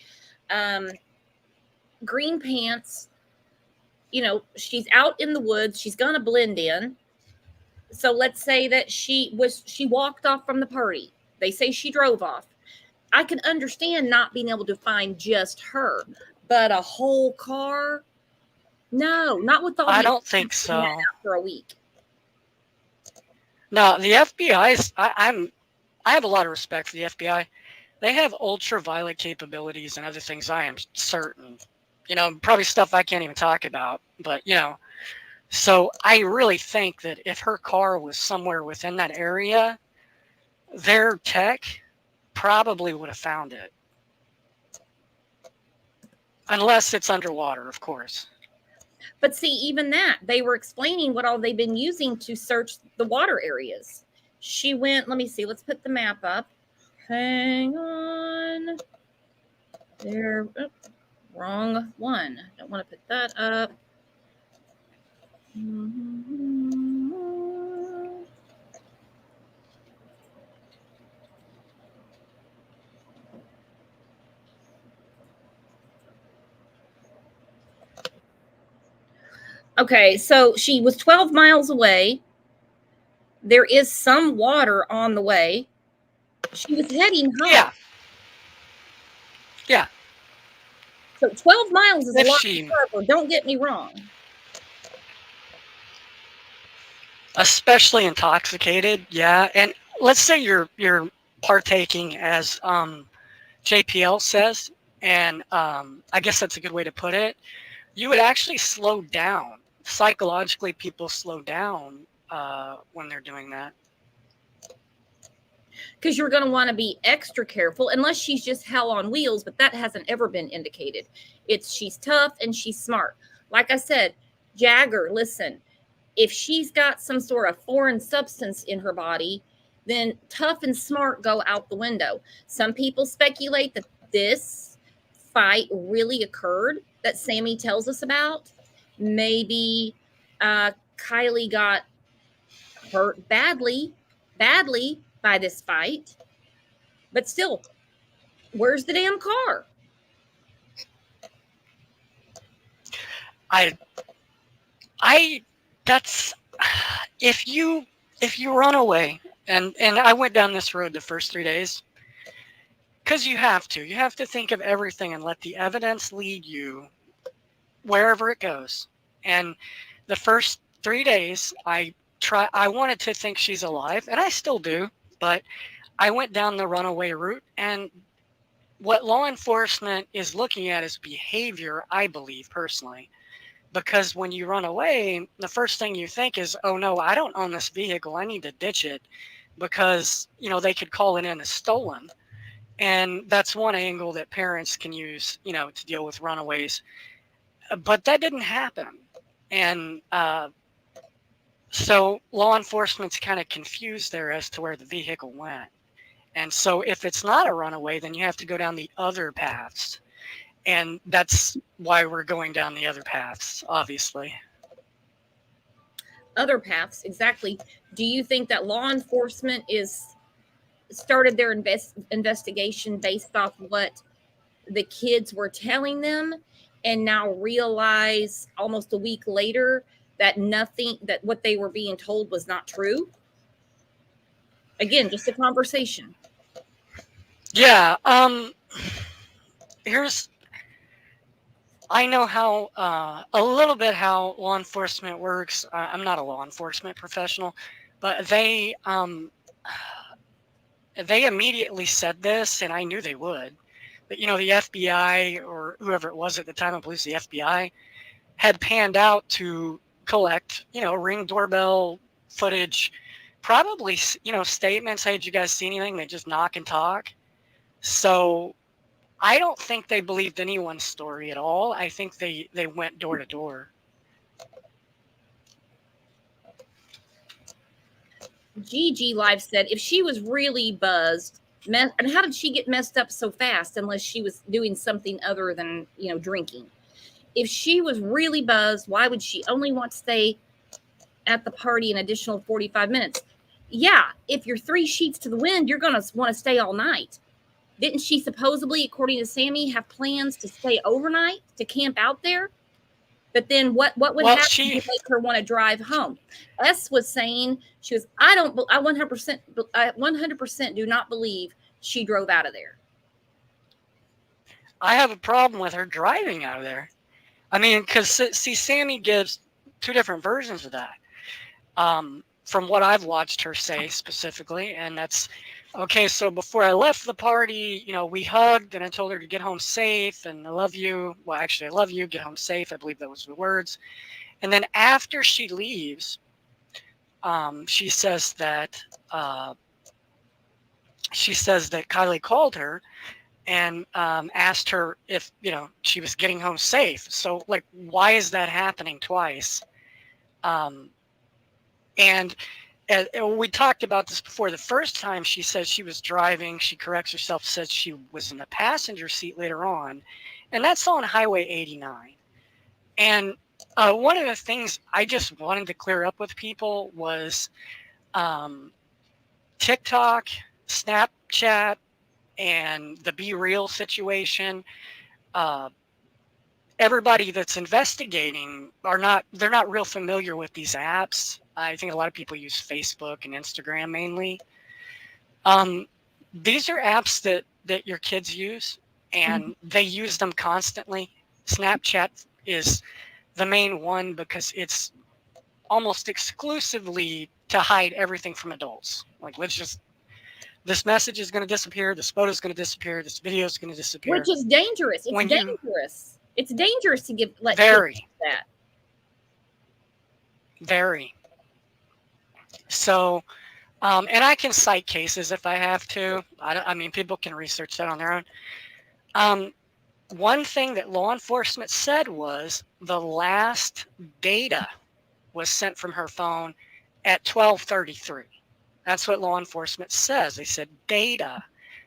Green pants. She's out in the woods. She's going to blend in. So let's say that she walked off from the party. They say she drove off. I can understand not being able to find just her, but a whole car? No, not with all. I don't think so. For a week. No, the FBI. I have a lot of respect for the FBI. They have ultraviolet capabilities and other things. I am certain. Probably stuff I can't even talk about. But so I really think that if her car was somewhere within that area, their tech probably would have found it. Unless it's underwater, of course. But see, even that, they were explaining what all they've been using to search the water areas. She went, let me see, let's put the map up. Hang on. There, wrong one. Don't want to put that up. Okay, so she was 12 miles away. There is some water on the way. She was heading home. Yeah. Yeah. So 12 miles is a lot further. Don't get me wrong. Especially intoxicated, yeah. And let's say you're partaking, as JPL says, and I guess that's a good way to put it. You would actually slow down psychologically people slow down when they're doing that. Because you're going to want to be extra careful, unless she's just hell on wheels, but that hasn't ever been indicated. She's tough and she's smart. Like I said, Jagger, listen, if she's got some sort of foreign substance in her body, then tough and smart go out the window. Some people speculate that this fight really occurred that Sammy tells us about. Maybe Kiely got hurt badly by this fight. But still, where's the damn car? That's if you run away, and I went down this road the first 3 days, because you have to think of everything and let the evidence lead you wherever it goes. And the first 3 days, I wanted to think she's alive, and I still do, but I went down the runaway route, and what law enforcement is looking at is behavior, I believe, personally. Because when you run away, the first thing you think is, oh no, I don't own this vehicle, I need to ditch it, because they could call it in as stolen. And that's one angle that parents can use, to deal with runaways. But that didn't happen. And so law enforcement's kind of confused there as to where the vehicle went. And so if it's not a runaway, then you have to go down the other paths. And that's why we're going down the other paths, obviously. Other paths, exactly. Do you think that law enforcement started their investigation based off what the kids were telling them, and now realize almost a week later that what they were being told was not true? Again, just a conversation. Yeah. I know how a little bit how law enforcement works. I'm not a law enforcement professional, but they immediately said this, and I knew they would. But the FBI, or whoever it was at the time, I believe the FBI, had panned out to collect Ring doorbell footage, probably statements. Hey, did you guys see anything? They just knock and talk. So I don't think they believed anyone's story at all. I think they went door to door. Gigi Live said, if she was really buzzed, and how did she get messed up so fast unless she was doing something other than, drinking? If she was really buzzed, why would she only want to stay at the party an additional 45 minutes? Yeah, if you're 3 sheets to the wind, you're going to want to stay all night. Didn't she supposedly, according to Sammy, have plans to stay overnight, to camp out there? But then what would happen to make her want to drive home? S was saying, I 100% do not believe she drove out of there. I have a problem with her driving out of there. I mean, because Sammy gives 2 different versions of that. From what I've watched her say specifically, and that's, okay, so before I left the party, we hugged, and I told her to get home safe, and I love you. Well, actually, I love you, get home safe. I believe that was the words. And then after she leaves, she says that Kiely called her and asked her if, she was getting home safe. So, why is that happening twice? And we talked about this before. The first time she says she was driving, she corrects herself, says she was in the passenger seat later on. And that's on Highway 89. And one of the things I just wanted to clear up with people was TikTok, Snapchat, and the Be Real situation. Everybody that's investigating they're not real familiar with these apps. I think a lot of people use Facebook and Instagram mainly. These are apps that your kids use, and they use them constantly. Snapchat is the main one because it's almost exclusively to hide everything from adults. This message is going to disappear, this photo is going to disappear, this video is going to disappear. Which is dangerous. It's dangerous. It's dangerous to let very kids that. Very. So, and I can cite cases if I have to. I mean, people can research that on their own. One thing that law enforcement said was the last data was sent from her phone at 12:33. That's what law enforcement says. They said data,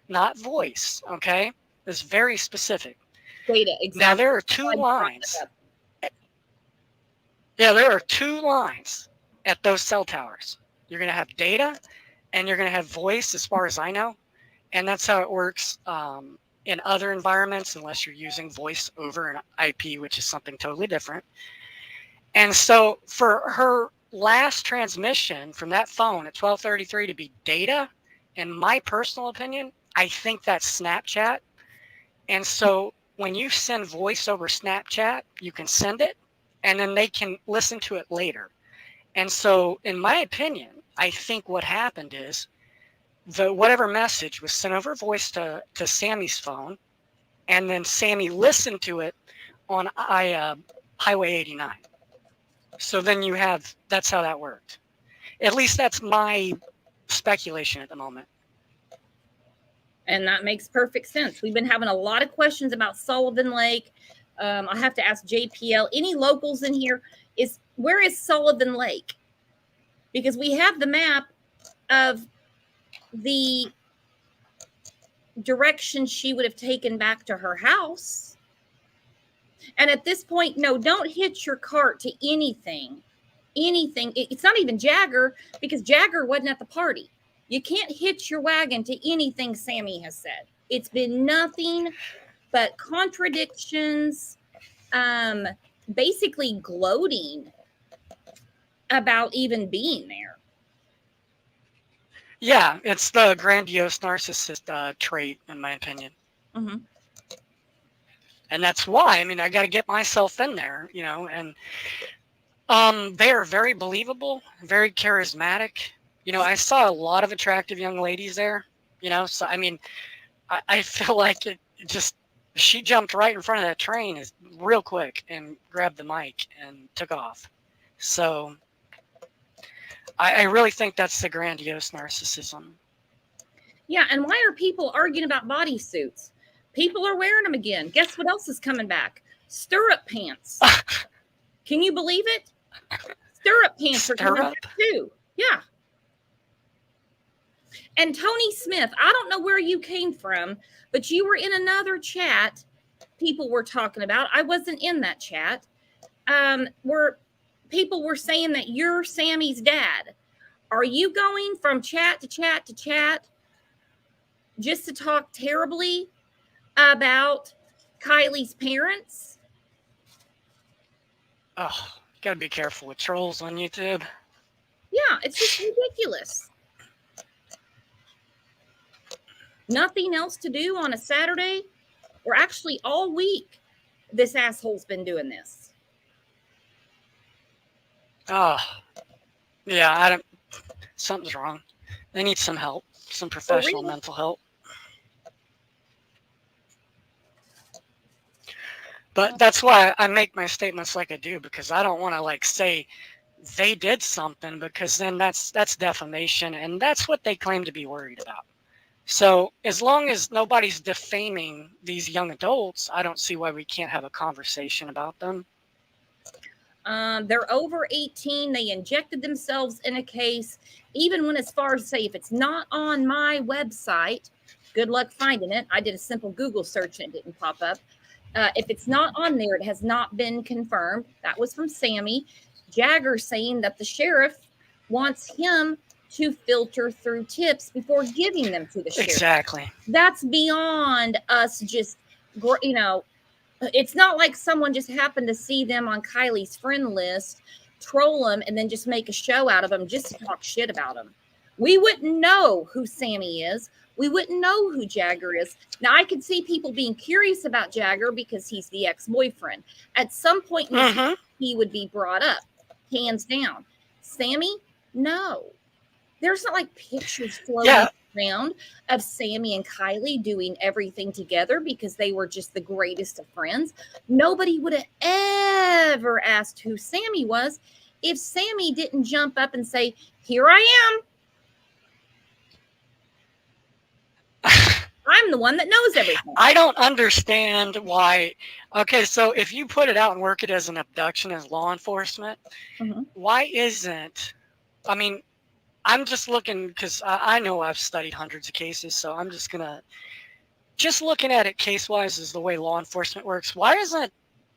not voice. Okay, it's very specific. Data, exactly. Now there are two lines. Yeah, there are two lines at those cell towers. You're going to have data and you're going to have voice, as far as I know. And that's how it works in other environments, unless you're using voice over an IP, which is something totally different. And so for her last transmission from that phone at 12:33 to be data, in my personal opinion, I think that's Snapchat. And so when you send voice over Snapchat, you can send it and then they can listen to it later. And so in my opinion, I think what happened is whatever message was sent over voice to Sammy's phone, and then Sammy listened to it on Highway 89. So then that's how that worked. At least that's my speculation at the moment. And that makes perfect sense. We've been having a lot of questions about Sullivan Lake. I have to ask JPL, any locals in here, where is Sullivan Lake? Because we have the map of the direction she would have taken back to her house. And at this point, no, don't hitch your cart to anything. It's not even Jagger, because Jagger wasn't at the party. You can't hitch your wagon to anything Sammy has said. It's been nothing but contradictions, basically gloating about even being there. Yeah, it's the grandiose narcissist trait, in my opinion. Mm-hmm. And that's why, I mean, I got to get myself in there, and they are very believable, very charismatic. I saw a lot of attractive young ladies there, so I mean, I feel like she jumped right in front of that train real quick and grabbed the mic and took off. So I really think that's the grandiose narcissism. Yeah, and why are people arguing about bodysuits? People are wearing them again. Guess what else is coming back? Stirrup pants. Can you believe it? Stirrup pants are coming back too. Yeah. And Tony Smith, I don't know where you came from, but you were in another chat people were talking about. I wasn't in that chat. Where people were saying that you're Sammy's dad. Are you going from chat to chat to chat just to talk terribly about Kiely's parents? Oh, gotta be careful with trolls on YouTube. Yeah, it's just ridiculous. Nothing else to do on a Saturday, or actually all week, this asshole's been doing this. Oh, yeah, something's wrong. They need some help, some professional mental help. But that's why I make my statements like I do, because I don't want to say they did something, because then that's defamation, and that's what they claim to be worried about. So as long as nobody's defaming these young adults, I don't see why we can't have a conversation about them. They're over 18. They injected themselves in a case, even when, as far as say, if it's not on my website, good luck finding it. I did a simple Google search and it didn't pop up. If it's not on there, it has not been confirmed. That was from Sammy. Jagger saying that the sheriff wants him to filter through tips before giving them to the sheriff. Exactly. That's beyond us just, it's not like someone just happened to see them on Kiely's friend list, troll them, and then just make a show out of them just to talk shit about them. We wouldn't know who Sammy is. We wouldn't know who Jagger is. Now, I could see people being curious about Jagger because he's the ex-boyfriend. At some point, he would be brought up, hands down. Sammy, no. There's not pictures floating around of Sammy and Kiely doing everything together because they were just the greatest of friends. Nobody would have ever asked who Sammy was. if Sammy didn't jump up and say, "Here I am. I'm the one that knows everything." I don't understand why. Okay, so if you put it out and work it as an abduction as law enforcement, why isn't, I mean, I'm just looking, because I know I've studied hundreds of cases, so I'm just looking at it case-wise is the way law enforcement works. Why isn't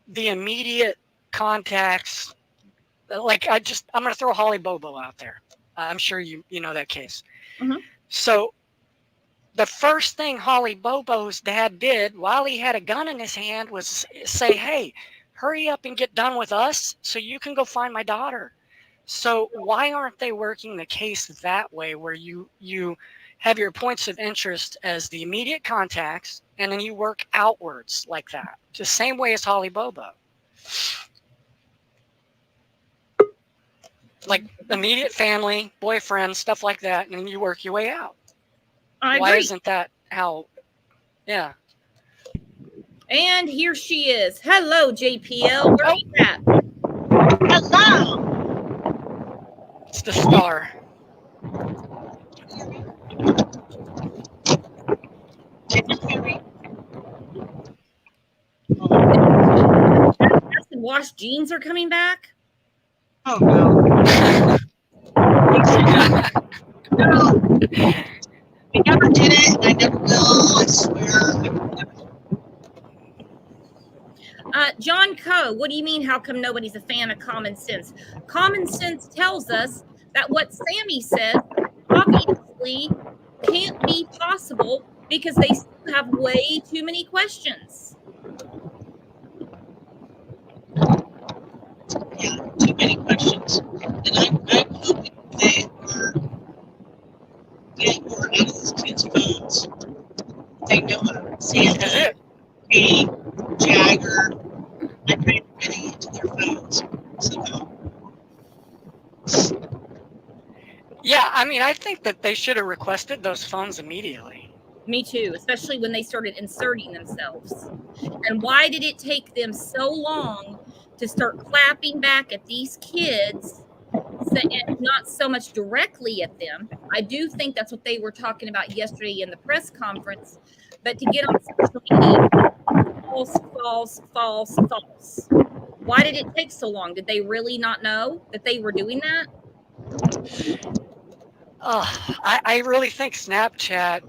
the immediate contacts, like I'm going to throw Holly Bobo out there. I'm sure you know that case. So the first thing Holly Bobo's dad did while he had a gun in his hand was say, "Hey, hurry up and get done with us so you can go find my daughter." So why aren't they working the case that way, where you have your points of interest as the immediate contacts and then you work outwards like that, the same way as Holly Bobo? Like immediate family, boyfriend, stuff like that, and then you work your way out. Why isn't that how? Yeah. And here she is. Hello, JPL. Where are you at? Hello. It's the star. Acid wash jeans are coming back. Oh no. No. I never did it, and I never will, I swear. John Coe, what do you mean, how come nobody's a fan of common sense? Common sense tells us that what Sammy says obviously can't be possible because they still have way too many questions. Yeah, too many questions. And I'm hoping they are getting more out of these kids' phones. They know how to Santa, Kate, Jagger. I pray they're getting into their phones somehow. Yeah, I mean, I think that they should have requested those phones immediately. Me too, especially when they started inserting themselves. And why did it take them so long to start clapping back at these kids, and not so much directly at them? I do think that's what they were talking about yesterday in the press conference, but to get on social media, false, false, false, false. Why did it take so long? Did they really not know that they were doing that? I really think Snapchat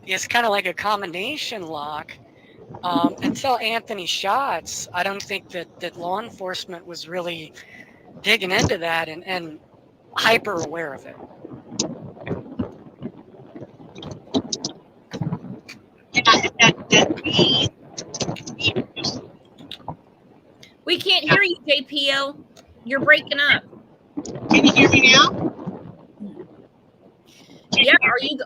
is kind of like a combination lock. Until Anthony shots, I don't think that law enforcement was really digging into that and hyper aware of it. We can't hear you, JPL. You're breaking up. Can you hear me now? Yeah,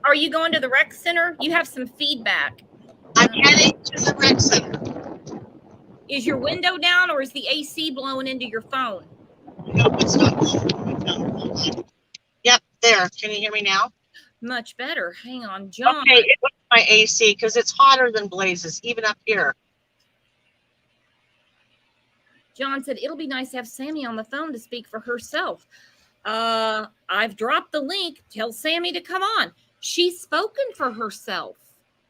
are you going to the rec center? You have some feedback. I'm heading to the rec center. Is your window down or is the AC blowing into your phone? No, it's not blowing. Yep, there. Can you hear me now? Much better. Hang on, John. Okay, it was my AC because it's hotter than blazes, even up here. John said it'll be nice to have Sammy on the phone to speak for herself. I've dropped the link. Tell Sammy to come on. She's spoken for herself.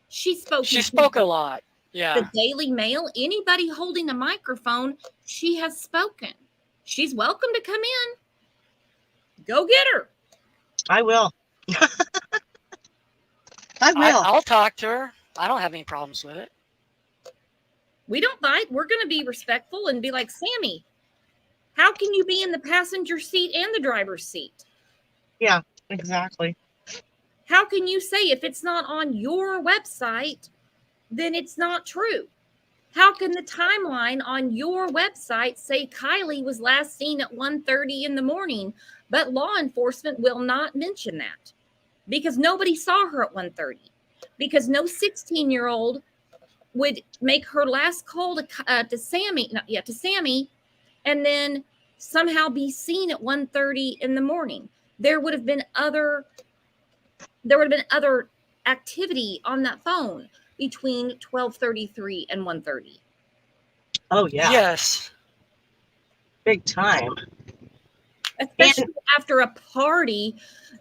She spoke a lot. Yeah. The Daily Mail, anybody holding a microphone, she has spoken. She's welcome to come in. Go get her. I will. I will. I'll talk to her. I don't have any problems with it. We don't bite. We're going to be respectful and be like, Sammy, how can you be in the passenger seat and the driver's seat? Yeah, exactly. How can you say if it's not on your website, then it's not true? How can the timeline on your website say Kiely was last seen at 1:30 in the morning, but law enforcement will not mention that? Because nobody saw her at 1:30. Because no 16-year-old would make her last call to Sammy, and then somehow be seen at 1:30 in the morning. There would have been other activity on that phone between 12:33 and 1:30. Oh yeah. Yes. Big time. especially after a party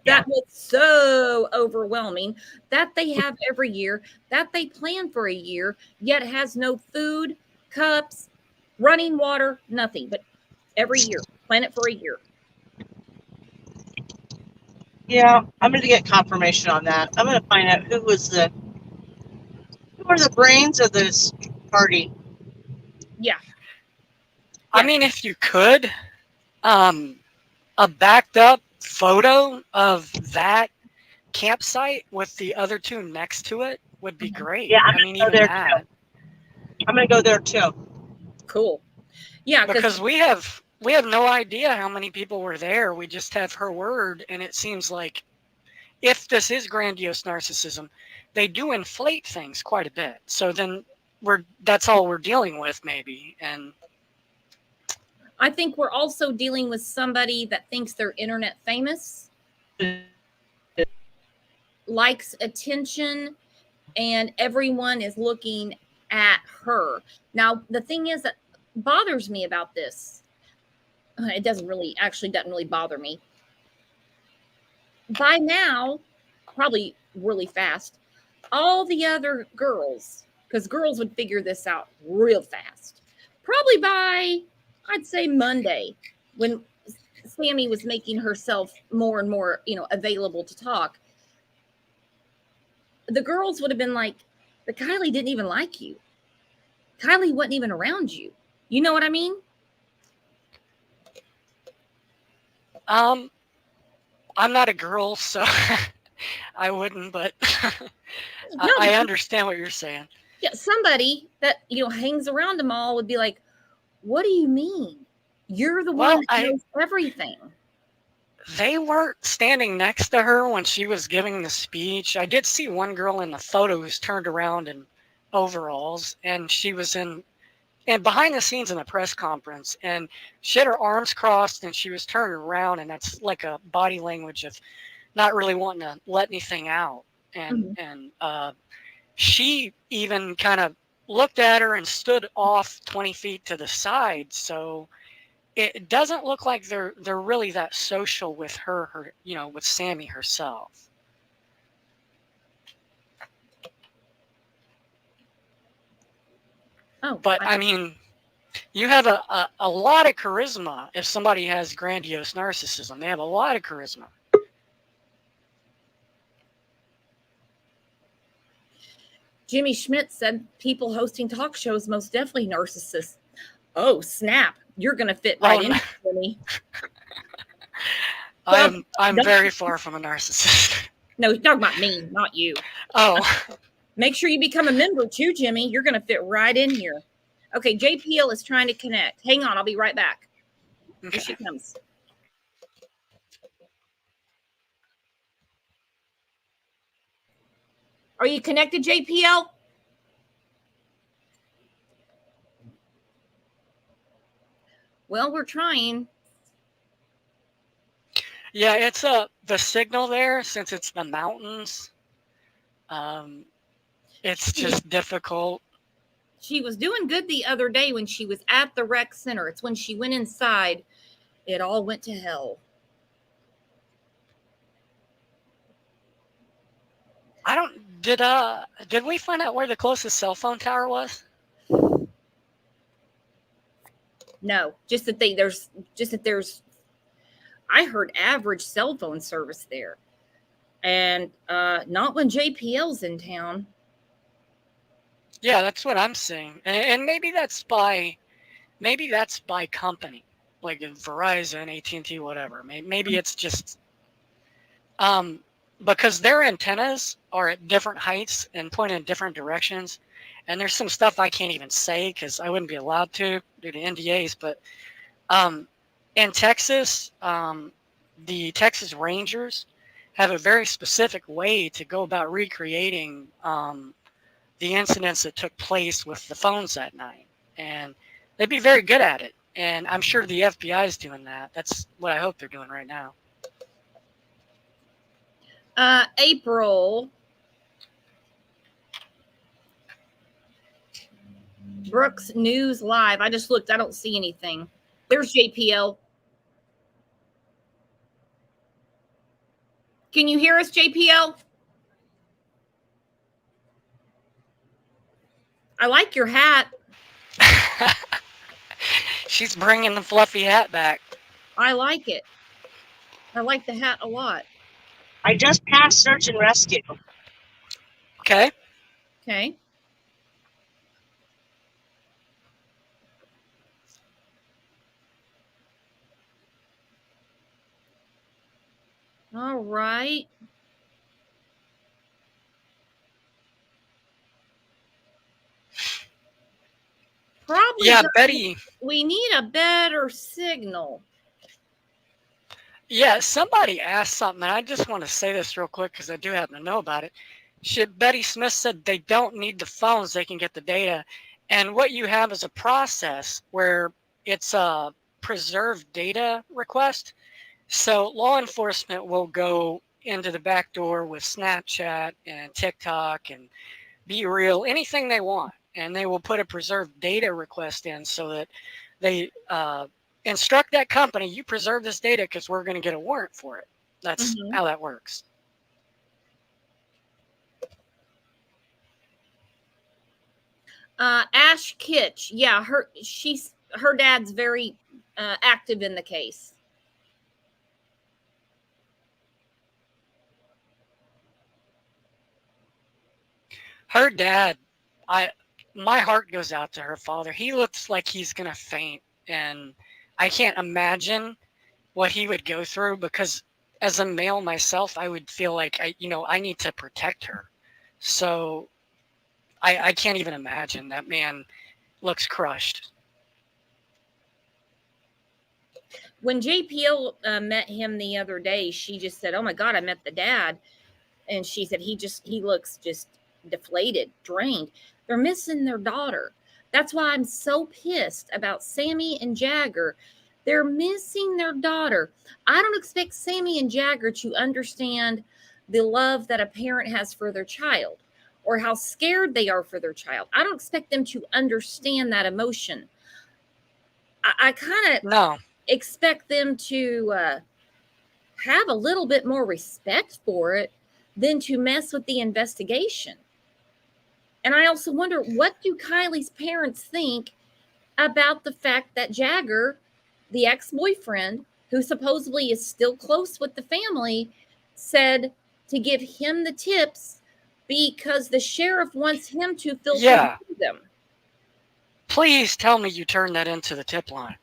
that was so overwhelming that they have every year, that they plan for a year, yet has no food, cups, running water, nothing. But every year, plan it for a year. Yeah, I'm going to get confirmation on that. I'm going to find out who were the brains of this party. Yeah. I mean, if you could, a backed up photo of that campsite with the other two next to it would be great. Yeah, I mean, even that. I'm going to go there too. Cool. Yeah, because we have no idea how many people were there. We just have her word, and it seems like if this is grandiose narcissism, they do inflate things quite a bit. So then that's all we're dealing with, maybe. And I think we're also dealing with somebody that thinks they're internet famous, likes attention, and everyone is looking at her. Now, the thing is that bothers me about this, it doesn't really bother me. By now, probably really fast, all the other girls, because girls would figure this out real fast, probably by, I'd say, Monday, when Sammy was making herself more and more, available to talk, the girls would have been like, but Kiely didn't even like you. Kiely wasn't even around you. You know what I mean? I'm not a girl, so I wouldn't, but I understand what you're saying. Yeah, somebody that, hangs around them all would be like, what do you mean? You're the one that knows everything. They weren't standing next to her when she was giving the speech. I did see one girl in the photo who's turned around in overalls, and she was and behind the scenes in a press conference, and she had her arms crossed and she was turning around, and that's like a body language of not really wanting to let anything out. And she even kind of looked at her and stood off 20 feet to the side. So it doesn't look like they're really that social with her, with Sammy herself. Oh, but I mean, you have a lot of charisma if somebody has grandiose narcissism. They have a lot of charisma. Jimmy Schmidt said people hosting talk shows most definitely narcissists. Oh, snap. You're going to fit right in, Jimmy. I'm very far from a narcissist. No, he's talking about me, not you. Oh. Make sure you become a member too, Jimmy. You're going to fit right in here. Okay, JPL is trying to connect. Hang on, I'll be right back. Okay. Here she comes. Are you connected, JPL? Well, we're trying. Yeah, it's the signal there, since it's the mountains. It's just difficult. She was doing good the other day when she was at the rec center. It's when she went inside, it all went to hell. Did we find out where the closest cell phone tower was? No, just that there's I heard average cell phone service there. And not when JPL's in town. Yeah, that's what I'm seeing. And maybe that's by company, like Verizon, AT&T, whatever. Maybe it's just because their antennas are at different heights and point in different directions. And there's some stuff I can't even say because I wouldn't be allowed to due to NDAs. But in Texas, the Texas Rangers have a very specific way to go about recreating the incidents that took place with the phones that night. And they'd be very good at it. And I'm sure the FBI is doing that. That's what I hope they're doing right now. April. Brooks News Live. I just looked. I don't see anything. There's JPL. Can you hear us, JPL? I like your hat. She's bringing the fluffy hat back. I like it. I like the hat a lot. I just passed search and rescue. Okay. Okay. All right. Probably. Yeah, Betty. We need a better signal. Yeah, somebody asked something, and I just want to say this real quick because I do happen to know about it. Betty Smith said they don't need the phones, they can get the data. And what you have is a process where it's a preserved data request. So law enforcement will go into the back door with Snapchat and TikTok and Be Real, anything they want. And they will put a preserved data request in so that they instruct that company, you preserve this data because we're going to get a warrant for it. That's how that works. Ash Kitch. Yeah, her dad's very active in the case. Her dad, my heart goes out to her father. He looks like he's gonna faint, and I can't imagine what he would go through because as a male myself, I would feel like I need to protect her. So I can't even imagine. That man looks crushed. When JPL met him the other day, she just said, "Oh my God, I met the dad," and she said he looks just deflated, drained. They're missing their daughter. That's why I'm so pissed about Sammy and Jagger. They're missing their daughter. I don't expect Sammy and Jagger to understand the love that a parent has for their child or how scared they are for their child. I don't expect them to understand that emotion. I kind of expect them to have a little bit more respect for it than to mess with the investigation. And I also wonder, what do Kiely's parents think about the fact that Jagger, the ex-boyfriend, who supposedly is still close with the family, said to give him the tips because the sheriff wants him to filter through them. Please tell me you turned that into the tip line.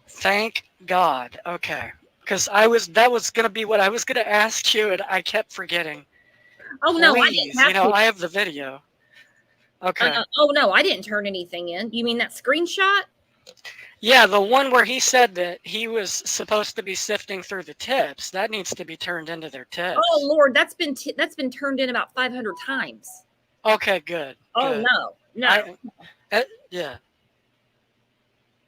Thank God. Okay. Because that was going to be what I was going to ask you, and I kept forgetting. Oh, please, no, I didn't have to. I have the video. Okay. Oh, no, I didn't turn anything in. You mean that screenshot? Yeah, the one where he said that he was supposed to be sifting through the tips. That needs to be turned into their tips. Oh, Lord, that's been turned in about 500 times. Okay, good. Oh, good. no. Yeah.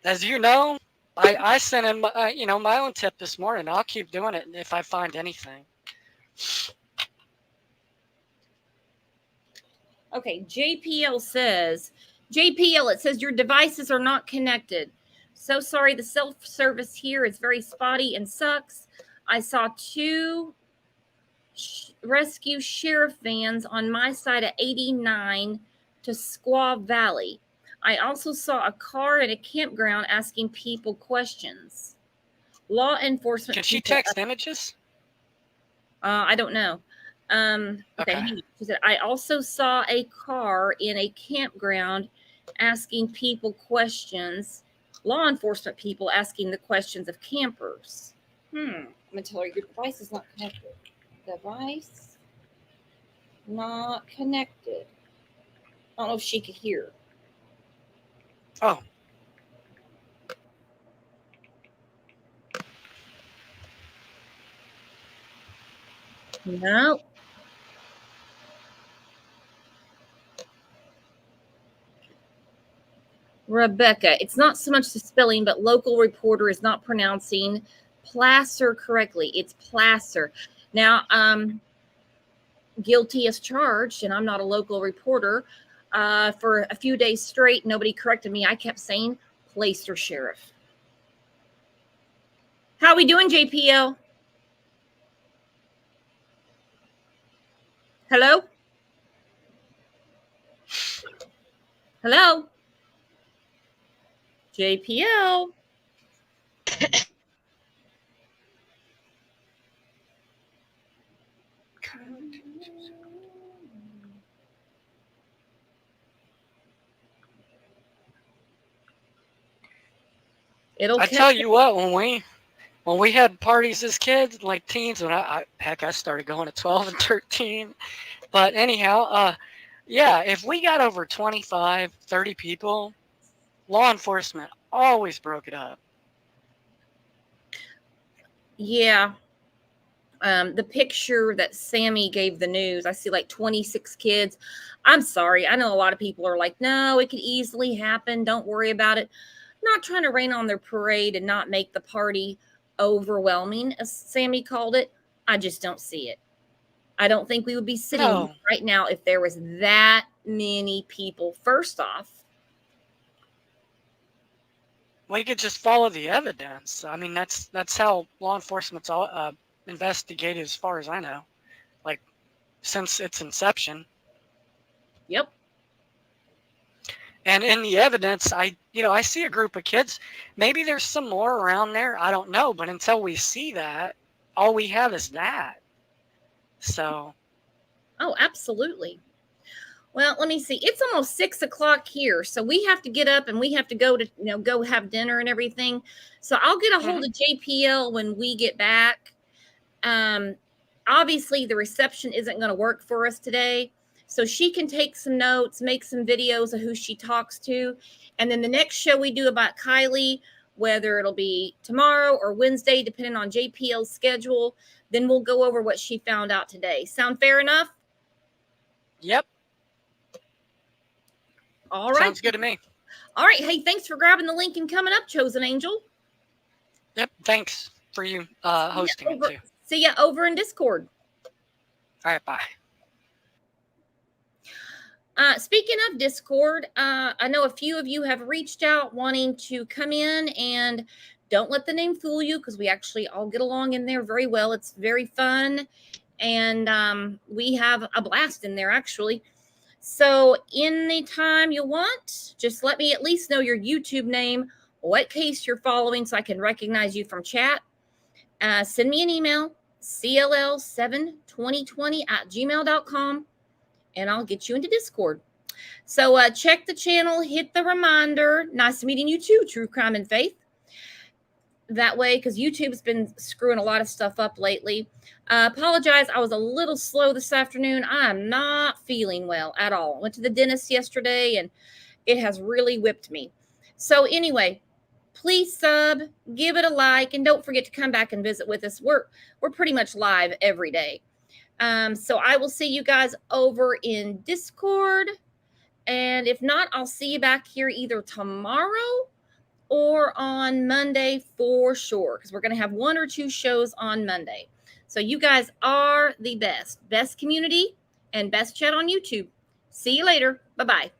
As you know, I sent in my own tip this morning. I'll keep doing it if I find anything. Okay, JPL, it says your devices are not connected. So sorry, the self-service here is very spotty and sucks. I saw 2 rescue sheriff vans on my side of 89 to Squaw Valley. I also saw a car at a campground asking people questions. Law enforcement. Can she text images? I don't know. Okay. She said, I also saw a car in a campground asking people questions. Law enforcement people asking the questions of campers. I'm gonna tell her your device is not connected. Device not connected. I don't know if she could hear. Oh. No. Rebecca, it's not so much the spelling, but local reporter is not pronouncing Placer correctly. It's Placer. Now, guilty as charged, and I'm not a local reporter. For a few days straight, nobody corrected me. I kept saying Placer Sheriff. How we doing, JPL? Hello? Hello? JPL? It'll I tell you what, when we had parties as kids, like teens, when I started going at 12 and 13. But anyhow, yeah, if we got over 25, 30 people, law enforcement always broke it up. Yeah. The picture that Sammy gave the news, I see like 26 kids. I'm sorry. I know a lot of people are like, no, it could easily happen. Don't worry about it. Not trying to rain on their parade and not make the party overwhelming, as Sammy called it. I just don't see it. I don't think we would be sitting right now if there was that many people. First off, we could just follow the evidence. I mean, that's how law enforcement's all investigated, as far as I know, like since its inception. Yep. And in the evidence, I see a group of kids. Maybe there's some more around there. I don't know. But until we see that, all we have is that. So. Oh, absolutely. Well, let me see. It's almost 6 o'clock here, so we have to get up and we have to go to go have dinner and everything. So I'll get a hold of JPL when we get back. Obviously, the reception isn't going to work for us today. So she can take some notes, make some videos of who she talks to. And then the next show we do about Kiely, whether it'll be tomorrow or Wednesday, depending on JPL's schedule, then we'll go over what she found out today. Sound fair enough? Yep. All right. Sounds good to me. All right. Hey, thanks for grabbing the link and coming up, Chosen Angel. Yep. Thanks for you hosting it too. See ya over in Discord. All right. Bye. Speaking of Discord, I know a few of you have reached out wanting to come in, and don't let the name fool you, because we actually all get along in there very well. It's very fun, and we have a blast in there, actually. So anytime you want, just let me at least know your YouTube name, what case you're following, so I can recognize you from chat. Send me an email, cll72020@gmail.com, and I'll get you into Discord. So check the channel, hit the reminder. Nice meeting you too, True Crime and Faith. That way, because YouTube's been screwing a lot of stuff up lately. Apologize, I was a little slow this afternoon. I'm not feeling well at all. Went to the dentist yesterday, and it has really whipped me. So anyway, please sub, give it a like, and don't forget to come back and visit with us. We're pretty much live every day. So I will see you guys over in Discord. And if not, I'll see you back here either tomorrow or on Monday for sure, because we're going to have 1 or 2 shows on Monday. So you guys are the best community and best chat on YouTube. See you later. Bye-bye.